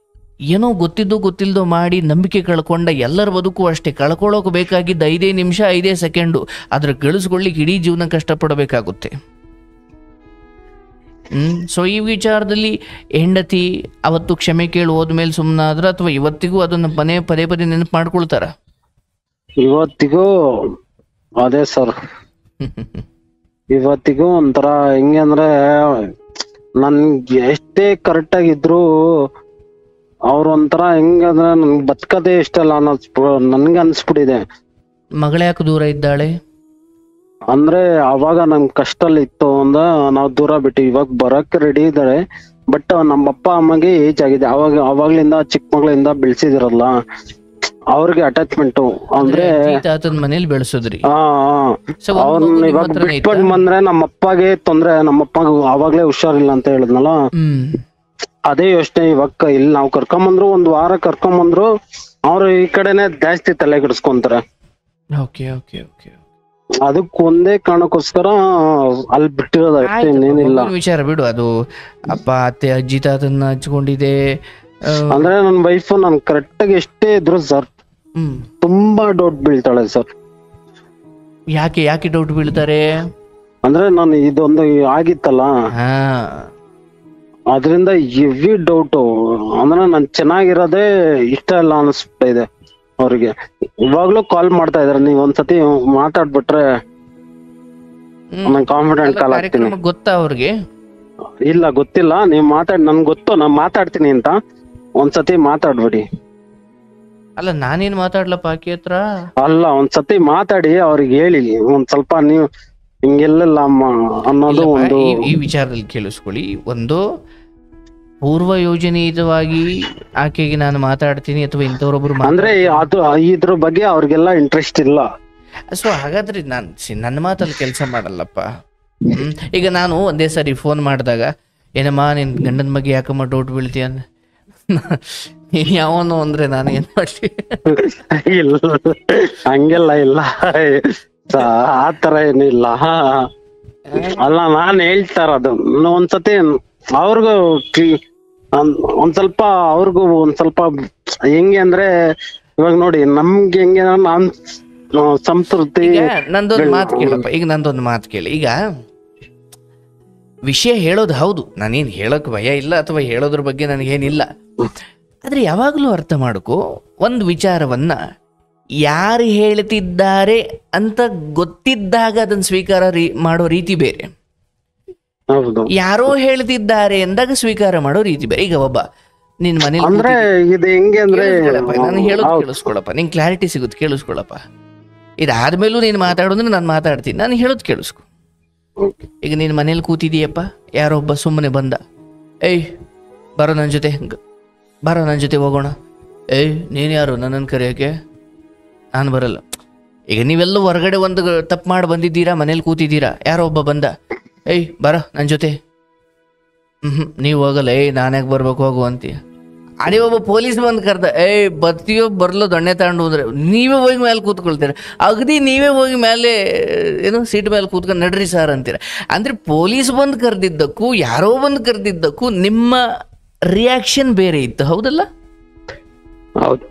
ಏನೋ ಗೊತ್ತಿಲ್ದೋ ಮಾಡಿ ನಂಬಿಕೆ ಕಳ್ಕೊಂಡ ಎಲ್ಲರ ಬದುಕು ಅಷ್ಟೇ. ಕಳ್ಕೊಳ್ಳೋಕೆ ಬೇಕಾಗಿದ್ದ 5 ನಿಮಿಷ 5 ಸೆಕೆಂಡು, ಆದರೆ ಗಳಿಸ್ಕೊಳ್ಳಿಕ್ಕೆ ಇಡೀ ಜೀವನ ಕಷ್ಟಪಡಬೇಕಾಗುತ್ತೆ. ಸೊ ಈ ವಿಚಾರದಲ್ಲಿ ಹೆಂಡತಿ ಅವತ್ತು ಕ್ಷಮೆ ಕೇಳಿ ಹೋದ್ಮೇಲೆ ಸುಮ್ಮನಾದ್ರ ಅಥವಾ ಇವತ್ತಿಗೂ ಅದನ್ನ ಪದೇ ಪದೇ ನೆನಪು ಮಾಡ್ಕೊಳ್ತಾರ? ಇವತ್ತಿಗೂ ಅದೇ ಸರ್. ಇವತ್ತಿಗೂ ಒಂಥರ ಹೆಂಗೆ ಅಂದ್ರೆ, ನನ್ಗೆ ಎಷ್ಟೇ ಕರೆಕ್ಟ್ ಆಗಿದ್ರು ಅವ್ರೊಂಥರ ಹೆಂಗಂದ್ರೆ ನನ್ಗೆ ಬದುಕದೇ ಇಷ್ಟಲ್ಲ ನನ್ಗೆ ಅನ್ಸ್ಬಿಟ್ಟಿದೆ. ಮಗಳ ಯಾಕೆ ದೂರ ಇದ್ದಾಳೆ ಅಂದ್ರೆ ಅವಾಗ ನಮ್ ಕಷ್ಟಲ್ಲಿ ಇತ್ತು ಅಂದ ನಾವ್ ದೂರ ಬಿಟ್ಟು ಇವಾಗ ಬರಕ್ ರೆಡಿ ಇದಾರೆ. ಬಟ್ ನಮ್ಮಪ್ಪ ಅಮ್ಮಗೆ ಏಜ್ ಆಗಿದೆ, ಅವಾಗ್ಲಿಂದ ಚಿಕ್ಕ ಮಗಳಿಂದ ಬೆಳ್ಸಿದಿರಲ್ಲ, ಅವ್ರಿಗೆ ಅಟ್ಯಾಚ್ಮೆಂಟ್ ಅಂದ್ರೆ ಮನೇಲಿ ಬೆಳೆಸಿದ್ರಿ. ಅವ್ರನ್ನ ಇವಾಗ ಬಿಟ್ಬಿಟ್ಟು ಬಂದ್ರೆ ನಮ್ಮಪ್ಪಗೆ ತೊಂದ್ರೆ, ನಮ್ಮಪ್ಪ ಅವಾಗ್ಲೇ ಹುಷಾರಿಲ್ಲ ಅಂತ ಹೇಳಿದ್ನಲ್ಲ, ಅದೇ ಯೋಚನೆ. ಇವಾಗ ಇಲ್ಲಿ ನಾವ್ ಕರ್ಕೊಂಬಂದ್ರು 1 ವಾರ ಕರ್ಕೊಂಬಂದ್ರು ಅವ್ರು ಈ ಕಡೆನೆ ಜಾಸ್ತಿ ತಲೆ ಕೆಡಿಸ್ಕೊಂತಾರೆ. ಅದಕ್ಕೊಂದೇ ಕಾರಣಕ್ಕೋಸ್ಕರ ಅಲ್ಲಿ ಬಿಟ್ಟಿರೋದು ಅಷ್ಟೇ, ಇನ್ನೇನಿಲ್ಲ. ವಿಚಾರ ಬಿಡು, ಅದು ಅಪ್ಪ ಅತ್ತೆ ಅಜ್ಜಿ ತಾತನ್ನ ಹಚ್ಕೊಂಡಿದೆ, ಅಂದ್ರೆ ನನ್ ವೈಫ್ ನನ್ ಕರೆಕ್ಟ್ ಆಗಿ ಎಷ್ಟೇ ಇದ್ರು ಸರ್ ತುಂಬಾ ಡೌಟ್ ಬೀಳ್ತಾಳೆ ಸರ್. ಯಾಕೆ ಯಾಕೆ ಡೌಟ್ ಬೀಳ್ತಾರೆ? ಅಂದ್ರೆ ನಾನು ಇದೊಂದು ಆಗಿತ್ತಲ್ಲ ಅದ್ರಿಂದ ಹೆವಿ ಡೌಟ್. ಅಂದ್ರೆ ನಾನ್ ಚೆನ್ನಾಗಿರೋದೇ ಇಷ್ಟ ಇಲ್ಲ ಅನಿಸ್ತಾ ಇದೆ ಅವ್ರಿಗೆ. ಇವಾಗ್ಲೂ ಕಾಲ್ ಮಾಡ್ತಾ ಇದಾರೆ, ನೀವ್ ಒಂದ್ಸತಿ ಮಾತಾಡ್ಬಿಟ್ರೆ ನಾನು ಕಾನ್ಫಿಡೆಂಟ್ ಕಾಲ್ ಆಗ್ತೀನಿ. ಗೊತ್ತಾ ಅವ್ರಿಗೆ? ಇಲ್ಲ ಗೊತ್ತಿಲ್ಲ, ನೀವ್ ನನ್ಗೆ ಗೊತ್ತು, ನಾನ್ ಮಾತಾಡ್ತೀನಿ ಅಂತ. ಒಂದ್ಸತಿ ಮಾತಾಡ್ಬಿಡಿ. ಅಲ್ಲ ನಾನೇನ್ ಮಾತಾಡ್ಲಪ್ಪ ಆಕೆ ಹತ್ರ? ಅಲ್ಲ ಒಂದ್ಸತಿ ಮಾತಾಡಿ ಅವ್ರಿಗೆ ಹೇಳಿ ಒಂದ್ ಸ್ವಲ್ಪ ನೀವು ಹಿಂಗೆಲ್ಲ ಅನ್ನೋದು ಒಂದು. ಈ ವಿಚಾರದಲ್ಲಿ ಕೇಳಿಸ್ಕೊಳ್ಳಿ. ಒಂದು ಪೂರ್ವ ಯೋಜನೆಯುತವಾಗಿ ಆಕೆಗೆ ನಾನು ಮಾತಾಡ್ತೀನಿ ಅಥವಾ ಇಂಥವ್ರೊಬ್ರು ಅಂದ್ರೆ ಅದು ಇದ್ರ ಬಗ್ಗೆ ಅವ್ರಿಗೆಲ್ಲ ಇಂಟ್ರೆಸ್ಟ್ ಇಲ್ಲ. ಸೊ ಹಾಗಾದ್ರೆ ನನ್ನ ಮಾತಲ್ಲಿ ಕೆಲಸ ಮಾಡಲ್ಲಪ್ಪ. ಈಗ ನಾನು ಒಂದೇ ಸಾರಿ ಫೋನ್ ಮಾಡಿದಾಗ ಏನಮ್ಮ ನಿನ್ ಗಂಡನ ಬಗ್ಗೆ ಯಾಕಮ್ಮ ಡೌಟ್ ಬೀಳ್ತೀಯ ಯಾವನು ಅಂದ್ರೆ ನಾನು ಏನ್ ಮಾಡ್ಲಿ? ಇಲ್ಲ ಹಂಗೆಲ್ಲ ಇಲ್ಲ, ಆತರ ಏನಿಲ್ಲ. ಅಲ್ಲ ನಾನ್ ಹೇಳ್ತಾರದು ಒಂದ್ಸತಿ ಅವ್ರಿಗೂ ಒಂದ್ ಸ್ವಲ್ಪ ಅವ್ರಿಗೂ ಒಂದ್ ಸ್ವಲ್ಪ ಹೆಂಗೆ ಅಂದ್ರೆ ಇವಾಗ ನೋಡಿ ನಮ್ಗೆ ಹೆಂಗೆ ನಾನ್ ಸಂಸ್ಕೃತಿ. ನಂದೊಂದು ಮಾತು ಕೇಳಪ್ಪ, ಈಗ ನಂದೊಂದು ಮಾತು ಕೇಳಿ. ಈಗ ವಿಷಯ ಹೇಳೋದು ಹೌದು, ನಾನೇನು ಹೇಳೋಕ್ ಭಯ ಇಲ್ಲ ಅಥವಾ ಹೇಳೋದ್ರ ಬಗ್ಗೆ ನನಗೇನಿಲ್ಲ. ಆದ್ರೆ ಯಾವಾಗಲೂ ಅರ್ಥ ಮಾಡ್ಕೋ, ಒಂದು ವಿಚಾರವನ್ನ ಯಾರು ಹೇಳ್ತಿದ್ದಾರೆ ಅಂತ ಗೊತ್ತಿದ್ದಾಗ ಅದನ್ನ ಸ್ವೀಕಾರ ಮಾಡೋ ರೀತಿ ಬೇರೆ, ಯಾರೋ ಹೇಳ್ತಿದ್ದಾರೆ ಅಂದಾಗ ಸ್ವೀಕಾರ ಮಾಡೋ ರೀತಿ ಬೇರೆ. ಈಗ ಒಬ್ಬ ನಿನ್ ಮನೇಲಿ ನಾನು ಹೇಳೋದು ಕೇಳಿಸ್ಕೊಳಪ್ಪ, ನಿಂಗೆ ಕ್ಲಾರಿಟಿ ಸಿಗುತ್ತೆ, ಕೇಳಿಸ್ಕೊಳಪ್ಪ. ಇದಾದ್ಮೇಲೂ ನೀನು ಮಾತಾಡೋದ್ರೆ ನಾನು ಮಾತಾಡ್ತೀನಿ, ನಾನು ಹೇಳೋದು ಕೇಳಿಸ್ಕೊ. ಈಗ ನೀನ್ ಮನೇಲಿ ಕೂತಿದೀಯಪ್ಪ, ಯಾರೊಬ್ಬ ಸುಮ್ಮನೆ ಬಂದ, ಏಯ್ ಬರೋ ನನ್ನ ಜೊತೆ, ಬರೋ ನನ್ನ ಜೊತೆ ಹೋಗೋಣ. ಏಯ್ ನೀನು ಯಾರು ನನ್ನನ್ನು ಕರೆಯೋಕೆ? ನಾನು ಬರಲ್ಲ. ಈಗ ನೀವೆಲ್ಲ ಹೊರಗಡೆ ಒಂದು ತಪ್ಪು ಮಾಡಿ ಬಂದಿದ್ದೀರಾ, ಮನೇಲಿ ಕೂತಿದ್ದೀರಾ, ಯಾರೋ ಒಬ್ಬ ಬಂದ, ಏಯ್ ಬರೋ ನನ್ನ ಜೊತೆ. ನೀವು ಹೋಗಲ್ಲ, ಏಯ್ ನಾನ್ಯಾಕೆ ಬರ್ಬೇಕು ಹೋಗು ಅಂತೀಯ. ಅದೇ ಒಬ್ಬ ಪೊಲೀಸ್ ಬಂದು ಕರ್ದ, ಏಯ್ ಬರ್ತೀಯೋ ಬರ್ಲೋ ದೊಣ್ಣೆ ತಗೊಂಡು ಹೋದ್ರೆ ನೀವೇ ಹೋಗಿ ಮೇಲೆ ಕೂತ್ಕೊಳ್ತೀರ. ಅಗದಿ ನೀವೇ ಹೋಗಿ ಮೇಲೆ ಏನು ಸೀಟ್ ಮೇಲೆ ಕೂತ್ಕೊಂಡು ನಡ್ರಿ ಸರ್ ಅಂತೀರ. ಅಂದ್ರೆ ಪೊಲೀಸ್ ಬಂದು ಕರೆದಿದ್ದಕ್ಕೂ ಯಾರೋ ಬಂದು ಕರೆದಿದ್ದಕ್ಕೂ ನಿಮ್ಮ ರಿಯಾಕ್ಷನ್ ಬೇರೆ ಇತ್ತು, ಹೌದಲ್ಲ? ಹೌದು.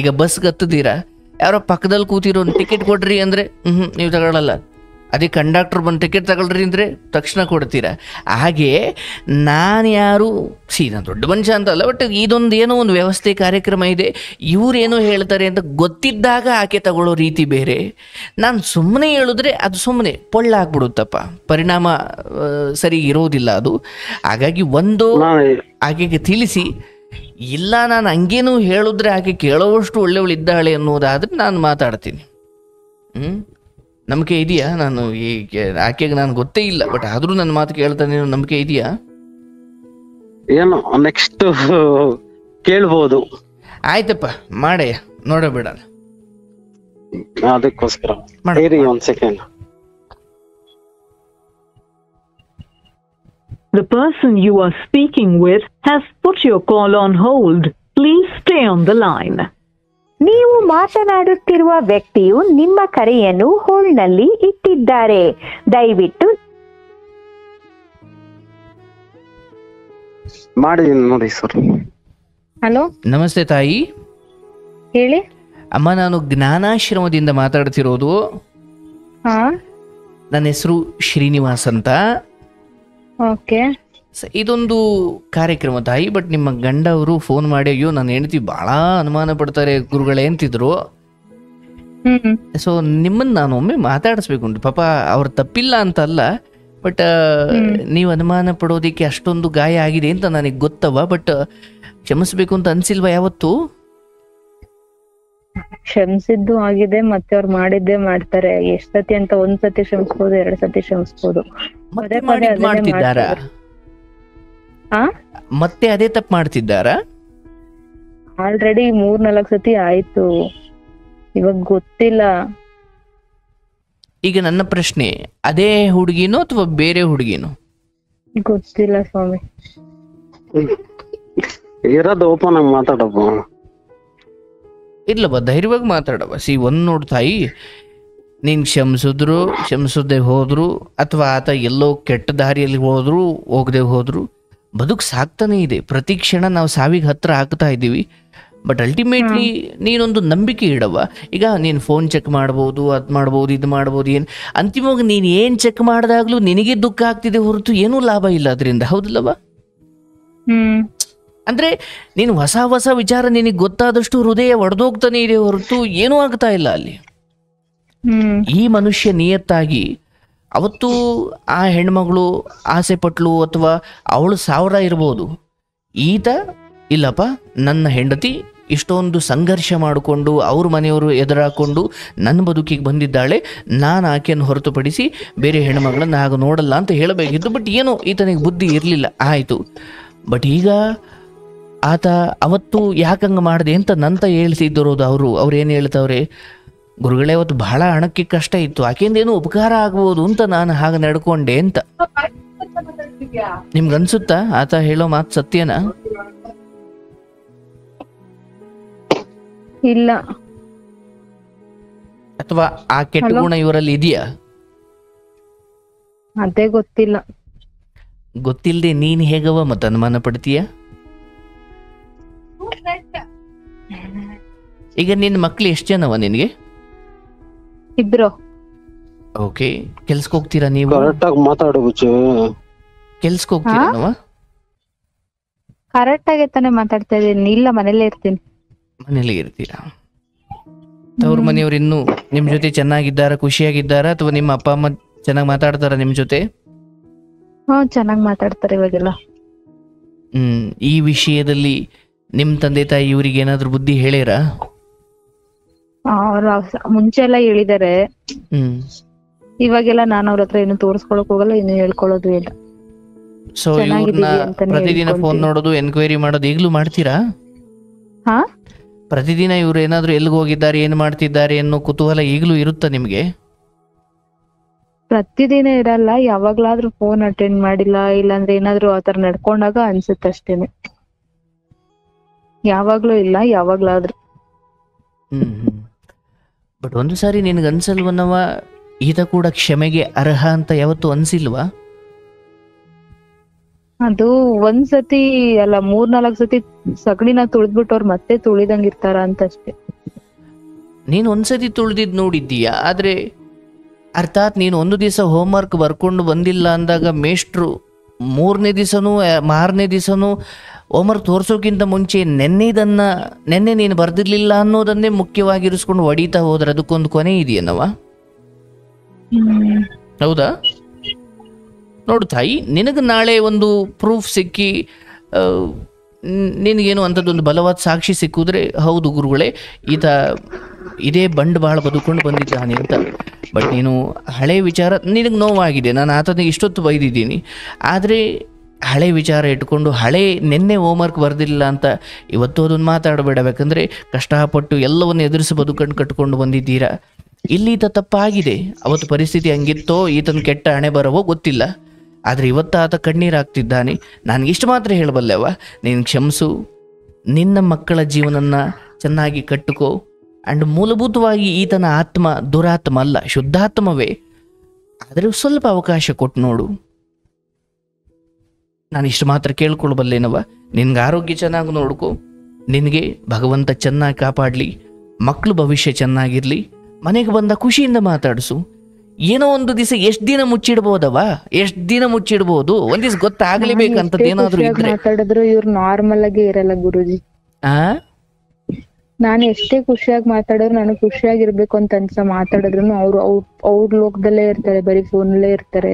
ಈಗ ಬಸ್ಗೆ ಹತ್ತಿದ್ದೀರಾ, ಯಾರೋ ಪಕ್ಕದಲ್ಲಿ ಕೂತಿರೋ ಟಿಕೆಟ್ ಕೊಡ್ರಿ ಅಂದ್ರೆ ನೀವು ತಗೊಳ್ಳಲ್ಲ. ಅದೇ ಕಂಡಕ್ಟರ್ ಬಂದು ಟಿಕೆಟ್ ತಗೊಳ್ರಿ ಅಂದ್ರೆ ತಕ್ಷಣ ಕೊಡ್ತೀರಾ. ಹಾಗೆ ನಾನು ಯಾರು ನಾನು ದೊಡ್ಡ ಮನುಷ್ಯ ಅಂತ ಅಲ್ಲ, ಬಟ್ ಇದೊಂದು ಏನೋ ಒಂದು ವ್ಯವಸ್ಥೆ ಕಾರ್ಯಕ್ರಮ ಇದೆ, ಇವರೇನೋ ಹೇಳ್ತಾರೆ ಅಂತ ಗೊತ್ತಿದ್ದಾಗ ಆಕೆ ತಗೊಳ್ಳೋ ರೀತಿ ಬೇರೆ. ನಾನು ಸುಮ್ಮನೆ ಹೇಳಿದ್ರೆ ಅದು ಸುಮ್ಮನೆ ಪೊಳ್ಳಾಗ್ಬಿಡುತ್ತಪ್ಪ, ಪರಿಣಾಮ ಸರಿ ಇರೋದಿಲ್ಲ ಅದು. ಹಾಗಾಗಿ ಒಂದು ಆಕೆಗೆ ತಿಳಿಸಿ, ಇಲ್ಲ ನಾನು ಹಂಗೇನು ಹೇಳಿದ್ರೆ ಆಕೆ ಕೇಳೋವಷ್ಟು ಒಳ್ಳೆಯವಳಿದ್ದಾಳೆ ಅನ್ನೋದಾದ್ರೆ ನಾನು ಮಾತಾಡ್ತೀನಿ. ನಂಬಿಕೆ ಇದೆಯಾ? ನಾನು ಆಕೆಗೆ ನಾನು ಗೊತ್ತೇ ಇಲ್ಲ, ಬಟ್ ಆದ್ರೂ ನನ್ನ ಮಾತು ಕೇಳ್ತಾನೆ, ನಂಬಿಕೆ ಇದೆಯಾ? ಏನು ನೆಕ್ಸ್ಟ್ ಕೇಳ್ಬೋದು. ಆಯ್ತಪ್ಪ ಮಾಡಯ್ಯ, ನೋಡಬೇಡ. ಅದಕ್ಕೋಸ್ಕರ ಒಂದ್ second. The person you are speaking with has put your call on hold. Please stay on the line. ನೀವು ಮಾತನಾಡುತ್ತಿರುವ ವ್ಯಕ್ತಿಯು ನಿಮ್ಮ ಕರೆಯನ್ನು ಹೋಲ್ಡ್ನಲ್ಲಿ ಇಟ್ಟಿದ್ದಾರೆ, ದಯವಿಟ್ಟು ಮಾಡಿ ನೋಡಿ ಸರ್. ಹಲೋ ನಮಸ್ತೆ ತಾಯಿ. ಹೇಳಿ ಅಮ್ಮ, ನಾನು ಜ್ಞಾನಾಶ್ರಮದಿಂದ ಮಾತಾಡ್ತಿರೋದು. ನನ್ನ ಹೆಸರು ಶ್ರೀನಿವಾಸ್ ಅಂತ. ಓಕೆ, ಇದೊಂದು ಕಾರ್ಯಕ್ರಮ ತಾಯಿ, ಬಟ್ ನಿಮ್ಮ ಗಂಡ ಅವರು ಫೋನ್ ಮಾಡಿ, ಅಯ್ಯೋ ನನ್ನ ಹೆಂಡತಿ ಬಹಳ ಅನುಮಾನ ಪಡ್ತಾರೆ ಗುರುಗಳೇ ಅಂತಿದ್ರು. ಸೊ ನಿಮ್ಮನ್ನ ನಾನು ಒಮ್ಮೆ ಮಾತಾಡಿಸ್ಬೇಕು ಉಂಟು. ಪಾಪ ಅವ್ರ ತಪ್ಪಿಲ್ಲ ಅಂತ ಅಲ್ಲ, ಬಟ್ ನೀವು ಅನುಮಾನ ಪಡೋದಿಕ್ಕೆ ಅಷ್ಟೊಂದು ಗಾಯ ಆಗಿದೆ ಅಂತ ನನಗೆ ಗೊತ್ತವ, ಬಟ್ ಕ್ಷಮಿಸ್ಬೇಕು ಅಂತ ಅನ್ಸಿಲ್ವಾ ಯಾವತ್ತು? ಕ್ಷಮಿಸಿದ್ದು ಆಗಿದೆ, ಮತ್ತೆ ಅವ್ರು ಮಾಡಿದ್ದೇ ಮಾಡ್ತಾರೆ. ಎಷ್ಟ್ ಸತಿ ಅಂತ ಒಂದ್ಸತಿ ಕ್ಷಮಿಸ್ಬೋದು, 2 ಸತಿ ಕ್ಷಮಿಸ್ಬೋದು. ಮಾಡ್ತಿದ್ದಾರಾ? ಮತ್ತೆ ಅದೇ ತಪ್ಪು ಮಾಡ್ತಿದ್ದಾರಾ? ಆಲ್ರೆಡಿ 3-4 ಸತಿ ಆಯ್ತು, ಇವಾಗ ಗೊತ್ತಿಲ್ಲ. ಈಗ ನನ್ನ ಪ್ರಶ್ನೆ, ಅದೇ ಹುಡುಗಿನೋ ಅಥವಾ ಬೇರೆ ಹುಡುಗಿನೋ? ಗೊತ್ತಿಲ್ಲ ಸ್ವಾಮಿ. ಇರೋದು ಓಪನ್ ಆಗಿ ಮಾತಾಡಪ್ಪ. ಇಲ್ಲಪ್ಪ, ಧೈರ್ಯವಾಗಿ ಮಾತಾಡವ. ಒಂದ್ ನೋಡು ತಾಯಿ, ನೀನ್ ಕ್ಷಮಿಸದೆ ಹೋದ್ರು ಅಥವಾ ಆತ ಎಲ್ಲೋ ಕೆಟ್ಟ ದಾರಿಯಲ್ಲಿ ಹೋದ್ರು ಹೋಗದೆ ಹೋದ್ರು ಬದುಕು ಸಾಕ್ತಾನೆ ಇದೆ. ಪ್ರತಿ ಕ್ಷಣ ನಾವು ಸಾವಿಗೆ ಹತ್ರ ಆಗ್ತಾ ಇದ್ದೀವಿ. ಬಟ್ ಅಲ್ಟಿಮೇಟ್ಲಿ ನೀನೊಂದು ನಂಬಿಕೆ ಇಡವ. ಈಗ ನೀನು ಫೋನ್ ಚೆಕ್ ಮಾಡ್ಬೋದು, ಅದು ಮಾಡ್ಬೋದು, ಇದು ಮಾಡ್ಬೋದು, ಏನು ಅಂತಿಮವಾಗಿ ನೀನು ಏನು ಚೆಕ್ ಮಾಡಿದಾಗಲೂ ನಿನಗೆ ದುಃಖ ಆಗ್ತಿದೆ ಹೊರತು ಏನೂ ಲಾಭ ಇಲ್ಲ ಅದರಿಂದ. ಹೌದಲ್ಲವ? ಅಂದರೆ ನೀನು ಹೊಸ ಹೊಸ ವಿಚಾರ ನಿನಗೆ ಗೊತ್ತಾದಷ್ಟು ಹೃದಯ ಒಡೆದೋಗ್ತಾನೆ ಇದೆ ಹೊರತು ಏನೂ ಆಗ್ತಾ ಇಲ್ಲ ಅಲ್ಲಿ. ಈ ಮನುಷ್ಯ ನಿಯತ್ತಾಗಿ ಅವತ್ತು ಆ ಹೆಣ್ಮಗಳು ಆಸೆ ಪಟ್ಲು ಅಥವಾ ಅವಳು 1000 ಇರ್ಬೋದು, ಈತ ಇಲ್ಲಪ್ಪ ನನ್ನ ಹೆಂಡತಿ ಇಷ್ಟೊಂದು ಸಂಘರ್ಷ ಮಾಡಿಕೊಂಡು ಅವ್ರ ಮನೆಯವರು ಎದುರಾಕೊಂಡು ನನ್ನ ಬದುಕಿಗೆ ಬಂದಿದ್ದಾಳೆ, ನಾನು ಆಕೆಯನ್ನು ಹೊರತುಪಡಿಸಿ ಬೇರೆ ಹೆಣ್ಮಗಳನ್ನ ಆಗ ನೋಡಲ್ಲ ಅಂತ ಹೇಳಬೇಕಿತ್ತು. ಬಟ್ ಏನೋ ಈತನಿಗೆ ಬುದ್ಧಿ ಇರಲಿಲ್ಲ, ಆಯಿತು. ಬಟ್ ಈಗ ಆತ ಅವತ್ತು ಯಾಕಂಗೆ ಮಾಡಿದೆ ಅಂತ ನಂತ ಹೇಳ್ತಿದ್ದರೋದು ಅವ್ರು ಏನು ಹೇಳ್ತವ್ರೆ, ಗುರುಗಳೇ ಅವತ್ತು ಬಹಳ ಹಣಕ್ಕೆ ಕಷ್ಟ ಇತ್ತು, ಆಕೆಂದೇನು ಉಪಕಾರ ಆಗ್ಬೋದು ಅಂತ ನಾನು ಹಾಗೆ ನಡ್ಕೊಂಡೆ ಅಂತ. ನಿಮ್ಗನ್ಸುತ್ತಾ ಆತ ಹೇಳೋ ಮಾತು ಸತ್ಯನಾ? ಇಲ್ಲ. ಅಥವಾ ಆ ಕೆಟ್ಟ ಗುಣ ಇವರಲ್ಲಿ ಇದೆಯಾ? ಅದೇ ಗೊತ್ತಿಲ್ಲ. ಗೊತ್ತಿಲ್ಲದೆ ನೀನ್ ಹೇಗವ ಮತ್ತೆ ಅನುಮಾನ ಪಡ್ತೀಯ? ಈಗ ನಿನ್ನ ಮಕ್ಳು ಎಷ್ಟು ಜನವ ನಿನ್ಗೆ? 2. ಓಕೆ. ಕೆಲ್ಸಕ್ಕೆ ಹೋಗ್ತೀರಾ ನೀವು? ಕರೆಕ್ಟಾಗಿ ಮಾತಾಡು ಬುಚ್ಚು. ಕೆಲ್ಸಕ್ಕೆ ಹೋಗ್ತೀರಾ? ಕರೆಕ್ಟ್ ಆಗಿ ತಾನೇ ಮಾತಾಡ್ತಾ ಇದ್ದೀನಿ. ಇಲ್ಲ, ಮನೇಲೇ ಇರ್ತೀನಿ. ಮನೇಲಿ ಇರ್ತೀರಾ? ಅವ್ರ ಮನೆಯವ್ರು ಇನ್ನೂ ನಿಮ್ ಜೊತೆ ಚೆನ್ನಾಗಿದ್ದಾರ, ಖುಷಿಯಾಗಿದ್ದಾರ, ಅಥವಾ ನಿಮ್ಮ ಅಪ್ಪ ಅಮ್ಮ ಚೆನ್ನಾಗಿ ಮಾತಾಡ್ತಾರ ನಿಮ್ ಜೊತೆ? ಚೆನ್ನಾಗಿ ಮಾತಾಡ್ತಾರೆ ಇವಾಗೆಲ್ಲ. ಈ ವಿಷಯದಲ್ಲಿ ನಿಮ್ ತಂದೆ ತಾಯಿ ಇವ್ರಿಗೆ ಏನಾದ್ರು ಬುದ್ಧಿ ಹೇಳ್ಯಾರ? ಅವ್ರ ಮುಂಚೆ ಎಲ್ಲ ಹೇಳಿದಾರೆ. ಇವಾಗೆಲ್ಲ ನಾನು ಅವ್ರ ಹತ್ರ ಏನು ತೋರಿಸ್ಕೊಳಕ್ ಹೋಗಲ್ಲ, ಇನ್ನು ಹೇಳ್ಕೊಳ್ಳೋದು ಇಲ್ಲ. ಸೊ ಇವ್ರನ್ನ ಪ್ರತಿದಿನ ಫೋನ್ ನೋಡೋದು, ಎನ್ಕ್ವೈರಿ ಮಾಡೋದು ಈಗಲೂ ಮಾಡ್ತೀರಾ? ಪ್ರತಿದಿನ ಇವ್ರು ಏನಾದ್ರು ಎಲ್ಲಿಗೆ ಹೋಗಿದ್ದಾರೆ, ಏನ್ ಮಾಡ್ತಿದ್ದಾರೆ ಅನ್ನೋ ಕುತೂಹಲ ಈಗಲೂ ಇರುತ್ತಾ ನಿಮ್ಗೆ? ಪ್ರತಿದಿನ ಇರಲ್ಲ, ಯಾವಾಗ್ಲಾದ್ರೂ ಫೋನ್ ಅಟೆಂಡ್ ಮಾಡಿಲ್ಲ, ಇಲ್ಲಾಂದ್ರೆ ಏನಾದ್ರು ಆತರ ನಡ್ಕೊಂಡಾಗ ಅನ್ಸುತ್ತೆ ಅಷ್ಟೇನೆ. ಯಾವಾಗ್ಲೂ ಇಲ್ಲ, ಯಾವಾಗ್ಲಾದ್ರೂ. ಬಟ್ ಒಂದು ಸಾರಿ ನಿನ್ಗೆ ಅನ್ಸಲ್ವನವ ಈತ ಕೂಡ ಕ್ಷಮೆಗೆ ಅರ್ಹ ಅಂತ ಯಾವತ್ತೂ ಅನ್ಸಿಲ್ವಾ? ಅದು ಒಂದ್ಸತಿ ಅಲ್ಲ, 3-4 ಸತಿ ಸಗಣಿನ ತುಳಿದ್ಬಿಟ್ಟು ಅವ್ರು ಮತ್ತೆ ತುಳಿದಂಗ ಇರ್ತಾರ ಅಂತ ಅಷ್ಟೇ. ನೀನು ಒಂದ್ಸತಿ ತುಳಿದಿದ್ ನೋಡಿದ್ದೀಯಾ? ಆದ್ರೆ ಅರ್ಥಾತ್ ನೀನು ಒಂದು ದಿವಸ ಹೋಮ್ವರ್ಕ್ ಬರ್ಕೊಂಡು ಬಂದಿಲ್ಲ ಅಂದಾಗ ಮೇಷ್ಟ್ರು 3ನೇ ದಿವಸನೂ 6ನೇ ದಿವಸನೂ ಹೋಮ್ವರ್ಕ್ ತೋರ್ಸೋಕ್ಕಿಂತ ಮುಂಚೆ ನೆನ್ನೆ ನೀನು ಬರ್ದಿರ್ಲಿಲ್ಲ ಅನ್ನೋದನ್ನೇ ಮುಖ್ಯವಾಗಿರಿಸ್ಕೊಂಡು ಹೊಡಿತಾ ಹೋದ್ರೆ ಅದಕ್ಕೊಂದು ಕೊನೆ ಇದೆಯನ್ನವ? ಹೌದಾ? ನೋಡು ತಾಯಿ, ನಿನಗೆ ನಾಳೆ ಒಂದು ಪ್ರೂಫ್ ಸಿಕ್ಕಿ ನಿನಗೇನು ಅಂಥದ್ದೊಂದು ಬಲವಾದ ಸಾಕ್ಷಿ ಸಿಕ್ಕಿದ್ರೆ, ಹೌದು ಗುರುಗಳೇ ಈತ ಇದೇ ಬಂಡವಾಳ ಬದುಕೊಂಡು ಬಂದಿದ್ದಾನೆ ಅಂತ. ಬಟ್ ನೀನು ಹಳೆ ವಿಚಾರ ನಿನಗೆ ನೋವಾಗಿದೆ, ನಾನು ಆತನಿಗೆ ಇಷ್ಟೊತ್ತು ಬೈದಿದ್ದೀನಿ, ಆದರೆ ಹಳೆ ವಿಚಾರ ಇಟ್ಕೊಂಡು ನೆನ್ನೆ ಹೋಮ್ವರ್ಕ್ ಬರ್ದಿಲ್ಲ ಅಂತ ಇವತ್ತು ಅದನ್ನು ಮಾತಾಡಬೇಡಬೇಕಂದ್ರೆ ಕಷ್ಟಪಟ್ಟು ಎಲ್ಲವನ್ನು ಎದುರಿಸಿ ಬದುಕಂಡು ಕಟ್ಕೊಂಡು ಬಂದಿದ್ದೀರಾ. ಇಲ್ಲಿ ಈತ ತಪ್ಪಾಗಿದೆ. ಅವತ್ತು ಪರಿಸ್ಥಿತಿ ಹಂಗಿತ್ತೋ, ಈತನ ಕೆಟ್ಟ ಹಣೆ ಬರವೋ ಗೊತ್ತಿಲ್ಲ, ಆದರೆ ಇವತ್ತು ಆತ ಕಣ್ಣೀರಾಗ್ತಿದ್ದಾನೆ. ನನಗಿಷ್ಟು ಮಾತ್ರ ಹೇಳಬಲ್ಲೆವ, ನೀನು ಕ್ಷಮಿಸು, ನಿನ್ನ ಮಕ್ಕಳ ಜೀವನನ್ನ ಚೆನ್ನಾಗಿ ಕಟ್ಟುಕೋ. ಆ್ಯಂಡ್ ಮೂಲಭೂತವಾಗಿ ಈತನ ಆತ್ಮ ದುರಾತ್ಮ ಅಲ್ಲ, ಶುದ್ಧಾತ್ಮವೇ. ಆದರೆ ಸ್ವಲ್ಪ ಅವಕಾಶ ಕೊಟ್ಟು ನೋಡು. ನಾನು ಇಷ್ಟು ಮಾತ್ರ ಕೇಳ್ಕೊಳ್ಬಲ್ಲೇನವ, ನಿನ್ಗೆ ಆರೋಗ್ಯ ಚೆನ್ನಾಗಿ ನೋಡ್ಕೊ, ನಿನಗೆ ಭಗವಂತ ಚೆನ್ನಾಗಿ ಕಾಪಾಡಲಿ, ಮಕ್ಕಳು ಭವಿಷ್ಯ ಚೆನ್ನಾಗಿರಲಿ, ಮನೆಗೆ ಬಂದ ಖುಷಿಯಿಂದ ಮಾತಾಡಿಸು. ಏನೋ ಒಂದು ದಿವಸ ಎಷ್ಟು ದಿನ ಮುಚ್ಚಿಡ್ಬೋದವ, ಎಷ್ಟು ದಿನ ಮುಚ್ಚಿಡ್ಬೋದು, ಒಂದ್ ದಿವಸ ಗೊತ್ತಾಗ್ಲೇಬೇಕಂತದ್ದು ಏನಾದ್ರು ಇದ್ರೆ. ಮಾತಾಡಿದ್ರು ಇವ್ರು ನಾರ್ಮಲ್ ಆಗಿ ಇರಲ್ಲ ಗುರುಜಿ. ನಾನು ಎಷ್ಟೇ ಖುಷಿಯಾಗಿ ಮಾತಾಡಿದ್ರು, ನನಗೆ ಖುಷಿಯಾಗಿರ್ಬೇಕು ಅಂತ ಅನ್ಸ ಮಾತಾಡಿದ್ರು ಅವ್ರ ಲೋಕದಲ್ಲೇ ಇರ್ತಾರೆ, ಬರೀ ಫೋನಲ್ಲೇ ಇರ್ತಾರೆ.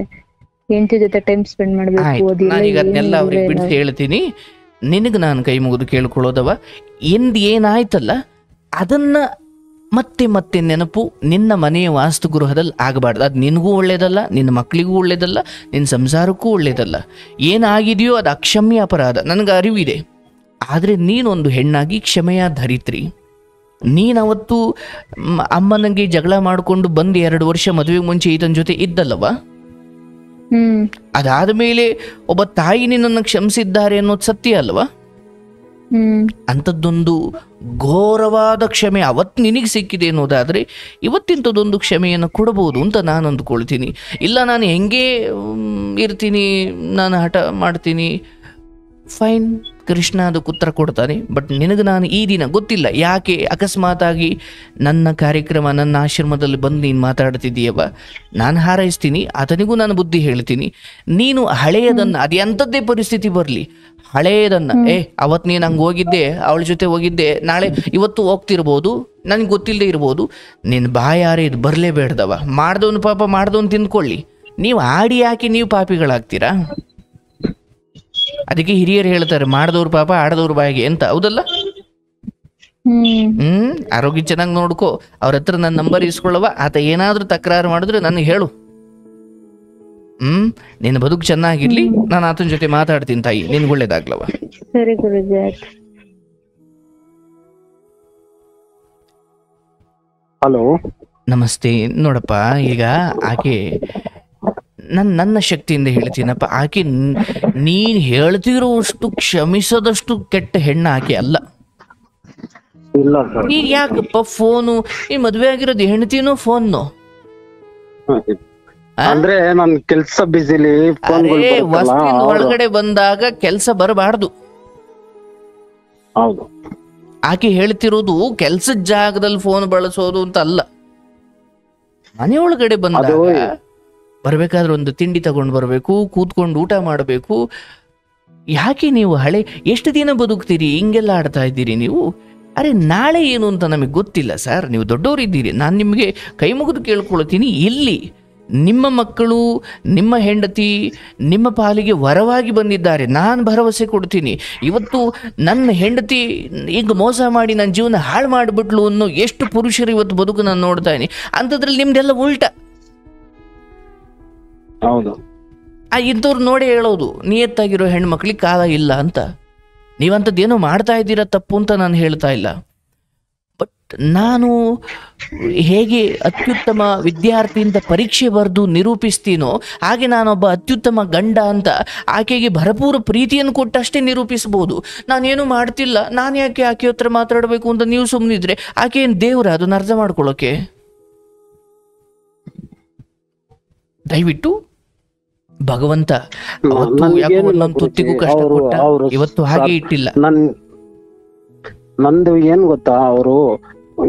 ಹೆಂಡತಿ ಜೊತೆ ಟೈಮ್ ಸ್ಪೆಂಡ್ ಮಾಡ್ಬೇಕು. ನಾನೀಗ ಅದನ್ನೆಲ್ಲ ಅವ್ರಿಗೆ ಬಿಡಿಸಿ ಹೇಳ್ತೀನಿ. ನಿನಗೆ ನಾನು ಕೈ ಮುಗಿದು ಕೇಳ್ಕೊಳ್ಳೋದವ, ಏನಾಯ್ತಲ್ಲ ಅದನ್ನ ಮತ್ತೆ ಮತ್ತೆ ನೆನಪು ನಿನ್ನ ಮನೆಯ ವಾಸ್ತುಗೃಹದಲ್ಲಿ ಆಗಬಾರ್ದು. ಅದು ನಿನಗೂ ಒಳ್ಳೇದಲ್ಲ, ನಿನ್ನ ಮಕ್ಕಳಿಗೂ ಒಳ್ಳೇದಲ್ಲ, ನಿನ್ನ ಸಂಸಾರಕ್ಕೂ ಒಳ್ಳೇದಲ್ಲ. ಏನಾಗಿದೆಯೋ ಅದು ಅಕ್ಷಮ್ಯ ಅಪರಾಧ, ನನಗೆ ಅರಿವಿದೆ. ಆದರೆ ನೀನೊಂದು ಹೆಣ್ಣಾಗಿ ಕ್ಷಮೆಯ ಧರಿತ್ರಿ. ನೀನವತ್ತು ಅಮ್ಮನಿಗೆ ಜಗಳ ಮಾಡಿಕೊಂಡು ಬಂದು 2 ವರ್ಷ ಮದುವೆಗೆ ಮುಂಚೆ ಈತನ ಜೊತೆ ಇದ್ದಲ್ಲವ? ಅದಾದ ಮೇಲೆ ಒಬ್ಬ ತಾಯಿ ನಿನ್ನನ್ನು ಕ್ಷಮಿಸಿದ್ದಾರೆ ಅನ್ನೋದು ಸತ್ಯ ಅಲ್ವಾ? ಅಂಥದ್ದೊಂದು ಘೋರವಾದ ಕ್ಷಮೆ ಅವತ್ತು ನಿನಗೆ ಸಿಕ್ಕಿದೆ ಅನ್ನೋದಾದರೆ ಇವತ್ತಿಂಥದ್ದೊಂದು ಕ್ಷಮೆಯನ್ನು ಕೊಡಬಹುದು ಅಂತ ನಾನು ಅಂದ್ಕೊಳ್ತೀನಿ. ಇಲ್ಲ ನಾನು ಹೆಂಗೇ ಇರ್ತೀನಿ, ನಾನು ಹಠ ಮಾಡ್ತೀನಿ, ಫೈನ್, ಕೃಷ್ಣ ಅದಕ್ಕೆ ಉತ್ತರ ಕೊಡ್ತಾನೆ. ಬಟ್ ನಿನಗೆ ನಾನು ಈ ದಿನ ಗೊತ್ತಿಲ್ಲ ಯಾಕೆ ಅಕಸ್ಮಾತಾಗಿ ನನ್ನ ಕಾರ್ಯಕ್ರಮ ನನ್ನ ಆಶ್ರಮದಲ್ಲಿ ಬಂದು ನೀನು ಮಾತಾಡ್ತಿದ್ದೀಯವ, ನಾನು ಹಾರೈಸ್ತೀನಿ, ಆತನಿಗೂ ನಾನು ಬುದ್ಧಿ ಹೇಳ್ತೀನಿ. ನೀನು ಹಳೆಯದನ್ನು, ಅದು ಎಂಥದ್ದೇ ಪರಿಸ್ಥಿತಿ ಬರಲಿ, ಹಳೆಯದನ್ನು ಅವತ್ತು ನೀನು ಹಂಗೆ ಹೋಗಿದ್ದೆ, ಅವಳ ಜೊತೆ ಹೋಗಿದ್ದೆ, ನಾಳೆ ಇವತ್ತು ಹೋಗ್ತಿರ್ಬೋದು, ನನಗೆ ಗೊತ್ತಿಲ್ಲದೆ ಇರ್ಬೋದು, ನಿನ್ನ ಬಾಯಾರೆ ಇದು ಬರಲೇಬೇಡ್ದವ, ಮಾಡ್ದವನು ಪಾಪ ಮಾಡ್ದವನು ತಿಂದ್ಕೊಳ್ಳಿ. ನೀವು ಆಡಿ ಹಾಕಿ ನೀವು ಪಾಪಿಗಳಾಗ್ತೀರಾ? ಅದಕ್ಕೆ ಹಿರಿಯರು ಹೇಳ್ತಾರೆ, ಮಾಡ್ದವ್ರ ಪಾಪ ಆಡದವ್ರ ಬಾಯಿಗೆ ಅಂತ, ಹೌದಲ್ಲ? ಆರೋಗ್ಯ ಚೆನ್ನಾಗಿ ನೋಡ್ಕೋ. ಅವ್ರ ಹತ್ರ ನನ್ನ ನಂಬರ್ ಇಸ್ಕೊಳ್ಳವ, ಆತ ಏನಾದ್ರೂ ತಕರಾರು ಮಾಡಿದ್ರೆ ನನಗೆ ಹೇಳು. ನಿನ್ನ ಬದುಕು ಚೆನ್ನಾಗಿರ್ಲಿ, ನಾನು ಆತನ ಜೊತೆ ಮಾತಾಡ್ತೀನಿ ತಾಯಿ, ನಿನ್ಗೆ ಒಳ್ಳೇದಾಗ್ಲವ. ಸರಿ ಗುರುಜಿ, ಆಯ್ತು. ಹಲೋ, ನಮಸ್ತೆ. ನೋಡಪ್ಪ, ಈಗ ಆಕೆ ನನ್ನ ಶಕ್ತಿಯಿಂದ ಹೇಳ್ತೀನಪ್ಪ, ಆಕೆ ನೀನ್ ಹೇಳ್ತಿರೋಷ್ಟು ಕ್ಷಮಿಸದಷ್ಟು ಕೆಟ್ಟ ಹೆಣ್ಣು ಆಕೆ ಅಲ್ಲ. ನೀನ್ ಯಾಕಪ್ಪ ಫೋನು, ಈ ಮದ್ವೆ ಆಗಿರೋದು ಹೆಂಡತಿನೋ ಫೋನ್ನು? ಅಂದ್ರೆ ನನ್ ಕೆಲ್ಸ ಬಿಸಿಲಿ ವಸ್ತಿನ ಒಳಗಡೆ ಬಂದಾಗ ಕೆಲ್ಸ ಬರಬಾರ್ದು. ಆಕೆ ಹೇಳ್ತಿರೋದು ಕೆಲ್ಸದ ಜಾಗದಲ್ಲಿ ಫೋನ್ ಬಳಸೋದು ಅಂತ ಅಲ್ಲ. ಮನೆ ಒಳಗಡೆ ಬಂದಾಗ ಬರ್ಬೇಕಾದ್ರೆ ಒಂದು ತಿಂಡಿ ತಗೊಂಡು ಬರ್ಬೇಕು, ಕೂತ್ಕೊಂಡು ಊಟ ಮಾಡಬೇಕು. ಯಾಕೆ ನೀವು ಎಷ್ಟು ದಿನ ಬದುಕ್ತೀರಿ? ಹಿಂಗೆಲ್ಲ ಆಡ್ತಾ ಇದ್ದೀರಿ ನೀವು. ಅರೆ ನಾಳೆ ಏನು ಅಂತ ನಮಗೆ ಗೊತ್ತಿಲ್ಲ ಸರ್, ನೀವು ದೊಡ್ಡವರಿದ್ದೀರಿ. ನಾನು ನಿಮಗೆ ಕೈ ಮುಗಿದು ಕೇಳ್ಕೊಳ್ತೀನಿ, ಇಲ್ಲಿ ನಿಮ್ಮ ಮಕ್ಕಳು, ನಿಮ್ಮ ಹೆಂಡತಿ ನಿಮ್ಮ ಪಾಲಿಗೆ ವರವಾಗಿ ಬಂದಿದ್ದಾರೆ. ನಾನು ಭರವಸೆ ಕೊಡ್ತೀನಿ, ಇವತ್ತು ನನ್ನ ಹೆಂಡತಿ ಈಗ ಮೋಸ ಮಾಡಿ ನನ್ನ ಜೀವನ ಹಾಳು ಮಾಡಿಬಿಟ್ಲು ಅನ್ನೋ ಎಷ್ಟು ಪುರುಷರು ಇವತ್ತು ಬದುಕು ನಾನು ನೋಡ್ತಾ ಇದ್ದೀನಿ. ಅಂಥದ್ರಲ್ಲಿ ನಿಮ್ದೆಲ್ಲ ಉಲ್ಟ. ಇಂಥವ್ರು ನೋಡಿ ಹೇಳೋದು, ನಿಯತ್ತಾಗಿರೋ ಹೆಣ್ಮಕ್ಳಿಗೆ ಕಾಲ ಇಲ್ಲ ಅಂತ. ನೀವಂಥದ್ದೇನೋ ಮಾಡ್ತಾ ಇದ್ದೀರಾ ತಪ್ಪು ಅಂತ ನಾನು ಹೇಳ್ತಾ ಇಲ್ಲ. ಬಟ್ ನಾನು ಹೇಗೆ ಅತ್ಯುತ್ತಮ ವಿದ್ಯಾರ್ಥಿ ಅಂತ ಪರೀಕ್ಷೆ ಬರೆದು ನಿರೂಪಿಸ್ತೀನೋ, ಹಾಗೆ ನಾನೊಬ್ಬ ಅತ್ಯುತ್ತಮ ಗಂಡ ಅಂತ ಆಕೆಗೆ ಭರಪೂರ ಪ್ರೀತಿಯನ್ನು ಕೊಟ್ಟಷ್ಟೇ ನಿರೂಪಿಸಬಹುದು. ನಾನೇನು ಮಾಡ್ತಿಲ್ಲ, ನಾನು ಯಾಕೆ ಆಕೆ ಹತ್ರ ಮಾತಾಡಬೇಕು ಅಂತ ನೀವು ಸುಮ್ಮನಿದ್ರೆ ಆಕೆ ಏನು ದೇವ್ರ ಅದನ್ನ ಅರ್ಥ ಮಾಡ್ಕೊಳ್ಳೋಕೆ? ದಯವಿಟ್ಟು ಭಗವಂತ ಒಂದೊಂದು ತುತ್ತಿಗೂ ಕಷ್ಟ ಕೊಟ್ಟ, ಇವತ್ತು ಹಾಗೆ ಇಟ್ಟಿಲ್ಲ. ನಂದು ಏನ್ ಗೊತ್ತಾ, ಅವರು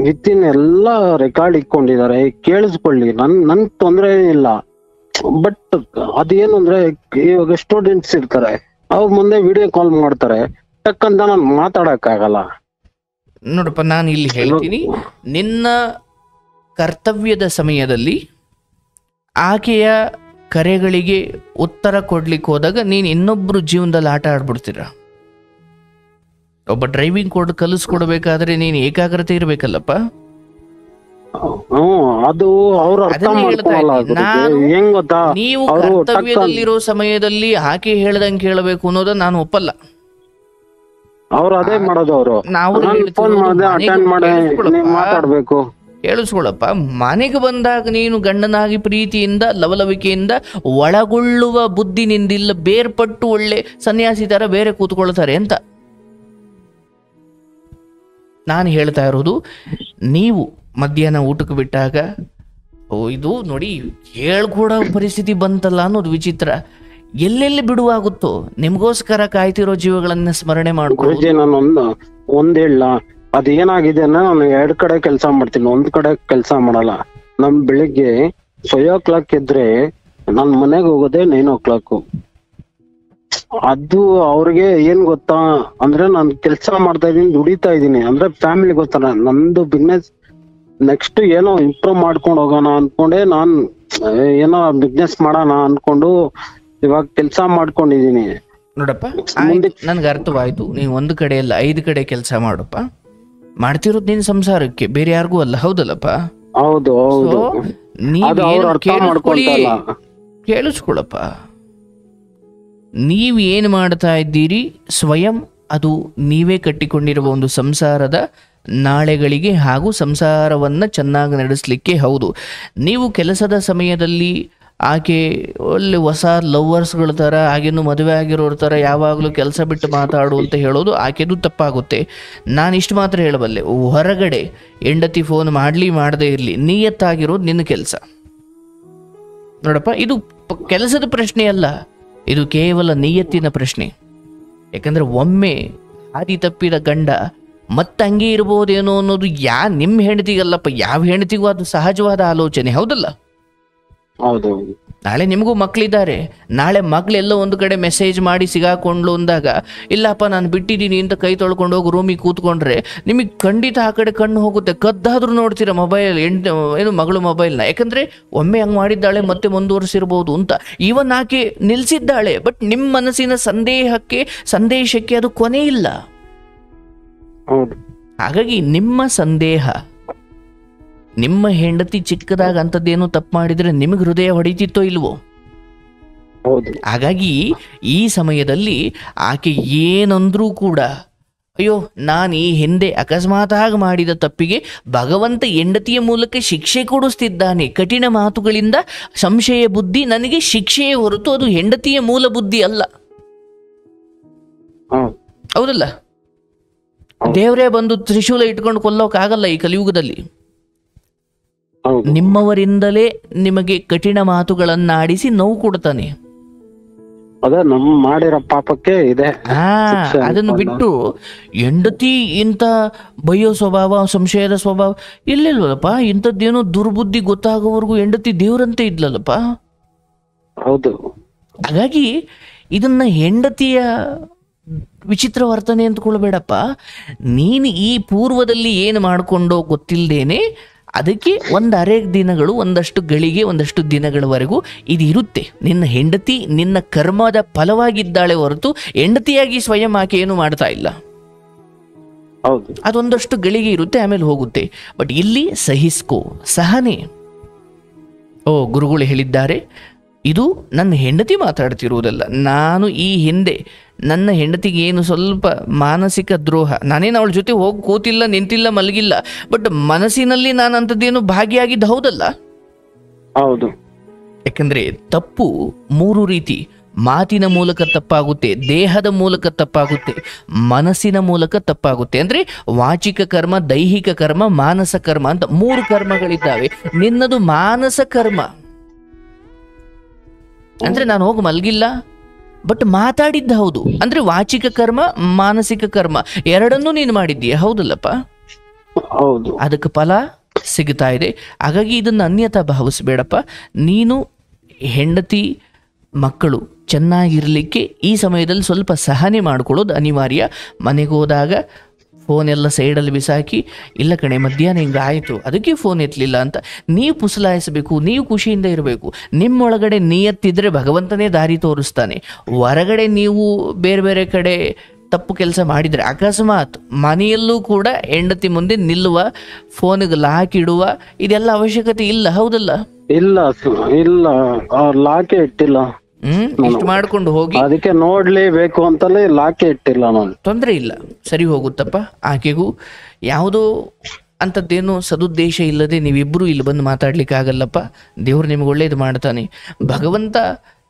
ವಿತ್ತಿನ ಎಲ್ಲಾ ರೆಕಾರ್ಡ್ ಇಟ್ಕೊಂಡಿದ್ದಾರೆ, ಕೇಳಿಸ್ಕೊಳ್ಳಿ. ನನ್ ತೊಂದ್ರೆ ಇಲ್ಲ. ಬಟ್ ಅದೇನು ಅಂದ್ರೆ, ಇವಾಗ ಸ್ಟೂಡೆಂಟ್ಸ್ ಇರ್ತಾರೆ, ಅವ್ರ ಮುಂದೆ ವಿಡಿಯೋ ಕಾಲ್ ಮಾಡ್ತಾರೆ, ಟಕ್ಕಂತ ನಾನು ಮಾತಾಡಕ್ ಆಗಲ್ಲ. ನೋಡಪ್ಪ, ನಾನು ಇಲ್ಲಿ ಹೇಳ್ತೀನಿ, ನಿನ್ನ ಕರ್ತವ್ಯದ ಸಮಯದಲ್ಲಿ ಆಕೆಯ ಕರೆಗಳಿಗೆ ಉತ್ತರ ಕೊಡ್ಲಿಕ್ಕೆ ಹೋದಾಗ ನೀನು ಇನ್ನೊಬ್ರು ಜೀವನದಲ್ಲಿ ಆಟ ಆಡ್ಬಿಡ್ತೀರ. ಒಬ್ಬ ಡ್ರೈವಿಂಗ್ ಕಲಿಸ್ಕೊಡ್ಬೇಕಾದ್ರೆ ನೀನು ಏಕಾಗ್ರತೆ ಇರ್ಬೇಕಲ್ಲಪ್ಪ. ನೀವು ಕರ್ತವ್ಯದಲ್ಲಿರೋ ಸಮಯದಲ್ಲಿ ಆಕೆ ಹೇಳ್ದಂಗೆ ಕೇಳಬೇಕು ಅನ್ನೋದನ್ನ ನಾನು ಒಪ್ಪಲ್ಲ. ಅದೇ ಮಾಡೋದು. ಅವರು ಮಾತಾಡ್ಬೇಕು. ಕೇಳಿಸ್ಕೊಳಪ್ಪ, ಮನೆಗೆ ಬಂದಾಗ ನೀನು ಗಂಡನಾಗಿ ಪ್ರೀತಿಯಿಂದ ಲವಲವಿಕೆಯಿಂದ ಒಳಗೊಳ್ಳುವ ಬುದ್ಧಿ ನಿಂದಿಲ್ಲ, ಬೇರ್ಪಟ್ಟು ಒಳ್ಳೆ ಸನ್ಯಾಸಿ ತರ ಬೇರೆ ಕೂತ್ಕೊಳ್ತಾರೆ ಅಂತ ನಾನು ಹೇಳ್ತಾ ಇರೋದು. ನೀವು ಮಧ್ಯಾಹ್ನ ಊಟಕ್ಕೆ ಬಿಟ್ಟಾಗ ಇದು ನೋಡಿ ಹೇಳ್ಕೊಡೋ ಪರಿಸ್ಥಿತಿ ಬಂತಲ್ಲ ಅನ್ನೋದು ವಿಚಿತ್ರ. ಎಲ್ಲೆಲ್ಲಿ ಬಿಡುವಾಗುತ್ತೋ ನಿಮ್ಗೋಸ್ಕರ ಕಾಯ್ತಿರೋ ಜೀವಗಳನ್ನ ಸ್ಮರಣೆ ಮಾಡ್ಕೊಳ್ಳಿ. ನಾನು ಒಂದ್ ಹೇಳ, ಅದೇನಾಗಿದೆ ನಾನು 2 ಕಡೆ ಕೆಲಸ ಮಾಡ್ತೀನಿ, ಒಂದ್ ಕಡೆ ಕೆಲಸ ಮಾಡಲ್ಲ. ನಮ್ ಬೆಳಿಗ್ಗೆ 5 o'clock ಇದ್ರೆ ನನ್ ಮನೆಗೆ ಹೋಗೋದೇ 9 o'clock. ಅದು ಅವ್ರಿಗೆ ಏನ್ ಗೊತ್ತಾ ಅಂದ್ರೆ, ನಾನು ಕೆಲಸ ಮಾಡ್ತಾ ಇದೀನಿ, ದುಡಿತಾ ಇದೀನಿ ಅಂದ್ರೆ ಫ್ಯಾಮಿಲಿ ಗೊತ್ತಾರ. ನಂದು ಬಿಸ್ನೆಸ್ ನೆಕ್ಸ್ಟ್ ಏನೋ ಇಂಪ್ರೂವ್ ಮಾಡ್ಕೊಂಡು ಹೋಗೋಣ ಅನ್ಕೊಂಡೆ, ನಾನ್ ಏನೋ ಬಿಸ್ನೆಸ್ ಮಾಡೋಣ ಅನ್ಕೊಂಡು ಇವಾಗ ಕೆಲಸ ಮಾಡ್ಕೊಂಡಿದೀನಿ. ನೋಡಪ್ಪ, ನನ್ಗೆ ಅರ್ಥವಾಯ್ತು. ನೀವು ಒಂದು ಕಡೆ ಅಲ್ಲ 5 ಕಡೆ ಕೆಲಸ ಮಾಡಪ್ಪ. ಮಾಡ್ತಿರೋದು ನಿನ್ ಸಂಸಾರಕ್ಕೆ, ಬೇರೆ ಯಾರಿಗೂ ಅಲ್ಲ. ಹೌದಲ್ಲಪ್ಪ? ಹೌದು. ಕೇಳಿಸ್ಕೊಳಪ್ಪ, ನೀವು ಏನು ಮಾಡ್ತಾ ಇದ್ದೀರಿ ಸ್ವಯಂ ಅದು ನೀವೇ ಕಟ್ಟಿಕೊಂಡಿರುವ ಒಂದು ಸಂಸಾರದ ನಾಳೆಗಳಿಗೆ ಹಾಗೂ ಸಂಸಾರವನ್ನ ಚೆನ್ನಾಗಿ ನಡೆಸಲಿಕ್ಕೆ. ಹೌದು, ನೀವು ಕೆಲಸದ ಸಮಯದಲ್ಲಿ ಆಕೆ ಒಳ್ಳೆ ಹೊಸ ಲವ್ವರ್ಸ್ಗಳ ಥರ, ಹಾಗೇನು ಮದುವೆ ಆಗಿರೋರ ಥರ ಯಾವಾಗಲೂ ಕೆಲಸ ಬಿಟ್ಟು ಮಾತಾಡು ಅಂತ ಹೇಳೋದು ಆಕೆದು ತಪ್ಪಾಗುತ್ತೆ. ನಾನು ಇಷ್ಟು ಮಾತ್ರ ಹೇಳಬಲ್ಲೆ, ಹೊರಗಡೆ ಹೆಂಡತಿ ಫೋನ್ ಮಾಡದೇ ಇರಲಿ, ನಿಯತ್ತಾಗಿರೋದು ನಿನ್ನ ಕೆಲಸ. ನೋಡಪ್ಪ, ಇದು ಕೆಲಸದ ಪ್ರಶ್ನೆ ಅಲ್ಲ, ಇದು ಕೇವಲ ನಿಯತ್ತಿನ ಪ್ರಶ್ನೆ. ಯಾಕಂದ್ರೆ ಒಮ್ಮೆ ಹಾದಿ ತಪ್ಪಿದ ಗಂಡ ಮತ್ತೆ ಹಂಗೆ ಇರ್ಬೋದೇನೋ ಅನ್ನೋದು ನಿಮ್ಮ ಹೆಂಡತಿಗಲ್ಲಪ್ಪ, ಯಾವ ಹೆಂಡತಿಗೂ ಅದು ಸಹಜವಾದ ಆಲೋಚನೆ, ಹೌದಲ್ಲ? ಹೌದು. ನಾಳೆ ನಿಮಗೂ ಮಕ್ಕಳಿದ್ದಾರೆ, ನಾಳೆ ಮಕ್ಕಳೆಲ್ಲ ಒಂದು ಕಡೆ ಮೆಸೇಜ್ ಮಾಡಿ ಸಿಗಾಕೊಂಡ್ಲು ಅಂದಾಗ, ಇಲ್ಲಪ್ಪ ನಾನು ಬಿಟ್ಟಿದ್ದೀನಿ ಅಂತ ಕೈ ತೊಳ್ಕೊಂಡು ಹೋಗಿ ರೂಮಿಗೆ ಕೂತ್ಕೊಂಡ್ರೆ ನಿಮಗೆ ಖಂಡಿತ ಆ ಕಡೆ ಕಣ್ಣು ಹೋಗುತ್ತೆ. ಕದ್ದಾದ್ರೂ ನೋಡ್ತೀರ ಮೊಬೈಲ್, ಏನು ಮಗಳು ಮೊಬೈಲ್ನ. ಯಾಕಂದ್ರೆ ಒಮ್ಮೆ ಹಂಗೆ ಮಾಡಿದ್ದಾಳೆ ಮತ್ತೆ ಮುಂದುವರಿಸಿರ್ಬೋದು ಅಂತ. ಇವನ್ ಆಕೆ ನಿಲ್ಸಿದ್ದಾಳೆ, ಬಟ್ ನಿಮ್ಮ ಮನಸ್ಸಿನ ಸಂದೇಶಕ್ಕೆ ಅದು ಕೊನೆ ಇಲ್ಲ. ಹಾಗಾಗಿ ನಿಮ್ಮ ಸಂದೇಹ, ನಿಮ್ಮ ಹೆಂಡತಿ ಚಿಕ್ಕದಾಗ ಅಂಥದ್ದೇನೋ ತಪ್ಪು ಮಾಡಿದ್ರೆ ನಿಮಗೆ ಹೃದಯ ಹೊಡಿತಿತ್ತೋ ಇಲ್ವೋ? ಹಾಗಾಗಿ ಈ ಸಮಯದಲ್ಲಿ ಆಕೆ ಏನಂದ್ರೂ ಕೂಡ, ಅಯ್ಯೋ ನಾನು ಈ ಹಿಂದೆ ಅಕಸ್ಮಾತಾಗಿ ಮಾಡಿದ ತಪ್ಪಿಗೆ ಭಗವಂತ ಹೆಂಡತಿಯ ಮೂಲಕ ಶಿಕ್ಷೆ ಕೊಡಿಸ್ತಿದ್ದಾನೆ, ಕಠಿಣ ಮಾತುಗಳಿಂದ ಸಂಶಯ ಬುದ್ಧಿ ನನಗೆ ಶಿಕ್ಷೆಯೇ ಹೊರತು ಅದು ಹೆಂಡತಿಯ ಮೂಲ ಬುದ್ಧಿ ಅಲ್ಲ. ಹೌದಲ್ಲ? ದೇವರೇ ಬಂದು ತ್ರಿಶೂಲ ಇಟ್ಕೊಂಡು ಕೊಲ್ಲೋಕ್ಕಾಗಲ್ಲ ಈ ಕಲಿಯುಗದಲ್ಲಿ. ನಿಮ್ಮವರಿಂದಲೇ ನಿಮಗೆ ಕಠಿಣ ಮಾತುಗಳನ್ನಾಡಿಸಿ ನೋವು ಕೊಡ್ತಾನೆ. ನಮ್ಮ ಮಾಡಿರೋ ಪಾಪಕ್ಕೆ ಇದೆ. ಅದನ್ನು ಬಿಟ್ಟು ಹೆಂಡತಿ ಇಂಥ ಬಯ್ಯೋ ಸ್ವಭಾವ, ಸಂಶಯದ ಸ್ವಭಾವ ಇಲ್ಲಿಲ್ವಲ್ಲಪ್ಪ. ಇಂಥದ್ದೇನೋ ದುರ್ಬುದ್ಧಿ ಗೊತ್ತಾಗೋವರೆಗೂ ಹೆಂಡತಿ ದೇವ್ರಂತೆ ಇದ್ಲಲ್ಲಪ್ಪ. ಹೌದು. ಹಾಗಾಗಿ ಇದನ್ನ ಹೆಂಡತಿಯ ವಿಚಿತ್ರ ವರ್ತನೆ ಅಂದ್ಕೊಳ್ಬೇಡಪ್ಪ. ನೀನು ಈ ಪೂರ್ವದಲ್ಲಿ ಏನು ಮಾಡಿಕೊಂಡೋ ಗೊತ್ತಿಲ್ಲದೇನೆ ಅದಕ್ಕೆ ಒಂದು ಅರೆ ದಿನಗಳು, ಒಂದಷ್ಟು ಗಳಿಗೆ, ಒಂದಷ್ಟು ದಿನಗಳವರೆಗೂ ಇದು ಇರುತ್ತೆ. ನಿನ್ನ ಹೆಂಡತಿ ನಿನ್ನ ಕರ್ಮದ ಫಲವಾಗಿದ್ದಾಳೆ ಹೊರತು ಹೆಂಡತಿಯಾಗಿ ಸ್ವಯಂ ಆಕೆ ಏನು ಮಾಡ್ತಾ ಇಲ್ಲ. ಅದೊಂದಷ್ಟು ಗಳಿಗೆ ಇರುತ್ತೆ, ಆಮೇಲೆ ಹೋಗುತ್ತೆ. ಬಟ್ ಇಲ್ಲಿ ಸಹಿಸ್ಕೋ, ಸಹನೆ. ಗುರುಗಳು ಹೇಳಿದ್ದಾರೆ, ಇದು ನನ್ನ ಹೆಂಡತಿ ಮಾತಾಡ್ತಿರುವುದಲ್ಲ. ನಾನು ಈ ಹಿಂದೆ ನನ್ನ ಹೆಂಡತಿಗೆ ಏನು ಸ್ವಲ್ಪ ಮಾನಸಿಕ ದ್ರೋಹ, ನಾನೇನು ಅವಳ ಜೊತೆ ಹೋಗಿ ಕೂತಿಲ್ಲ, ನಿಂತಿಲ್ಲ, ಮಲಗಿಲ್ಲ, ಬಟ್ ಮನಸ್ಸಿನಲ್ಲಿ ನಾನು ಅಂಥದ್ದೇನು ಭಾಗಿಯಾಗಿದ್ದು ಹೌದಲ್ಲ? ಹೌದು. ಯಾಕಂದ್ರೆ ತಪ್ಪು 3 ರೀತಿ. ಮಾತಿನ ಮೂಲಕ ತಪ್ಪಾಗುತ್ತೆ, ದೇಹದ ಮೂಲಕ ತಪ್ಪಾಗುತ್ತೆ, ಮನಸ್ಸಿನ ಮೂಲಕ ತಪ್ಪಾಗುತ್ತೆ. ಅಂದ್ರೆ ವಾಚಿಕ ಕರ್ಮ, ದೈಹಿಕ ಕರ್ಮ, ಮಾನಸ ಕರ್ಮ ಅಂತ 3 ಕರ್ಮಗಳಿದ್ದಾವೆ. ನಿನ್ನದು ಮಾನಸ ಕರ್ಮ. ಅಂದ್ರೆ ನಾನು ಹೋಗಿ ಮಲಗಿಲ್ಲ ಬಟ್ ಮಾತಾಡಿದ್ದ ಹೌದು. ಅಂದ್ರೆ ವಾಚಿಕ ಕರ್ಮ, ಮಾನಸಿಕ ಕರ್ಮ ಎರಡನ್ನೂ ನೀನು ಮಾಡಿದ್ದೀಯ, ಹೌದಲ್ಲಪ್ಪ? ಹೌದು. ಅದಕ್ಕೆ ಫಲ ಸಿಗ್ತಾ ಇದೆ. ಹಾಗಾಗಿ ಇದನ್ನು ಅನ್ಯತಾ ಭಾವಿಸ್ಬೇಡಪ್ಪ. ನೀನು ಹೆಂಡತಿ ಮಕ್ಕಳು ಚೆನ್ನಾಗಿರ್ಲಿಕ್ಕೆ ಈ ಸಮಯದಲ್ಲಿ ಸ್ವಲ್ಪ ಸಹನೆ ಮಾಡ್ಕೊಳ್ಳೋದು ಅನಿವಾರ್ಯ. ಮನೆಗೆ ಹೋದಾಗ ಫೋನೆಲ್ಲ ಸೈಡಲ್ಲಿ ಬಿಸಾಕಿ, ಇಲ್ಲ ಕಣೆ ಮಧ್ಯಾಹ್ನ ಹಿಂಗೆ ಆಯಿತು ಅದಕ್ಕೆ ಫೋನ್ ಎತ್ತಲಿಲ್ಲ ಅಂತ ನೀವು ಪುಸಲಾಯಿಸಬೇಕು. ನೀವು ಖುಷಿಯಿಂದ ಇರಬೇಕು. ನಿಮ್ಮೊಳಗಡೆ ನಿಯತ್ತಿದ್ರೆ ಭಗವಂತನೇ ದಾರಿ ತೋರಿಸ್ತಾನೆ. ಹೊರಗಡೆ ನೀವು ಬೇರೆ ಬೇರೆ ಕಡೆ ತಪ್ಪು ಕೆಲಸ ಮಾಡಿದರೆ, ಅಕಸ್ಮಾತ್ ಮನೆಯಲ್ಲೂ ಕೂಡ ಹೆಂಡತಿ ಮುಂದೆ ನಿಲ್ಲುವ, ಫೋನಿಗೆ ಲಾಕ್ ಇಡುವ ಇದೆಲ್ಲ ಅವಶ್ಯಕತೆ ಇಲ್ಲ, ಹೌದಲ್ಲ? ಇಲ್ಲ ಇಲ್ಲ, ಲಾಕೆ ಇಟ್ಟಿಲ್ಲ. ಇಷ್ಟು ಮಾಡ್ಕೊಂಡು ಹೋಗಿ ಅದಕ್ಕೆ ನೋಡ್ಲೇಬೇಕು ಅಂತಲೇ ಲಾಕೆ ಇಟ್ಟಿಲ್ಲ ನಾನು. ತೊಂದರೆ ಇಲ್ಲ, ಸರಿ ಹೋಗುತ್ತಪ್ಪ. ಆಕೆಗೂ ಯಾವುದೋ ಅಂಥದ್ದೇನು ಸದುದ್ದೇಶ ಇಲ್ಲದೆ ನೀವಿಬ್ಬರು ಇಲ್ಲಿ ಬಂದು ಮಾತಾಡ್ಲಿಕ್ಕೆ ಆಗಲ್ಲಪ್ಪ. ದೇವ್ರು ನಿಮ್ಗೆ ಒಳ್ಳೇದು ಮಾಡ್ತಾನೆ. ಭಗವಂತ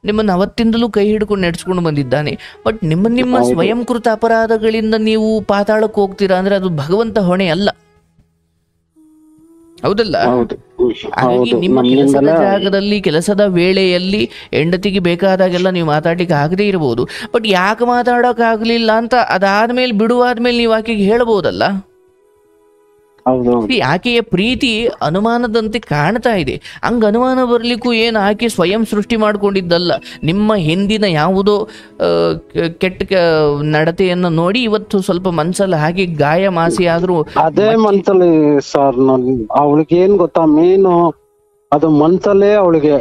ನಿಮ್ಮನ್ನು ಅವತ್ತಿಂದಲೂ ಕೈ ಹಿಡ್ಕೊಂಡು ನಡೆಸ್ಕೊಂಡು ಬಂದಿದ್ದಾನೆ. ಬಟ್ ನಿಮ್ಮ ಸ್ವಯಂಕೃತ ಅಪರಾಧಗಳಿಂದ ನೀವು ಪಾತಾಳಕ್ಕೆ ಹೋಗ್ತೀರಾ ಅಂದ್ರೆ ಅದು ಭಗವಂತ ಹೊಣೆ ಅಲ್ಲ, ಹೌದಲ್ಲ? ಹಾಗಾಗಿ ನಿಮ್ಮ ಕೆಲಸದ ಜಾಗದಲ್ಲಿ, ಕೆಲಸದ ವೇಳೆಯಲ್ಲಿ ಹೆಂಡತಿಗೆ ಬೇಕಾದಾಗೆಲ್ಲ ನೀವು ಮಾತಾಡ್ಲಿಕ್ಕೆ ಆಗದೆ ಇರಬಹುದು. ಬಟ್ ಯಾಕೆ ಮಾತಾಡೋಕೆ ಆಗ್ಲಿಲ್ಲ ಅಂತ ಅದಾದ್ಮೇಲೆ ಬಿಡುವಾದ್ಮೇಲೆ ನೀವು ಆಕೆಗೆ ಹೇಳ್ಬೋದಲ್ಲ. ಆಕೆಯ ಪ್ರೀತಿ ಅನುಮಾನದಂತೆ ಕಾಣ್ತಾ ಇದೆ. ಹಂಗ ಅನುಮಾನ ಬರ್ಲಿಕ್ಕೂ ಏನು ಆಕೆ ಸ್ವಯಂ ಸೃಷ್ಟಿ ಮಾಡ್ಕೊಂಡಿದ್ದಲ್ಲ. ನಿಮ್ಮ ಹಿಂದಿನ ಯಾವುದೋ ಕೆಟ್ಟ ನಡತೆಯನ್ನು ನೋಡಿ ಇವತ್ತು ಸ್ವಲ್ಪ ಮನ್ಸಲ್ಲಿ ಹಾಗೆ ಗಾಯ ಮಾಸಿ ಆದ್ರೂ ಅದೇ ಮನ್ಸಲ್ಲಿ ಸರ್, ಅವಳಿಗೆ ಏನ್ ಗೊತ್ತಾ, ಮೇನು ಅದು ಮನ್ಸಲ್ಲೇ ಅವಳಿಗೆ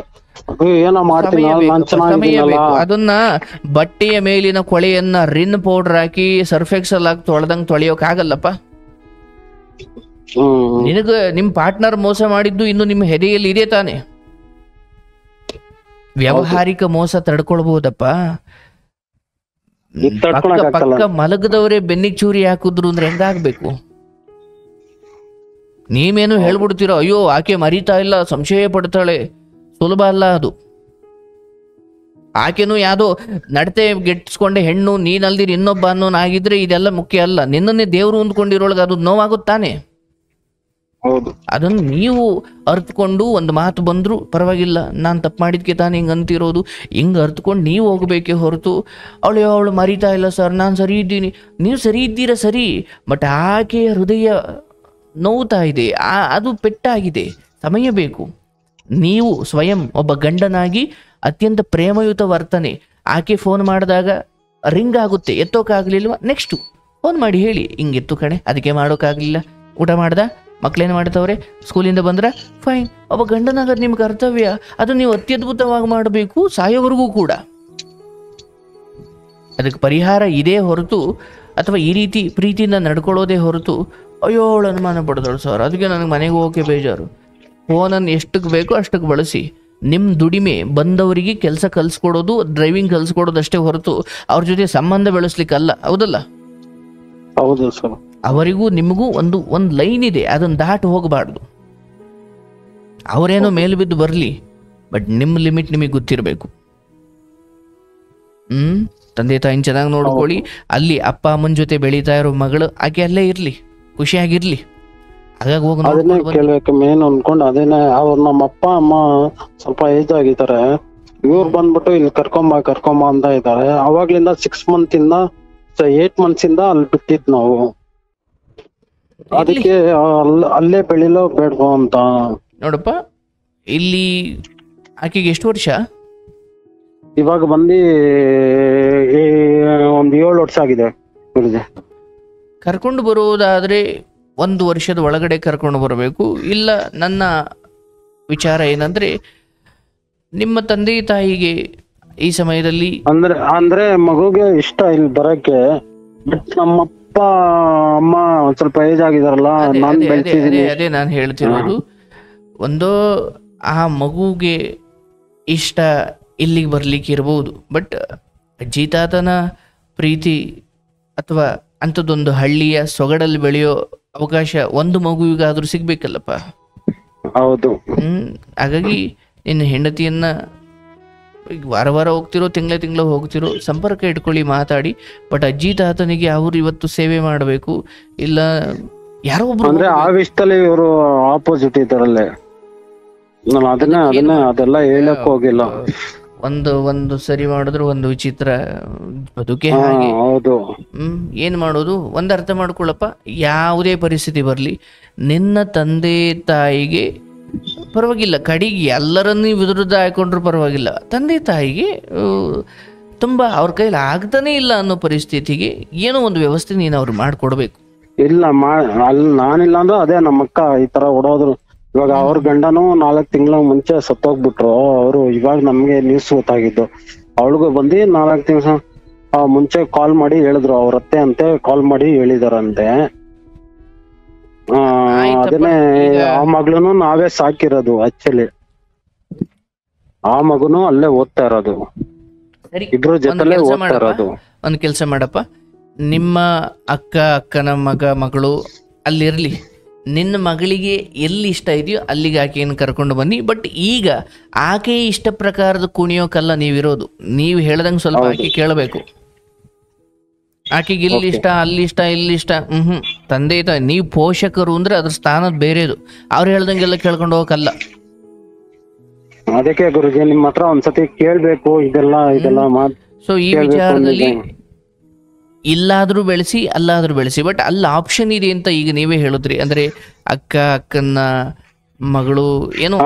ಏನೋ ಮಾಡ್ತೀನಿ, ಅದನ್ನ ಬಟ್ಟೆಯ ಮೇಲಿನ ಕೊಳೆಯನ್ನ ರಿನ್ ಪೌಡರ್ ಹಾಕಿ ಸರ್ಫೆಕ್ಸಲ್ ಹಾಕಿ ತೊಳೆದಂಗ್ ತೊಳೆಯೋಕ್ ಆಗಲ್ಲಪ್ಪ. ನಿನಗ ನಿಮ್ ಪಾರ್ಟ್ನರ್ ಮೋಸ ಮಾಡಿದ್ದು ಇನ್ನು ನಿಮ್ಮ ಹೆದೆಯಲ್ಲಿ ಇದೆ ತಾನೆ. ವ್ಯಾವಹಾರಿಕ ಮೋಸ ತಡ್ಕೊಳ್ಬಹುದಪ್ಪ. ಪಕ್ಕ ಮಲಗದವರೇ ಬೆನ್ನಿಗೆ ಚೂರಿ ಹಾಕುದ್ರು ಅಂದ್ರೆ ಹೆಂಗಾಗ್ಬೇಕು? ನೀವೇನು ಹೇಳ್ಬಿಡ್ತೀರೋ, ಅಯ್ಯೋ ಆಕೆ ಮರಿತಾ ಇಲ್ಲ, ಸಂಶಯ ಪಡ್ತಾಳೆ, ಸುಲಭ ಅಲ್ಲ ಅದು. ಆಕೆನೂ ಯಾವುದೋ ನಡತೆ ಗೆಟ್ಸ್ಕೊಂಡೆ ಹೆಣ್ಣು, ನೀನಲ್ದಿರ ಇನ್ನೊಬ್ಬ ಅನ್ನೋನಾಗಿದ್ರೆ ಇದೆಲ್ಲ ಮುಖ್ಯ ಅಲ್ಲ. ನಿನ್ನನ್ನೇ ದೇವ್ರು ಅಂದ್ಕೊಂಡಿರೋಳಗೆ ಅದು ನೋವಾಗುತ್ತಾನೆ. ಹೌದು. ಅದನ್ನು ನೀವು ಅರ್ಥಕೊಂಡು ಒಂದು ಮಾತು ಬಂದ್ರು ಪರವಾಗಿಲ್ಲ, ನಾನು ತಪ್ಪು ಮಾಡಿದ್ಕೆ ತಾನು ಹಿಂಗೆ ಅಂತಿರೋದು, ಹಿಂಗೆ ಅರ್ಥಕೊಂಡು ನೀವು ಹೋಗಬೇಕೇ ಹೊರತು ಅವಳು ಮರಿತಾ ಇಲ್ಲ ಸರ್ ನಾನು ಸರಿ ಇದ್ದೀನಿ. ನೀವು ಸರಿ ಇದ್ದೀರಾ ಸರಿ, ಬಟ್ ಆಕೆಯ ಹೃದಯ ನೋವ್ತಾ ಇದೆ, ಅದು ಪೆಟ್ಟಾಗಿದೆ, ಸಮಯ ಬೇಕು. ನೀವು ಸ್ವಯಂ ಒಬ್ಬ ಗಂಡನಾಗಿ ಅತ್ಯಂತ ಪ್ರೇಮಯುತ ವರ್ತನೆ, ಆಕೆ ಫೋನ್ ಮಾಡಿದಾಗ ರಿಂಗ್ ಆಗುತ್ತೆ, ಎತ್ತೋಕ್ಕಾಗಲಿಲ್ವ, ನೆಕ್ಸ್ಟು ಫೋನ್ ಮಾಡಿ ಹೇಳಿ ಹಿಂಗಿತ್ತು ಕಣೆ, ಅದಕ್ಕೆ ಮಾಡೋಕ್ಕಾಗಲಿಲ್ಲ, ಊಟ ಮಾಡ್ದ, ಮಕ್ಳೇನು ಮಾಡ್ತವ್ರೆ, ಸ್ಕೂಲಿಂದ ಬಂದ್ರ, ಫೈನ್. ಒಬ್ಬ ಗಂಡನಾಗದು ನಿಮ್ಮ ಕರ್ತವ್ಯ, ಅದು ನೀವು ಅತ್ಯದ್ಭುತವಾಗಿ ಮಾಡಬೇಕು ಸಾಯೋವರೆಗೂ ಕೂಡ. ಅದಕ್ಕೆ ಪರಿಹಾರ ಇದೇ ಹೊರತು, ಅಥವಾ ಈ ರೀತಿ ಪ್ರೀತಿಯಿಂದ ನಡ್ಕೊಳ್ಳೋದೇ ಹೊರತು ಅಯ್ಯೋ ಅವಳು ಅನುಮಾನ ಪಡೆದಳು ಸರ್ ಅದಕ್ಕೆ ನನಗೆ ಮನೆಗೆ ಹೋಗೋಕೆ ಬೇಜಾರು. ಫೋನನ್ನು ಎಷ್ಟಕ್ಕೆ ಬೇಕೋ ಅಷ್ಟಕ್ಕೆ ಬಳಸಿ. ನಿಮ್ಮ ದುಡಿಮೆ ಬಂದವರಿಗೆ ಕೆಲಸ ಕಲಿಸ್ಕೊಡೋದು, ಡ್ರೈವಿಂಗ್ ಕಲಿಸ್ಕೊಡೋದು ಅಷ್ಟೇ ಹೊರತು ಅವ್ರ ಜೊತೆ ಸಂಬಂಧ ಬೆಳೆಸ್ಲಿಕ್ಕಲ್ಲ. ಹೌದಲ್ಲ? ಹೌದು ಸರ್. ಅವರಿಗೂ ನಿಮಗೂ ಒಂದು ಲೈನ್ ಇದೆ, ಅದನ್ನು ದಾಟಿ ಹೋಗಬಾರ್ದು. ಅವರೇನೋ ಮೇಲು ಬಿದ್ದು ಬರಲಿ, ಬಟ್ ನಿಮ್ಮ ಲಿಮಿಟ್ ನಿಮಗೆ ಗೊತ್ತಿರಬೇಕು. ತಂದೆ ತಾಯಿನ ಚೆನ್ನಾಗಿ ನೋಡ್ಕೊಳ್ಳಿ. ಅಲ್ಲಿ ಅಪ್ಪ ಅಮ್ಮನ ಜೊತೆ ಬೆಳೀತಾ ಇರೋ ಮಗಳು ಆಕೆ ಅಲ್ಲೇ ಇರ್ಲಿ, ಖುಷಿಯಾಗಿರ್ಲಿ. ಹಾಗಾಗಿ ಹೋಗಿ ಅದನ್ನೇ ಕೇಳ್ಬೇಕು ಮೇನ್ ಅನ್ಕೊಂಡು. ಅದೇನೆ ಅವ್ರು ನಮ್ಮ ಅಪ್ಪ ಅಮ್ಮ ಸ್ವಲ್ಪ ಏಜ್ ಆಗಿದ್ದಾರೆ, ಇವ್ರು ಬಂದ್ಬಿಟ್ಟು ಇಲ್ಲಿ ಕರ್ಕೊಂಬ ಅಂತ ಇದ್ದಾರೆ. ಅವಾಗ್ಲಿಂದ 6 months ಇಂದ 8 months ಇಂದ ಅಲ್ಲಿ ಬಿಟ್ಟಿದ್ ನಾವು. ಅದಕ್ಕೆ ಅಲ್ಲೇ ಬೆಳಿಲೋ ಬೇಡ್ಬೋ ಅಂತ. ನೋಡಪ್ಪ, ಇಲ್ಲಿ ಆಕೆಗೆ ಎಷ್ಟು ವರ್ಷ? ಇವಾಗ ಬಂದು ಒಂದ್ 7 ವರ್ಷ ಆಗಿದೆ. ಕರ್ಕೊಂಡು ಬರುವುದಾದ್ರೆ 1 ವರ್ಷದ ಒಳಗಡೆ ಕರ್ಕೊಂಡು ಬರಬೇಕು. ಇಲ್ಲ, ನನ್ನ ವಿಚಾರ ಏನಂದ್ರೆ ನಿಮ್ಮ ತಂದೆ ತಾಯಿಗೆ ಈ ಸಮಯದಲ್ಲಿ ಅಂದ್ರೆ ಮಗುಗೆ ಇಷ್ಟ ಇಲ್ಲಿ ಬರಕ್ಕೆ, ಬಟ್ ನಮ್ಮಪ್ಪ ಅಮ್ಮ ಒಂದ್ ಸ್ವಲ್ಪ ಏಜ್ ಆಗಿದಾರಲ್ಲ, ನಾನ್ ಬೆಳ್ಸಿದೀನಿ. ಅದೇ ನಾನು ಹೇಳ್ತಿರೋದು. ಒಂದು ಆ ಮಗುಗೆ ಇಷ್ಟ ಇಲ್ಲಿಗೆ ಬರ್ಲಿಕ್ಕೆ ಇರ್ಬೋದು, ಬಟ್ ಅಜ್ಜಿ ತಾತನ ಪ್ರೀತಿ ಅಥವಾ ಅಂಥದ್ದೊಂದು ಹಳ್ಳಿಯ ಸೊಗಡಲ್ಲಿ ಬೆಳೆಯೋ ಅವಕಾಶ ಒಂದು ಮಗುವಿಗಾದ್ರೂ ಸಿಗ್ಬೇಕಲ್ಲಪ್ಪ. ಹೌದು. ಹಾಗಾಗಿ ನಿನ್ನ ಹೆಂಡತಿಯನ್ನ ವಾರ ವಾರ ಹೋಗ್ತಿರೋ, ತಿಂಗಳ ಹೋಗ್ತಿರೋ, ಸಂಪರ್ಕ ಇಟ್ಕೊಳ್ಳಿ, ಮಾತಾಡಿ. ಬಟ್ ಅಜ್ಜಿ ತಾತನಿಗೆ ಅವ್ರು ಇವತ್ತು ಸೇವೆ ಮಾಡಬೇಕು. ಇಲ್ಲ ಯಾರೋ ಒಬ್ರು ಅಂದ್ರೆ ಆ ವಿಷಯದಲ್ಲಿ ಇವರು ಆಪೋಸಿಟ್ ಇದ್ದಾರಲ್ಲೇ. ನಾನು ಅದೆಲ್ಲ ಹೇಳಕ್ ಹೋಗಿಲ್ಲ. ಒಂದು ಸರಿ ಮಾಡಿದ್ರು ಒಂದು ವಿಚಿತ್ರ ಬದುಕೆ ಹಾಗೆ. ಹೌದು. ಏನ್ ಮಾಡೋದು? ಒಂದು ಅರ್ಥ ಮಾಡ್ಕೊಳ್ಳಪ್ಪ, ಯಾವುದೇ ಪರಿಸ್ಥಿತಿ ಬರಲಿ, ನಿನ್ನ ತಂದೆ ತಾಯಿಗೆ ಪರವಾಗಿಲ್ಲ, ಕಡೆಗೆ ಎಲ್ಲರನ್ನೂ ವಿರುದ್ಧ ಹಾಕೊಂಡ್ರು ಪರವಾಗಿಲ್ಲ, ತಂದೆ ತಾಯಿಗೆ ತುಂಬಾ ಅವ್ರ ಕೈಲಿ ಆಗ್ತಾನೆ ಇಲ್ಲ ಅನ್ನೋ ಪರಿಸ್ಥಿತಿಗೆ ಏನೋ ಒಂದು ವ್ಯವಸ್ಥೆ ನೀನು ಅವ್ರು ಮಾಡ್ಕೊಡ್ಬೇಕು. ಇಲ್ಲ ಅಲ್ಲಿ ನಾನಿಲ್ಲ ಅಂದ್ರೆ ಅದೇ ನಮ್ಮ ಅಕ್ಕ ಈ ತರ ಓಡೋದ್ರು. ಇವಾಗ ಅವ್ರ ಗಂಡನು 4 ತಿಂಗಳ ಮುಂಚೆ ಸತ್ತೋಗ್ಬಿಟ್ರು. ಅವರು ಇವಾಗ ನಮ್ಗೆ ನ್ಯೂಸ್ ಗೊತ್ತಾಗಿದ್ದು. ಅವಳಿಗೂ ಬಂದು 4 ತಿಂಗಳ ಮುಂಚೆ ಕಾಲ್ ಮಾಡಿ ಹೇಳಿದ್ರು, ಅವ್ರ ಅತ್ತೆ ಅಂತೆ ಕಾಲ್ ಮಾಡಿ ಹೇಳಿದಾರಂತೆ. ಅದನ್ನೇ ಆ ಮಗಳನು ನಾವೇ ಸಾಕಿರೋದು. ಆಕ್ಚುಲಿ ಆ ಮಗುನು ಅಲ್ಲೇ ಓದ್ತಾ ಇರೋದು, ಇಬ್ರು ಜೊತೆಲೆ ಓದ್ತಾ ಇರೋದು. ಒಂದ್ ಕೆಲ್ಸ ಮಾಡಪ್ಪ, ನಿಮ್ಮ ಅಕ್ಕನ ಮಗಳು ಅಲ್ಲಿರ್ಲಿ, ನಿನ್ನ ಮಗಳಿಗೆ ಎಲ್ಲಿ ಇಷ್ಟ ಇದೆಯೋ ಅಲ್ಲಿಗೆ ಆಕೆಯನ್ನು ಕರ್ಕೊಂಡು ಬನ್ನಿ. ಬಟ್ ಈಗ ಆಕೆ ಇಷ್ಟ ಪ್ರಕಾರದ ಕುಣಿಯೋಕಲ್ಲ ನೀವಿರೋದು. ನೀವು ಹೇಳ್ದಂಗೆ ಸ್ವಲ್ಪ ಆಕೆ ಕೇಳಬೇಕು. ಆಕೆಗೆ ಇಲ್ಲಿ ಇಷ್ಟ, ಅಲ್ಲಿ ಇಷ್ಟ, ಇಲ್ಲಿ ಇಷ್ಟ. ತಂದೆ ತಾಯಿ ನೀವು ಪೋಷಕರು ಅಂದ್ರೆ ಅದ್ರ ಸ್ಥಾನದ ಬೇರೆದು. ಅವ್ರು ಹೇಳ್ದಂಗೆಲ್ಲ ಕೇಳ್ಕೊಂಡು ಹೋಗಕ್ಕಲ್ಲ. ಅದಕ್ಕೆ ಗುರುಜಿ ನಿಮ್ಮ ಹತ್ರ ಒಂದ್ಸತಿ ಕೇಳ್ಬೇಕು ಇದೆಲ್ಲ ಮಾತು. ಸೊ ಈ ವಿಚಾರದಲ್ಲಿ ಇಲ್ಲಾದ್ರೂ ಬೆಳೆಸಿ, ಅಲ್ಲಾದ್ರೂ ಬೆಳೆಸಿ, ಬಟ್ ಅಲ್ಲಿ ಆಪ್ಷನ್ ಇದೆ ಅಂತ ಈಗ ನೀವೇ ಹೇಳಿದ್ರಿ. ಅಂದ್ರೆ ಅಕ್ಕನ ಮಗಳು ಏನೋ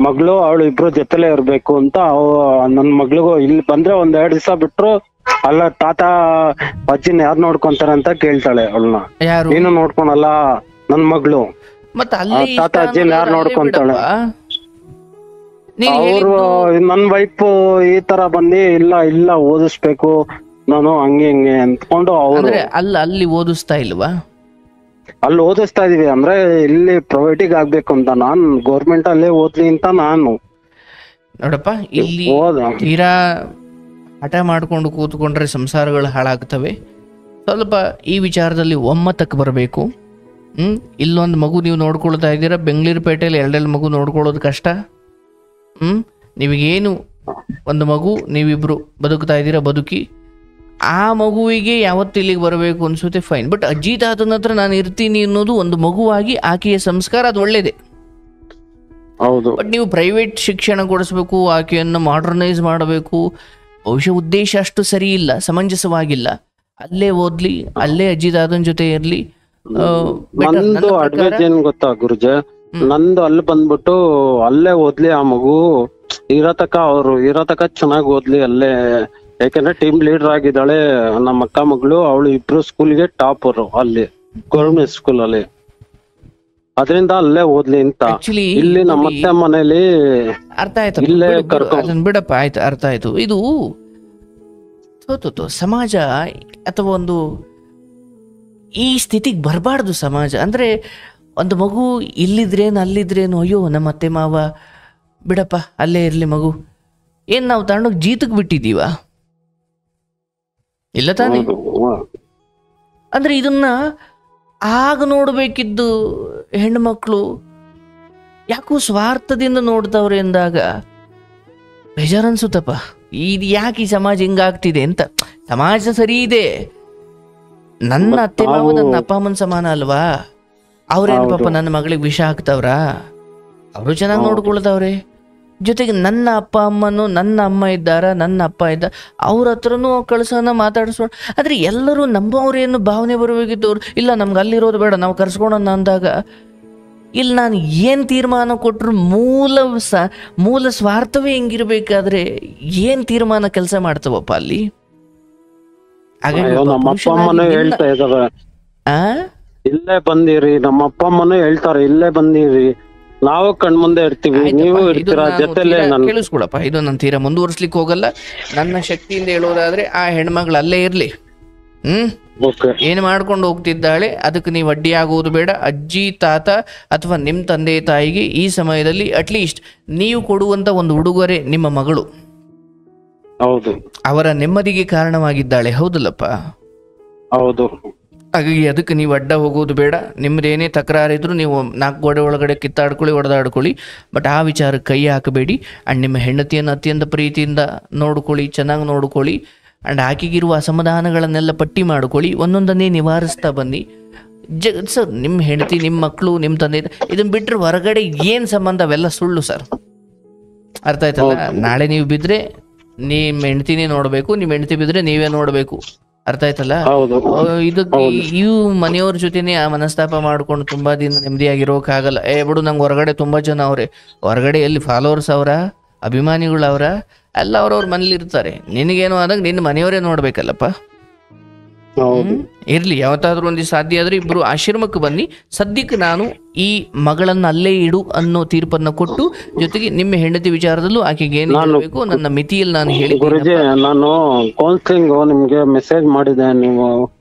ಮಗಳು ಅವಳು ಇಬ್ರು ಜೊತೆಲೆ ಇರ್ಬೇಕು ಅಂತ. ನನ್ ಮಗಳಿಗೂ ಇಲ್ಲಿ ಬಂದ್ರೆ 1-2 ದಿವಸ ಬಿಟ್ರು ಅಲ್ಲ ತಾತ ಅಜ್ಜಿನ ಯಾರು ನೋಡ್ಕೊಂತಾರ ಅಂತ ಕೇಳ್ತಾಳೆ ಅವಳನ್ನ. ನೀನು ನೋಡ್ಕೊಳಲ್ಲ ನನ್ ಮಗಳು, ತಾತ ಅಜ್ಜಿನ ಯಾರು ನೋಡ್ಕೊಂತಾಳೆ? ಅವ್ರು ನನ್ ವೈಫ್ ಈ ತರ ಬಂದಿ ಇಲ್ಲ ಓದಿಸ್ಬೇಕು ನಾನು ಹಂಗೆ ಅಂದ್ಕೊಂಡು ಅವ್ರು ಅಲ್ಲಿ ಓದಿಸ್ತಾ ಇಲ್ವಾ? ಅಲ್ಲಿ ಓದಿಸ್ತಾ ಇದೀವಿ. ಅಂದ್ರೆ ಇಲ್ಲಿ ಪ್ರೈವೇಟಿಗೆ ಆಗ್ಬೇಕು ಅಂತ, ನಾನ್ ಗೌರ್ಮೆಂಟ್ ಅಲ್ಲೇ ಓದ್ಲಿ ಅಂತ ನಾನು. ನೋಡಪ್ಪ, ಇಲ್ಲಿ ತೀರಾ ಹಠ ಮಾಡ್ಕೊಂಡು ಕೂತ್ಕೊಂಡ್ರೆ ಸಂಸಾರಗಳು ಹಾಳಾಗ್ತವೆ. ಸ್ವಲ್ಪ ಈ ವಿಚಾರದಲ್ಲಿ ಒಮ್ಮತಕ್ಕೆ ಬರಬೇಕು. ಇಲ್ಲೊಂದು ಮಗು ನೀವು ನೋಡ್ಕೊಳ್ತಾ ಇದ್ದೀರಾ, ಬೆಂಗಳೂರು ಪೇಟೆಯಲ್ಲಿ 2 ಮಗು ನೋಡ್ಕೊಳ್ಳೋದು ಕಷ್ಟ. ನಿಮಗೇನು ಒಂದು ಮಗು, ನೀವಿಬ್ರು ಬದುಕ್ತಾ ಇದ್ದೀರಾ, ಬದುಕಿ. ಆ ಮಗುವಿಗೆ ಯಾವತ್ತು ಇಲ್ಲಿಗೆ ಬರಬೇಕು ಅನ್ಸುತ್ತೆ, ಫೈನ್. ಬಟ್ ಅಜ್ಜಿ ತಾತನ ಹತ್ರ ನಾನು ಇರ್ತೀನಿ ಅನ್ನೋದು ಒಂದು ಮಗುವಾಗಿ ಆಕೆಯ ಸಂಸ್ಕಾರ, ಅದು ಒಳ್ಳೇದೇ. ಹೌದು. ಬಟ್ ನೀವು ಪ್ರೈವೇಟ್ ಶಿಕ್ಷಣ ಕೊಡಿಸ್ಬೇಕು, ಆಕೆಯನ್ನು ಮಾಡರ್ನೈಸ್ ಮಾಡಬೇಕು, ಬಹುಶಃ ಉದ್ದೇಶ ಅಷ್ಟು ಸರಿ ಇಲ್ಲ, ಸಮಂಜಸವಾಗಿಲ್ಲ. ಅಲ್ಲೇ ಓದ್ಲಿ, ಅಲ್ಲೇ ಅಜ್ಜಿ ತಾತನ ಜೊತೆ ಇರ್ಲಿ. ನಂದು ಅಡ್ವೈಸ್ ಏನ್ ಗೊತ್ತಾ ಗುರುಜ, ನಂದು ಅಲ್ಲಿ ಬಂದ್ಬಿಟ್ಟು ಅಲ್ಲೇ ಓದ್ಲಿ, ಆ ಮಗು ಇರತಕ ಚೆನ್ನಾಗಿ ಓದ್ಲಿ ಅಲ್ಲೇ. ಯಾಕಂದ್ರೆ ಟೀಮ್ ಲೀಡರ್ ಆಗಿದ್ದಾಳೆ ನಮ್ಮ ಅಕ್ಕ ಮಗಳು, ಅವಳು ಇಬ್ರು ಸ್ಕೂಲ್ಗೆ ಟಾಪರ್ ಅಲ್ಲಿ ಗೌರ್ಮೆಂಟ್ ಸ್ಕೂಲ್ ಅಲ್ಲಿ, ಅದರಿಂದ ಅಲ್ಲೇ ಓದ್ಲಿ ಅಂತ. ಇಲ್ಲಿ ನಮ್ಮ ಅತ್ತೆ ಮನೇಲಿ ಅರ್ಥ ಆಯ್ತು, ಇಲ್ಲೇ ಅದನ್ನ ಬಿಡಪ್ಪ, ಆಯ್ತು, ಅರ್ಥ ಆಯ್ತು. ಇದು ಸಮಾಜ ಅಥವಾ ಒಂದು ಈ ಸ್ಥಿತಿಗೆ ಬರಬಾರ್ದು ಸಮಾಜ. ಅಂದ್ರೆ ಒಂದು ಮಗು ಇಲ್ಲಿದ್ರೇನು ಅಲ್ಲಿದ್ರೇನು, ಅಯ್ಯೋ ನಮ್ಮ ಅತ್ತೆ ಮಾವ ಬಿಡಪ್ಪ ಅಲ್ಲೇ ಇರ್ಲಿ ಮಗು, ಏನ್ ನಾವು ತಗೊಂಡೋಗಿ ಜೀತಕ್ಕೆ ಬಿಟ್ಟಿದೀವ? ಇಲ್ಲ ತಾನೇ? ಅಂದ್ರೆ ಇದನ್ನ ಆಗ ನೋಡ್ಬೇಕಿದ್ದು ಹೆಣ್ಮಕ್ಳು ಯಾಕೋ ಸ್ವಾರ್ಥದಿಂದ ನೋಡ್ತಾವ್ರೆ ಎಂದಾಗ ಬೇಜಾರನ್ಸುತ್ತಪ್ಪ. ಇದು ಯಾಕೆ ಈ ಸಮಾಜ ಹಿಂಗಾಗ್ತಿದೆ ಅಂತ. ಸಮಾಜ ಸರಿ ಇದೆ, ನನ್ನ ಅತ್ತೆ ಮಾವ ನನ್ನ ಅಪ್ಪ ಅಮ್ಮನ ಸಮಾನ ಅಲ್ವಾ? ಅವ್ರೇನು ಪಾಪ ನನ್ನ ಮಗಳಿಗೆ ವಿಷ ಹಾಕ್ತಾವ್ರ? ಅವರು ಚೆನ್ನಾಗಿ ನೋಡ್ಕೊಳ್ತಾವ್ರೆ. ಜೊತೆಗೆ ನನ್ನ ಅಪ್ಪ ಅಮ್ಮನು, ನನ್ನ ಅಮ್ಮ ಇದ್ದಾರ, ನನ್ನ ಅಪ್ಪ ಇದ್ದ, ಅವ್ರ ಹತ್ರನೂ ಕಳ್ಸೋಣ, ಮಾತಾಡಿಸೋಣ. ಆದ್ರೆ ಎಲ್ಲರೂ ನಮ್ಮವ್ರೇನು ಭಾವನೆ ಬರಬೇಕಿದ್ದವ್ರು, ಇಲ್ಲ ನಮ್ಗೆ ಅಲ್ಲಿರೋದು ಬೇಡ ನಾವು ಕರ್ಸ್ಕೊಳೋಣ ಅಂದಾಗ, ಇಲ್ಲಿ ನಾನು ಏನು ತೀರ್ಮಾನ ಕೊಟ್ಟರು ಮೂಲ ಸ್ವಾರ್ಥವೇ ಹೆಂಗಿರ್ಬೇಕಾದ್ರೆ ಏನು ತೀರ್ಮಾನ ಕೆಲಸ ಮಾಡ್ತವಪ್ಪ ಅಲ್ಲಿ? ನಮ್ಮ ಅಪ್ಪ ಅಮ್ಮನೂ ಹೇಳ್ತಾ ಇದಾರೆ ಇಲ್ಲೇ ಬಂದಿರಿ, ನಮ್ಮ ಅಪ್ಪ ಅಮ್ಮನೂ ಹೇಳ್ತಾರೆ ಇಲ್ಲೇ ಬಂದಿರಿ, ನಾವು ಕಣ್ಮುಂದೆ ಇರ್ತೀವಿ, ನೀವು ಇರ್ತೀರಾ ಜೊತೆಲೆ. ಕೇಳಿಸ್ಕೊಳಪ್ಪ, ಇದು ನಾನು ತೀರಾ ಮುಂದುವರ್ಸ್ಲಿಕ್ಕೆ ಹೋಗಲ್ಲ. ನನ್ನ ಶಕ್ತಿಯಿಂದ ಹೇಳೋದಾದ್ರೆ ಆ ಹೆಣ್ಮಗಳು ಅಲ್ಲೇ ಇರ್ಲಿ. ಏನ್ ಮಾಡ್ಕೊಂಡು ಹೋಗ್ತಿದ್ದಾಳೆ ಅದಕ್ಕೆ ನೀವು ಅಡ್ಡಿ ಆಗುವುದು ಬೇಡ. ಅಜ್ಜಿ ತಾತ ಅಥವಾ ನಿಮ್ ತಂದೆ ತಾಯಿಗೆ ಈ ಸಮಯದಲ್ಲಿ ಅಟ್ಲೀಸ್ಟ್ ನೀವು ಕೊಡುವಂತ ಒಂದು ಉಡುಗೊರೆ ನಿಮ್ಮ ಮಗಳು. ಹೌದು, ಅವರ ನೆಮ್ಮದಿಗೆ ಕಾರಣವಾಗಿದ್ದಾಳೆ. ಹೌದಲ್ಲಪ್ಪ? ಹೌದು. ಹಾಗಾಗಿ ಅದಕ್ಕೆ ನೀವು ಅಡ್ಡ ಹೋಗೋದು ಬೇಡ. ನಿಮ್ದೇನೇ ತಕರಾರಿದ್ರು ನೀವು 4 ಗೋಡೆ ಒಳಗಡೆ ಕಿತ್ತಾಡ್ಕೊಳ್ಳಿ, ಹೊಡೆದಾಡ್ಕೊಳ್ಳಿ. ಬಟ್ ಆ ವಿಚಾರಕ್ಕೆ ಕೈ ಹಾಕಬೇಡಿ. ಅಂಡ್ ನಿಮ್ಮ ಹೆಂಡತಿಯನ್ನು ಅತ್ಯಂತ ಪ್ರೀತಿಯಿಂದ ನೋಡ್ಕೊಳ್ಳಿ, ಚೆನ್ನಾಗಿ ನೋಡ್ಕೊಳ್ಳಿ. ಅಂಡ್ ಆಕೆಗಿರುವ ಅಸಮಾಧಾನಗಳನ್ನೆಲ್ಲ ಪಟ್ಟಿ ಮಾಡ್ಕೊಳ್ಳಿ, ಒಂದೊಂದನ್ನೇ ನಿವಾರಿಸ್ತಾ ಬನ್ನಿ. ಸರ್, ನಿಮ್ಮ ಹೆಂಡತಿ, ನಿಮ್ಮ ಮಕ್ಕಳು, ನಿಮ್ಮ ತಂದೆ, ಇದನ್ನ ಬಿಟ್ಟರೆ ಹೊರಗಡೆ ಏನು ಸಂಬಂಧ? ಅವೆಲ್ಲ ಸುಳ್ಳು ಸರ್. ಅರ್ಥ ಆಯ್ತಲ್ಲ? ನಾಳೆ ನೀವು ಬಿದ್ದರೆ ನಿಮ್ಮ ಹೆಂಡತಿನೇ ನೋಡಬೇಕು, ನಿಮ್ಮ ಹೆಂಡತಿ ಬಿದ್ದರೆ ನೀವೇ ನೋಡಬೇಕು. ಅರ್ಥ ಆಯ್ತಲ್ಲ? ಇದಕ್ಕೆ ಇವು ಮನೆಯವ್ರ ಜೊತೆನೆ ಆ ಮನಸ್ತಾಪ ಮಾಡ್ಕೊಂಡು ತುಂಬಾ ದಿನ ನೆಮ್ಮದಿಯಾಗಿರೋಕ್ಕಾಗಲ್ಲ. ಬಿಡು, ನಂಗೆ ಹೊರಗಡೆ ತುಂಬಾ ಜನ ಅವ್ರೆ, ಹೊರಗಡೆ ಎಲ್ಲಿ ಫಾಲೋವರ್ಸ್ ಅವರ, ಅಭಿಮಾನಿಗಳು ಅವರ, ಎಲ್ಲ ಅವ್ರವ್ರ ಮನೇಲಿ ಇರ್ತಾರೆ. ನಿನಗೇನೋ ಆದಾಗ ನಿನ್ನ ಮನೆಯವರೇ ನೋಡ್ಬೇಕಲ್ಲಪ್ಪ. ಇರ್ಲಿ, ಯಾವತ್ತಾದ್ರೂ ಒಂದು ಸಾಧ್ಯ ಆದ್ರೆ ಇಬ್ರು ಆಶ್ರಮಕ್ಕೆ ಬನ್ನಿ. ಸದ್ಯಕ್ಕೆ ನಾನು ಈ ಮಗಳನ್ನ ಅಲ್ಲೇ ಇಡು ಅನ್ನೋ ತೀರ್ಪನ್ನ ಕೊಟ್ಟು, ಜೊತೆಗೆ ನಿಮ್ಮ ಹೆಂಡತಿ ವಿಚಾರದಲ್ಲೂ ಆಕೆಗೆ ಏನು ಹೇಳಬೇಕು ನನ್ನ ಮಿತಿಯಲ್ಲಿ ನಾನು ಹೇಳಿ. ಗುರುಜಿ, ನಾನು ಕೌನ್ಸಿಲಿಂಗ್ ನಿಮ್ಗೆ ಮೆಸೇಜ್ ಮಾಡಿದೆ, ನೀವು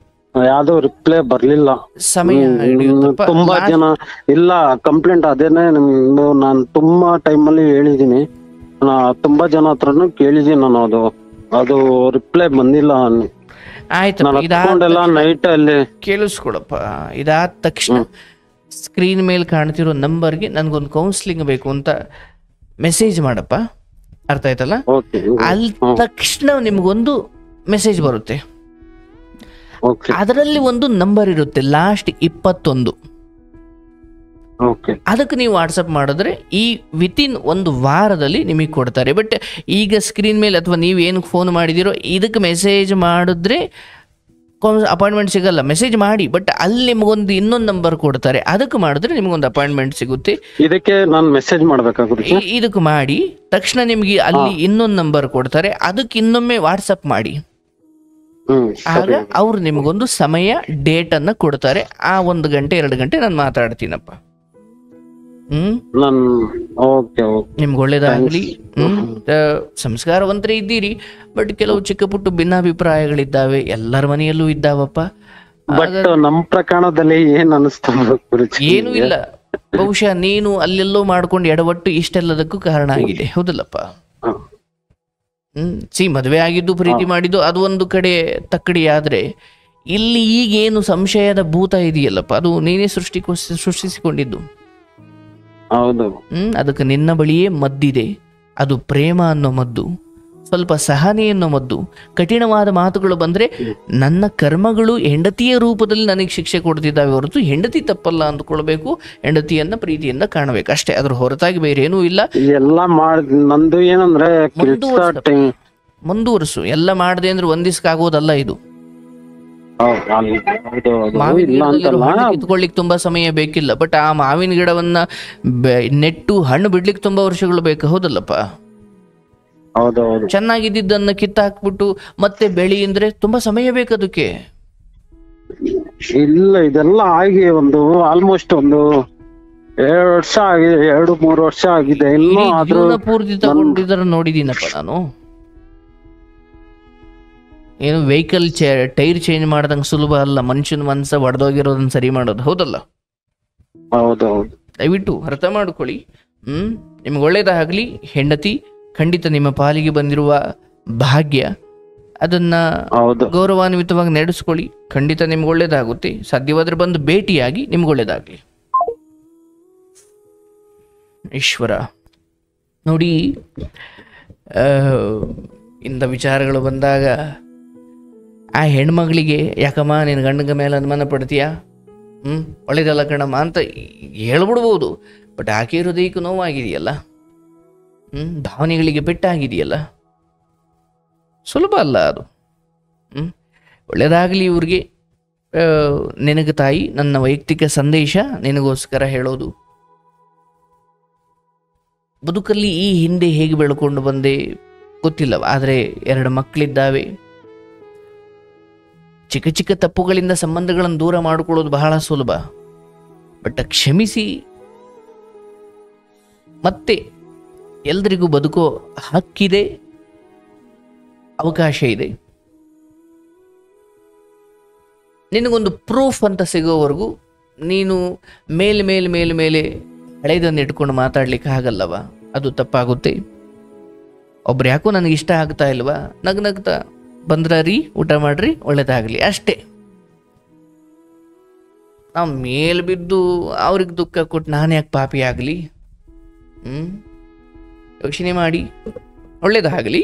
ಯಾವ್ದೋ ರಿಪ್ಲೈ ಬರ್ಲಿಲ್ಲ. ಸಮಯ ತುಂಬಾ ಜನ ಇಲ್ಲ ಕಂಪ್ಲೇಂಟ್ ಅದೇನೆ ನಿಮ್ದು. ನಾನು ತುಂಬಾ ಟೈಮ್ ಅಲ್ಲಿ ಹೇಳಿದೀನಿ, ತುಂಬಾ ಜನ ಹತ್ರನು ಕೇಳಿದೀನಿ ನಾನು, ಅದು ರಿಪ್ಲೈ ಬಂದಿಲ್ಲ. ಆಯ್ತು, ನೈಟ್ ಅಲ್ಲಿ ಕೇಳಿಸ್ಕೊಳಪ್ಪ. ಇದಾದ ತಕ್ಷಣ ಸ್ಕ್ರೀನ್ ಮೇಲೆ ಕಾಣ್ತಿರೋ ನಂಬರ್ಗೆ ನನ್ಗೊಂದು ಕೌನ್ಸಿಲಿಂಗ್ ಬೇಕು ಅಂತ ಮೆಸೇಜ್ ಮಾಡಪ್ಪ. ಅರ್ಥ ಆಯ್ತಲ್ಲ? ಅಲ್ಲಿ ತಕ್ಷಣ ನಿಮ್ಗೊಂದು ಮೆಸೇಜ್ ಬರುತ್ತೆ. ಅದರಲ್ಲಿ ಒಂದು ನಂಬರ್ ಇರುತ್ತೆ, ಲಾಸ್ಟ್ 21. ಅದಕ್ಕೆ ನೀವು ವಾಟ್ಸಪ್ ಮಾಡಿದ್ರೆ ಈ ವಿತಿನ್ 1 ವಾರದಲ್ಲಿ ನಿಮಗೆ ಕೊಡ್ತಾರೆ. ಬಟ್ ಈಗ ಸ್ಕ್ರೀನ್ ಮೇಲೆ ಅಥವಾ ನೀವು ಏನು ಫೋನ್ ಮಾಡಿದಿರೋ ಇದಕ್ಕೆ ಮೆಸೇಜ್ ಮಾಡಿದ್ರೆ ಅಪಾಯಿಂಟ್ಮೆಂಟ್ ಸಿಗಲ್ಲ. ಮೆಸೇಜ್ ಮಾಡಿ, ಬಟ್ ಅಲ್ಲಿ ನಿಮಗೊಂದು ಇನ್ನೊಂದು ನಂಬರ್ ಕೊಡ್ತಾರೆ, ಅದಕ್ಕೆ ಮಾಡಿದ್ರೆ ನಿಮಗೊಂದು ಅಪಾಯಿಂಟ್ಮೆಂಟ್ ಸಿಗುತ್ತೆ. ಇದಕ್ಕೆ ನಾನು ಮೆಸೇಜ್ ಮಾಡಬೇಕಾಗುತ್ತೆ? ಇದಕ್ಕೆ ಮಾಡಿ ತಕ್ಷಣ ನಿಮಗೆ ಅಲ್ಲಿ ಇನ್ನೊಂದು ನಂಬರ್ ಕೊಡ್ತಾರೆ, ಅದಕ್ಕೆ ಇನ್ನೊಮ್ಮೆ ವಾಟ್ಸಪ್ ಮಾಡಿ. ಆಗ ಅವ್ರು ನಿಮಗೊಂದು ಸಮಯ, ಡೇಟ್ ಅನ್ನ ಕೊಡ್ತಾರೆ. ಆ 1 ಗಂಟೆ 2 ಗಂಟೆ ನಾನು ಮಾತಾಡ್ತೀನಪ್ಪ. ನಿಮ್ಗೆ ಒಳ್ಳೇದಾಗ್ಲಿ. ಸಂಸ್ಕಾರವಂತರೇ ಇದ್ದೀರಿ, ಬಟ್ ಕೆಲವು ಚಿಕ್ಕ ಪುಟ್ಟು ಭಿನ್ನಾಭಿಪ್ರಾಯಗಳಿದ್ದಾವೆ, ಎಲ್ಲರ ಮನೆಯಲ್ಲೂ ಇದ್ದಾವಪ್ಪ. ನಮ್ಮ ಪ್ರಕರಣದಲ್ಲಿ ಏನ್ ಅನಿಸ್ತಾ? ಏನು ಇಲ್ಲ, ಬಹುಶಃ ನೀನು ಅಲ್ಲೆಲ್ಲೋ ಮಾಡ್ಕೊಂಡು ಎಡವಟ್ಟು ಇಷ್ಟೆಲ್ಲದಕ್ಕೂ ಕಾರಣ ಆಗಿದೆ. ಹೌದಲ್ಲಪ್ಪ? ಮದುವೆ ಆಗಿದ್ದು, ಪ್ರೀತಿ ಮಾಡಿದ್ದು ಅದು ಒಂದು ಕಡೆ ತಕ್ಕಡಿ ಆದ್ರೆ, ಇಲ್ಲಿ ಈಗೇನು ಸಂಶಯದ ಭೂತ ಇದೆಯಲ್ಲಪ್ಪ, ಅದು ನೀನೇ ಸೃಷ್ಟಿಸಿಕೊಂಡಿದ್ದು. ಹೌದು. ಅದಕ್ಕೆ ನಿನ್ನ ಬಳಿಯೇ ಮದ್ದಿದೆ, ಅದು ಪ್ರೇಮ ಅನ್ನೋ ಮದ್ದು. ಸ್ವಲ್ಪ ಸಹನೆಯನ್ನು ಮದ್ದು. ಕಠಿಣವಾದ ಮಾತುಗಳು ಬಂದ್ರೆ ನನ್ನ ಕರ್ಮಗಳು ಹೆಂಡತಿಯ ರೂಪದಲ್ಲಿ ನನಗೆ ಶಿಕ್ಷೆ ಕೊಡ್ತಿದ್ದಾವೆ ಹೊರತು ಹೆಂಡತಿ ತಪ್ಪಲ್ಲ ಅಂದ್ಕೊಳ್ಬೇಕು, ಹೆಂಡತಿಯನ್ನ ಪ್ರೀತಿಯಿಂದ ಕಾಣಬೇಕು ಅಷ್ಟೇ. ಅದ್ರ ಹೊರತಾಗಿ ಬೇರೆ ಏನೂ ಇಲ್ಲ. ಎಲ್ಲ ನಂದು ಏನಂದ್ರೆ ಮುಂದುವರ್ಸು. ಎಲ್ಲ ಮಾಡದೆ ಅಂದ್ರೆ ಒಂದ್ ದಿವ್ಸಕ್ಕೆ ಆಗೋದಲ್ಲ ಇದು. ಕಿತ್ಕೊಳ್ಳಿಕ್ ತುಂಬಾ ಸಮಯ ಬೇಕಿಲ್ಲ, ಬಟ್ ಆ ಮಾವಿನ ಗಿಡವನ್ನ ನೆಟ್ಟು ಹಣ್ಣು ಬಿಡ್ಲಿಕ್ಕೆ ತುಂಬಾ ವರ್ಷಗಳು ಬೇಕು, ಹೌದಲ್ಲಪ್ಪ? ಚೆನ್ನಾಗಿದ್ದನ್ನ ಕಿತ್ತಾಕ್ಬಿಟ್ಟು ಮತ್ತೆ ಬೆಳಿ ಅಂದ್ರೆ ತುಂಬಾ ಸಮಯ ಬೇಕು ಅದಕ್ಕೆ. ಇಲ್ಲ, ಇದೆಲ್ಲ ಆಗಿ ಆಲ್ಮೋಸ್ಟ್ 2 ವರ್ಷ ಆಗಿದೆ, 2-3 ವರ್ಷ ಆಗಿದೆ. ಜೀವನ ಪೂರ್ತಿ ತಗೊಂಡಿದ್ರ ನೋಡಿದೀನಪ್ಪ ನಾನು. ಏನು ವೆಹಿಕಲ್ ಟೈರ್ ಚೇಂಜ್ ಮಾಡ್ದಂಗೆ ಸುಲಭ ಅಲ್ಲ ಮನುಷ್ಯನ ಮನಸ್ಸ ಒಡೆದೋಗಿರೋದನ್ನ ಸರಿ ಮಾಡೋದು, ಹೌದಲ್ಲ? ದಯವಿಟ್ಟು ಅರ್ಥ ಮಾಡ್ಕೊಳ್ಳಿ. ನಿಮ್ಗೆ ಒಳ್ಳೇದಾಗ್ಲಿ. ಹೆಂಡತಿ ಖಂಡಿತ ನಿಮ್ಮ ಪಾಲಿಗೆ ಬಂದಿರುವ ಭಾಗ್ಯ, ಅದನ್ನ ಗೌರವಾನ್ವಿತವಾಗಿ ನಡೆಸ್ಕೊಳ್ಳಿ. ಖಂಡಿತ ನಿಮ್ಗೆ ಒಳ್ಳೇದಾಗುತ್ತೆ. ಸಾಧ್ಯವಾದ್ರೆ ಬಂದು ಭೇಟಿಯಾಗಿ ನಿಮ್ಗೆ ಒಳ್ಳೇದಾಗ್ಲಿ. ಈಶ್ವರ ನೋಡಿ, ಇಂಥ ವಿಚಾರಗಳು ಬಂದಾಗ ಆ ಹೆಣ್ಮಗಳಿಗೆ ಯಾಕಮ್ಮ ನಿನ್ನ ಗಂಡನ ಮೇಲೆ ಅನುಮಾನ ಪಡ್ತೀಯಾ, ಒಳ್ಳೇದಲ್ಲ ಕಣಮ್ಮ ಅಂತ ಹೇಳ್ಬಿಡ್ಬೋದು. ಬಟ್ ಆಕೆ ಹೃದಯಕ್ಕೂ ನೋವಾಗಿದೆಯಲ್ಲ, ಭಾವನೆಗಳಿಗೆ ಪೆಟ್ಟಾಗಿದೆಯಲ್ಲ, ಸುಲಭ ಅಲ್ಲ ಅದು. ಒಳ್ಳೇದಾಗಲಿ ಇವ್ರಿಗೆ. ನಿನಗೆ ತಾಯಿ, ನನ್ನ ವೈಯಕ್ತಿಕ ಸಂದೇಶ ನಿನಗೋಸ್ಕರ ಹೇಳೋದು, ಬದುಕಲ್ಲಿ ಈ ಹಿಂದೆ ಹೇಗೆ ಬೆಳ್ಕೊಂಡು ಬಂದೆ ಗೊತ್ತಿಲ್ಲವ, ಆದರೆ 2 ಮಕ್ಕಳಿದ್ದಾವೆ. ಚಿಕ್ಕ ಚಿಕ್ಕ ತಪ್ಪುಗಳಿಂದ ಸಂಬಂಧಗಳನ್ನು ದೂರ ಮಾಡಿಕೊಳ್ಳೋದು ಬಹಳ ಸುಲಭ. ಬಟ್ ಕ್ಷಮಿಸಿ ಮತ್ತೆ ಎಲ್ರಿಗೂ ಬದುಕೋ ಹಕ್ಕಿದೆ, ಅವಕಾಶ ಇದೆ. ನಿನಗೊಂದು ಪ್ರೂಫ್ ಅಂತ ಸಿಗೋವರೆಗೂ ನೀನು ಮೇಲೆ ಹಳೆಯದನ್ನು ಇಟ್ಕೊಂಡು ಮಾತಾಡ್ಲಿಕ್ಕೆ ಆಗಲ್ಲವ, ಅದು ತಪ್ಪಾಗುತ್ತೆ. ಒಬ್ರು ಯಾಕೋ ನನಗೆ ಇಷ್ಟ ಆಗ್ತಾ ಇಲ್ವಾ, ನಗ್ನಗ್ತಾ ಬಂದ್ರಿ, ಊಟ ಮಾಡ್ರಿ, ಒಳ್ಳೇದಾಗ್ಲಿ ಅಷ್ಟೇ. ನಾವು ಮೇಲ್ ಬಿದ್ದು ಅವ್ರಿಗೆ ದುಃಖ ಕೊಟ್ಟು ನಾನು ಯಾಕೆ ಪಾಪಿ ಆಗಲಿ? ಯೋಚನೆ ಮಾಡಿ, ಒಳ್ಳೇದಾಗಲಿ.